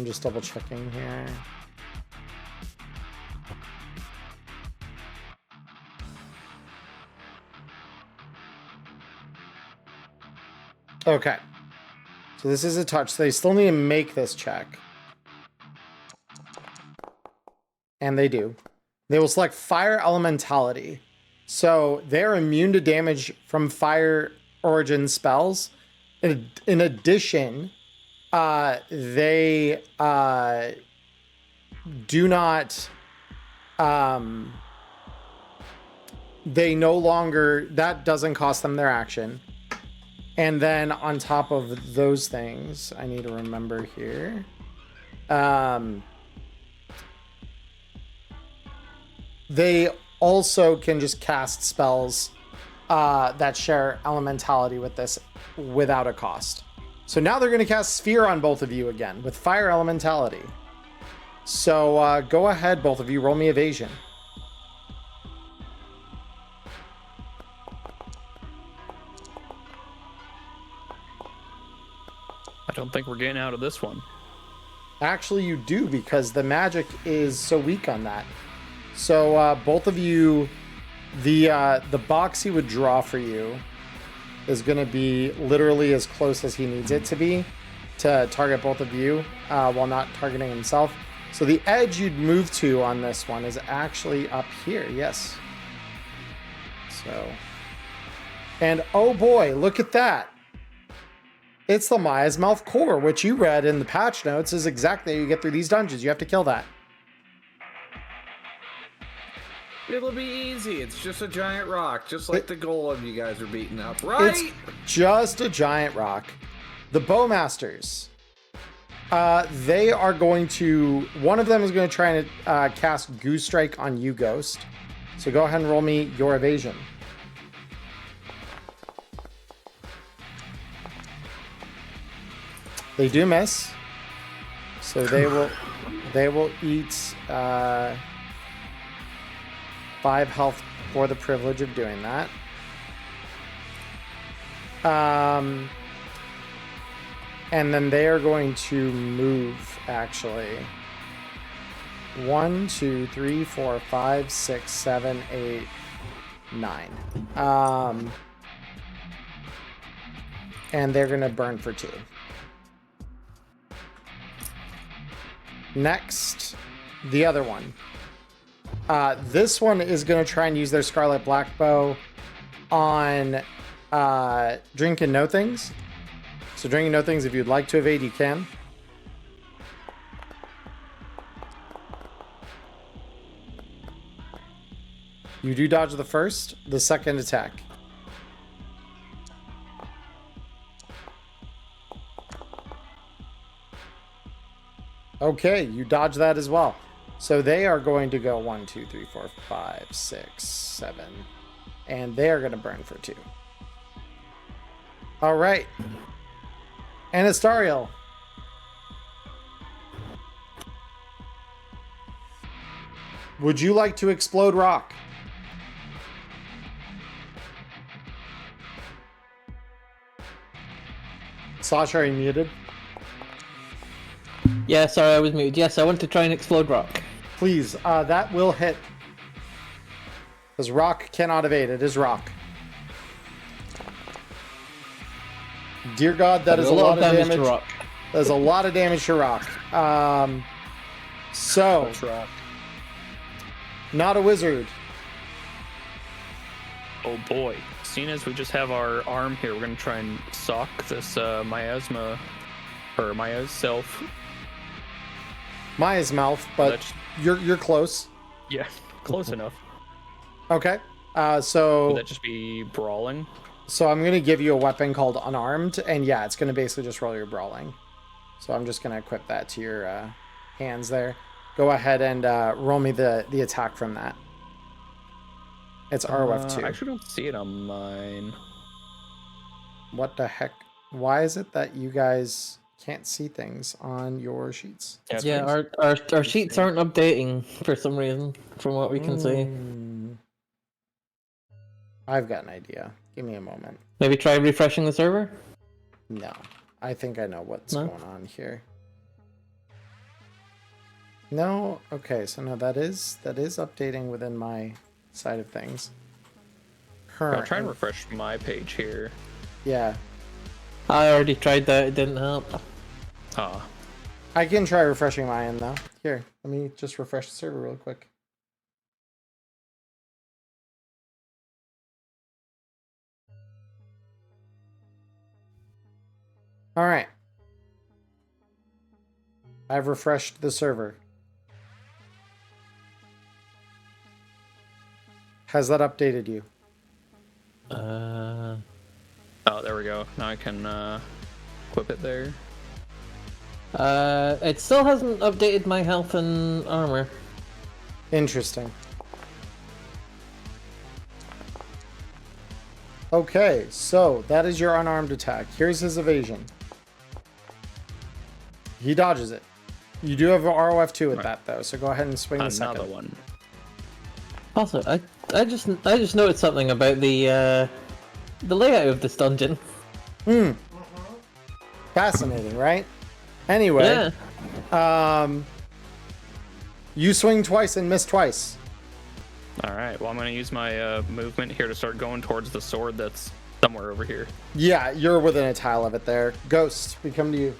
just double checking here. Okay. So this is a touch. So they still need to make this check. And they do. They will select Fire Elementality. So they're immune to damage from fire origin spells. In addition, they do not... they no longer... That doesn't cost them their action. And then on top of those things, I need to remember here. They also can just cast spells that share elementality with this without a cost. So now they're going to cast Sphere on both of you again with Fire Elementality. So go ahead, both of you. Roll me Evasion. I don't think we're getting out of this one. Actually, you do, because the magic is so weak on that. So both of you, the box he would draw for you is going to be literally as close as he needs it to be to target both of you while not targeting himself. So the edge you'd move to on this one is actually up here. Yes. So, and oh boy, look at that. It's the Maya's Mouth Core, which you read in the patch notes is exactly how you get through these dungeons. You have to kill that. It'll be easy. It's just a giant rock, just like the golem you guys are beating up, right? It's just a giant rock. The Bowmasters, They are going to. One of them is going to try and cast Goose Strike on you, Ghost. So go ahead and roll me your evasion. They do miss. So they will eat 5 health for the privilege of doing that. And then they are going to move, actually. 1, 2, 3, 4, 5, 6, 7, 8, 9. And they're going to burn for 2. Next, the other one. This one is going to try and use their Scarlet Black Bow on Drink and Know Things. So Drink and Know Things, if you'd like to evade, you can. You do dodge the first, the second attack. Okay, you dodge that as well. So they are going to go 1, 2, 3, 4, 5, 6, 7. And they are going to burn for 2. All right. Anastariel. Would you like to explode rock? Sasha, are you muted? Yeah, sorry, I was muted. Yes, I want to try and explode rock. Please, that will hit. Because rock cannot evade. It is rock. Dear God, that is a lot of damage to rock. That is a lot of damage to rock. So, not a wizard. Oh boy. Seeing as we just have our arm here, we're going to try and sock this miasma, or Maya's self. Maya's mouth, but you're close. Yeah, close enough. Okay. Would So that just be brawling? I'm going to give you a weapon called Unarmed, and yeah, it's going to basically just roll your brawling. So I'm just going to equip that to your hands there. Go ahead and roll me the attack from that. It's ROF2. I actually don't see it on mine. What the heck? Why is it that you guys can't see things on your sheets? Yeah, our sheets aren't updating for some reason, from what we can see. I've got an idea. Give me a moment. Maybe try refreshing the server? No. I think I know what's going on here. No? Okay, so no, that is updating within my side of things. I'll try and refresh my page here. Yeah. I already tried that, it didn't help. Ah. I can try refreshing my end though. Here, let me just refresh the server real quick. All right. I've refreshed the server. Has that updated you? Oh, there we go. Now I can equip it there. It still hasn't updated my health and armor. Interesting. Okay, so that is your unarmed attack. Here's his evasion. He dodges it. You do have an ROF2 with that though, so go ahead and swing the second. Another one. Also, I just noticed something about the layout of this dungeon. Fascinating, right? Anyway, you swing twice and miss twice. All right. Well, I'm going to use my movement here to start going towards the sword that's somewhere over here. Yeah, you're within a tile of it there. Ghost, we come to you.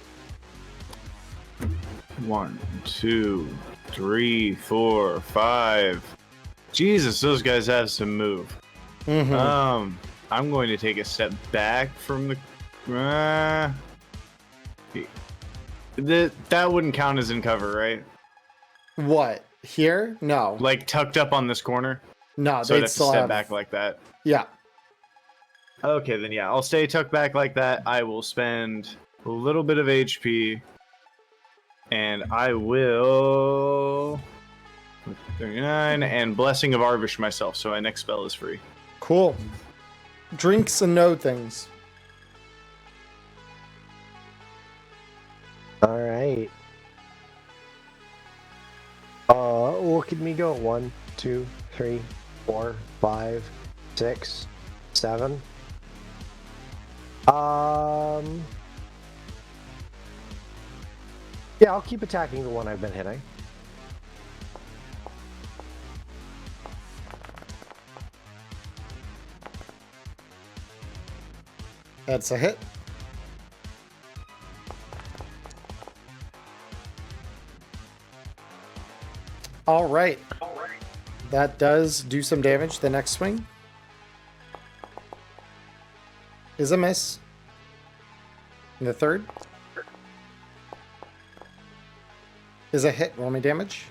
1, 2, 3, 4, 5. Jesus, those guys have some move. I'm going to take a step back from the. That wouldn't count as in cover, right? What? Here? No. Like tucked up on this corner? No, So I'd they'd have to still step have... back like that. Yeah. Okay, then yeah, I'll stay tucked back like that. I will spend a little bit of HP And I will 39 and Blessing of Arvish myself, so my next spell is free. Cool. Drinks and know things. All right. Look at me go. 1, 2, 3, 4, 5, 6, 7. Yeah, I'll keep attacking the one I've been hitting. That's a hit. All right. That does do some damage. The next swing is a miss. And the third is a hit. Roll me damage.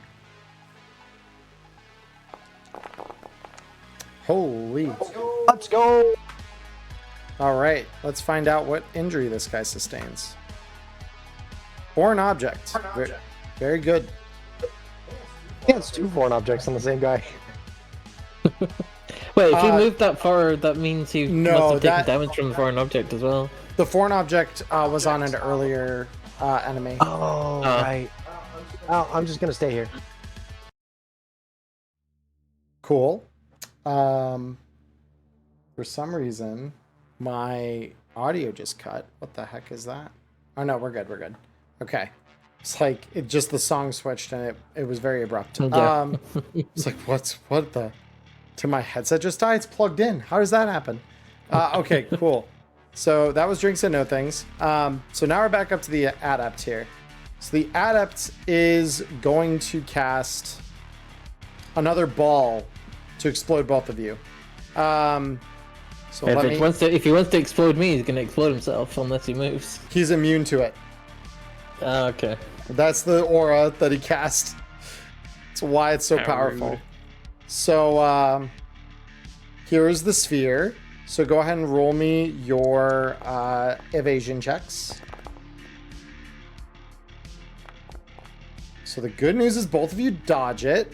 Holy. Let's go! All right. Let's find out what injury this guy sustains. Foreign object. Very good. Yeah, it's 2 foreign objects on the same guy. Wait, if he moved that far, that means he no, must have taken that- damage from the foreign object as well. The foreign object was on an earlier enemy. Oh, right. Oh, I'm just gonna stay here. Cool. For some reason, my audio just cut. What the heck is that? Oh no, we're good. We're good. Okay. It's like it just the song switched and it was very abrupt. Yeah. It's like what the? To my headset just died. It's plugged in. How does that happen? Okay, cool. So that was drinks and know things. So now we're back up to the adept here. So the adept is going to cast another ball to explode both of you. So If he wants to explode me, he's gonna explode himself unless he moves. he's immune to it. Okay. That's the aura that he cast. That's why it's so How powerful. rude. So here is the sphere. So go ahead and roll me your evasion checks. So the good news is both of you dodge it.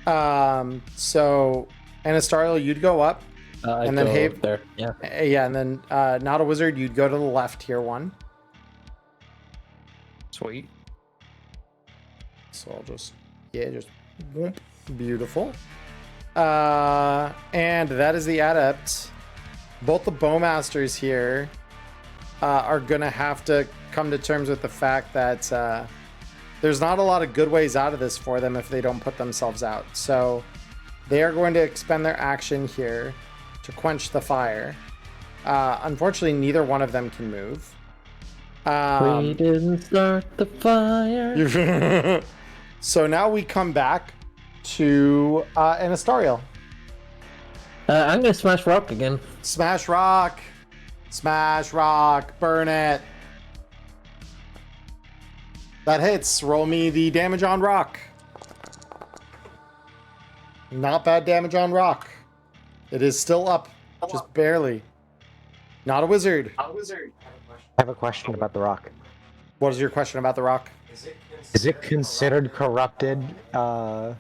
So Anastariel, you'd go up. And then then Have- there. Yeah. Yeah, and then not a wizard, you'd go to the left here one. Sweet. So I'll just whoop. Beautiful. And that is the adept. Both the bowmasters here are gonna have to come to terms with the fact that there's not a lot of good ways out of this for them if they don't put themselves out. So they are going to expend their action here to quench the fire. Unfortunately, neither one of them can move. We didn't start the fire. So now we come back to Anastariel. I'm gonna smash rock again. Smash rock. Smash rock. Burn it. That hits. Roll me the damage on rock. Not bad damage on rock. It is still up. Just barely. Not a wizard. I have a question about the rock. What is your question about the rock? Is it considered corrupted for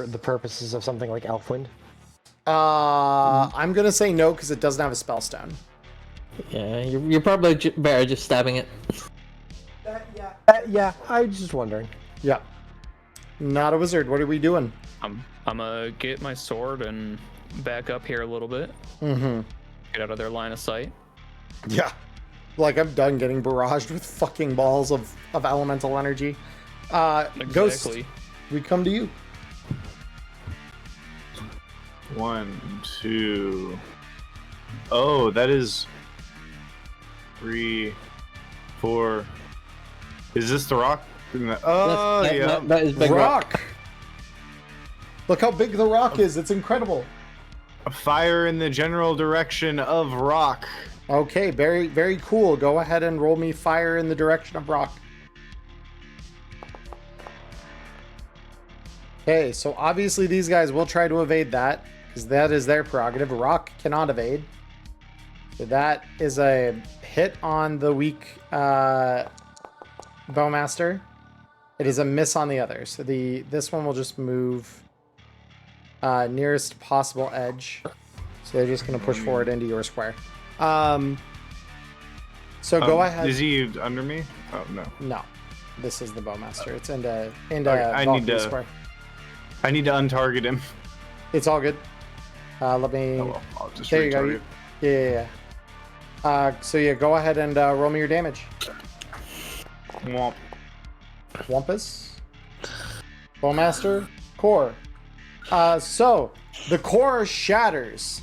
the purposes of something like Elfwind? I'm gonna say no because it doesn't have a spell stone. Yeah, you're probably better just stabbing it. Yeah, I was just wondering. Yeah. Not a wizard. What are we doing? I'm gonna get my sword and back up here a little bit. Mm-hmm. Get out of their line of sight. Yeah. Like I'm done getting barraged with fucking balls of elemental energy. Ghost, Exactly. we come to you. 1, 2. Oh, that is 3, 4. Is this the rock? Oh, yeah. That is big rock. Rock. Look how big the rock is. It's incredible. Fire in the general direction of rock. Okay, very, very cool. Go ahead and roll me fire in the direction of rock. Okay, so obviously these guys will try to evade that because that is their prerogative. Rock cannot evade. So that is a hit on the weak Bowmaster. It is a miss on the other. So this one will just move nearest possible edge. So they're just going to push forward into your square. So go ahead. Is he under me? Oh no. No, this is the Bowmaster. It's into I need to square. I need to untarget him. It's all good. Let me. Oh, well, I'll just There you go. retarget. Yeah. So yeah, go ahead and roll me your damage. Womp. Wampus. Bowmaster. Core. So the core shatters,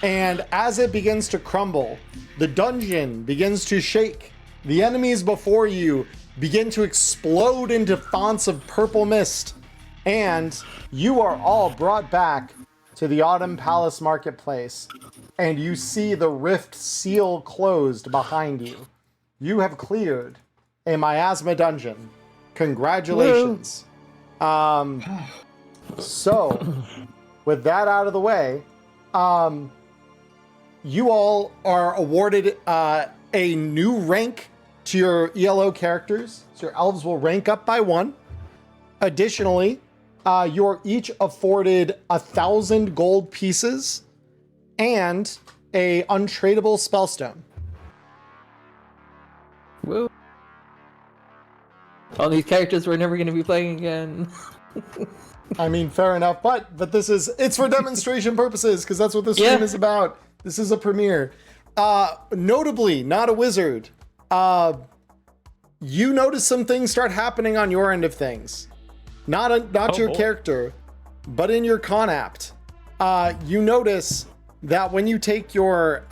and as it begins to crumble, the dungeon begins to shake. The enemies before you begin to explode into fonts of purple mist, and you are all brought back to the Autumn Palace Marketplace, and you see the rift seal closed behind you. You have cleared a miasma dungeon. Congratulations. So, with that out of the way, you all are awarded a new rank to your ELO characters. So your elves will rank up by 1. Additionally, you're each afforded 1,000 gold pieces and a untradeable spellstone. Woo. All these characters we're never going to be playing again. I mean, fair enough, but it's for demonstration purposes, because that's what this stream is about. This is a premiere. Notably, not a wizard. You notice some things start happening on your end of things. Not your character, but in your con apt. You notice that when you take your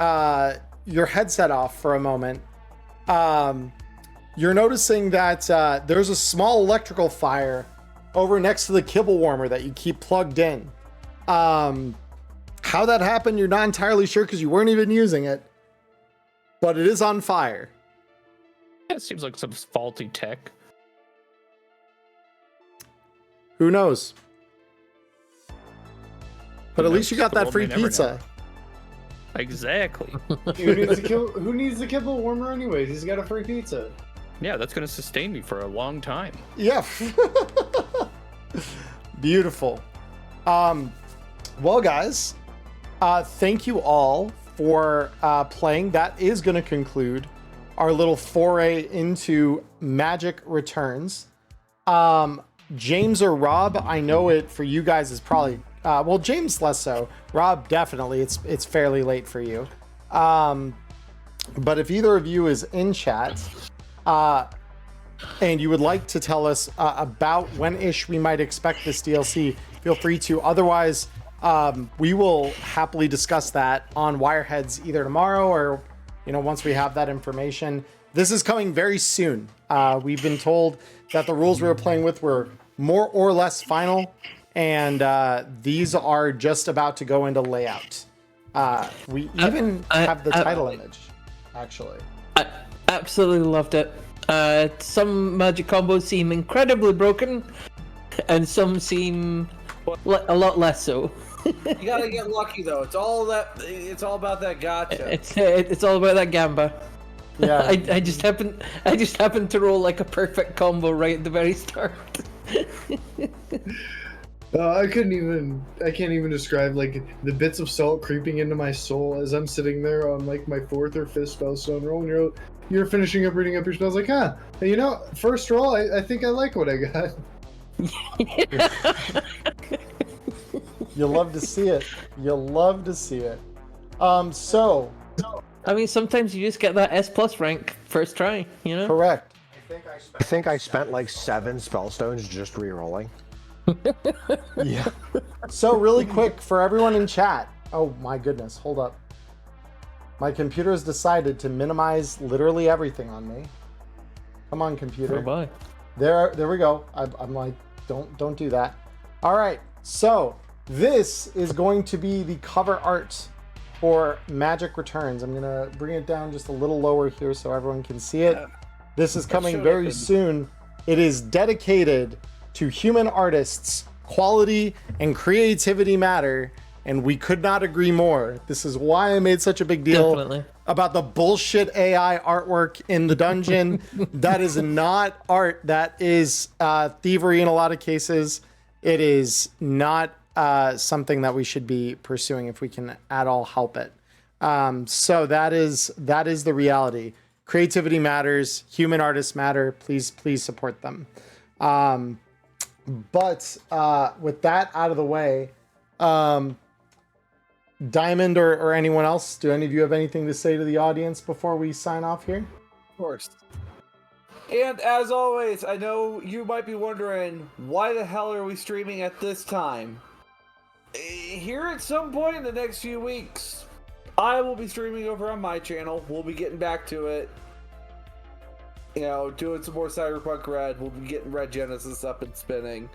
headset off for a moment, you're noticing that there's a small electrical fire over next to the kibble warmer that you keep plugged in. How that happened, you're not entirely sure because you weren't even using it, but it is on fire. It seems like some faulty tech. Who knows? But at least you got Well, that free they never pizza. Exactly. Who needs the kibble warmer anyways? He's got a free pizza. Yeah, that's going to sustain me for a long time. Yeah. Beautiful. Well, guys, thank you all for playing. That is going to conclude our little foray into Magic Returns. James or Rob, I know it for you guys is probably well, James less so. Rob, definitely, it's fairly late for you. But if either of you is in chat, and you would like to tell us about when-ish we might expect this DLC, feel free to. Otherwise, we will happily discuss that on Wireheads either tomorrow or, once we have that information. This is coming very soon. We've been told that the rules we were playing with were more or less final, and these are just about to go into layout. We even have the title image, actually. I absolutely loved it. Some magic combos seem incredibly broken, and some seem a lot less so. You gotta get lucky though. It's all about that gotcha. It's all about that gamba. Yeah. I just happened to roll like a perfect combo right at the very start. I can't even describe like the bits of salt creeping into my soul as I'm sitting there on like my 4th or 5th spellstone roll, and you're finishing up reading up your spells, like, first roll, I think I like what I got. You'll love to see it. So I mean, sometimes you just get that S+ rank first try, correct. I think I spent like 7 spellstones just re-rolling. Yeah. So really quick for everyone in chat. Oh my goodness, hold up. My computer has decided to minimize literally everything on me. Come on, computer. Oh boy. There we go. I'm like, don't do that. All right. So this is going to be the cover art for Magic Returns. I'm gonna bring it down just a little lower here so everyone can see it. This is coming very soon. It is dedicated to human artists. Quality and creativity matter, and we could not agree more. This is why I made such a big deal about the bullshit AI artwork in the dungeon. That is not art. That is thievery in a lot of cases. It is not something that we should be pursuing if we can at all help it. So that is the reality. Creativity matters. Human artists matter. Please support them. But with that out of the way, Diamond or anyone else, do any of you have anything to say to the audience before we sign off here? Of course. And as always, I know you might be wondering, why the hell are we streaming at this time? Here at some point in the next few weeks, I will be streaming over on my channel. We'll be getting back to it. You know, doing some more Cyberpunk Red. We'll be getting Red Genesis up and spinning.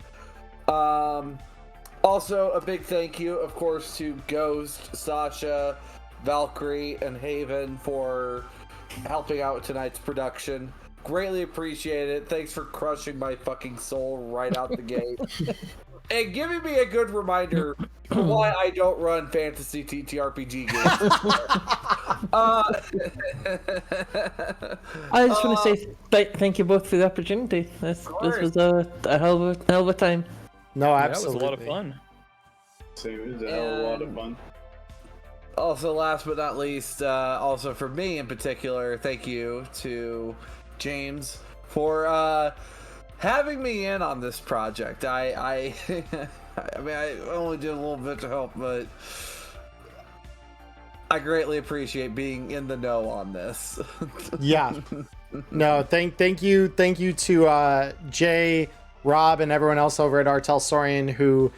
Also, a big thank you, of course, to Ghost, Sasha, Valkyrie, and Haven for helping out with tonight's production. Greatly appreciate it. Thanks for crushing my fucking soul right out the gate. And giving me a good reminder for why I don't run fantasy TTRPG games. I just want to say thank you both for the opportunity. This was a hell of a time. No, That absolutely. was a lot of fun. Same, it was a hell of a lot of fun. Also, last but not least, also for me in particular, thank you to James for having me in on this project. I mean, I only did a little bit to help, but I greatly appreciate being in the know on this. Yeah. No, thank you to Jay, Rob, and everyone else over at Artel Saurian who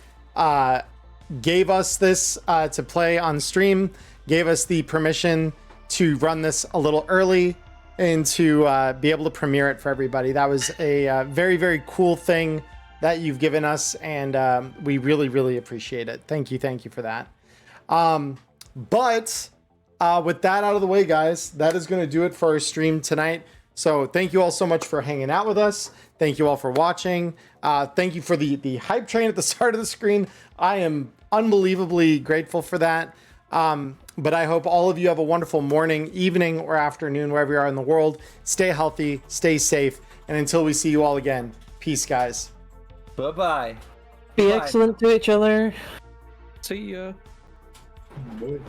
gave us this to play on stream, gave us the permission to run this a little early and to be able to premiere it for everybody. That was a very, very cool thing that you've given us, and we really, really appreciate it. Thank you for that. But with that out of the way, guys, that is going to do it for our stream tonight. So thank you all so much for hanging out with us. Thank you all for watching. Thank you for the hype train at the start of the screen. I am unbelievably grateful for that. But I hope all of you have a wonderful morning, evening, or afternoon, wherever you are in the world. Stay healthy, stay safe, and until we see you all again, peace, guys. Bye-bye. Be Bye. excellent to each other. See ya. Boy.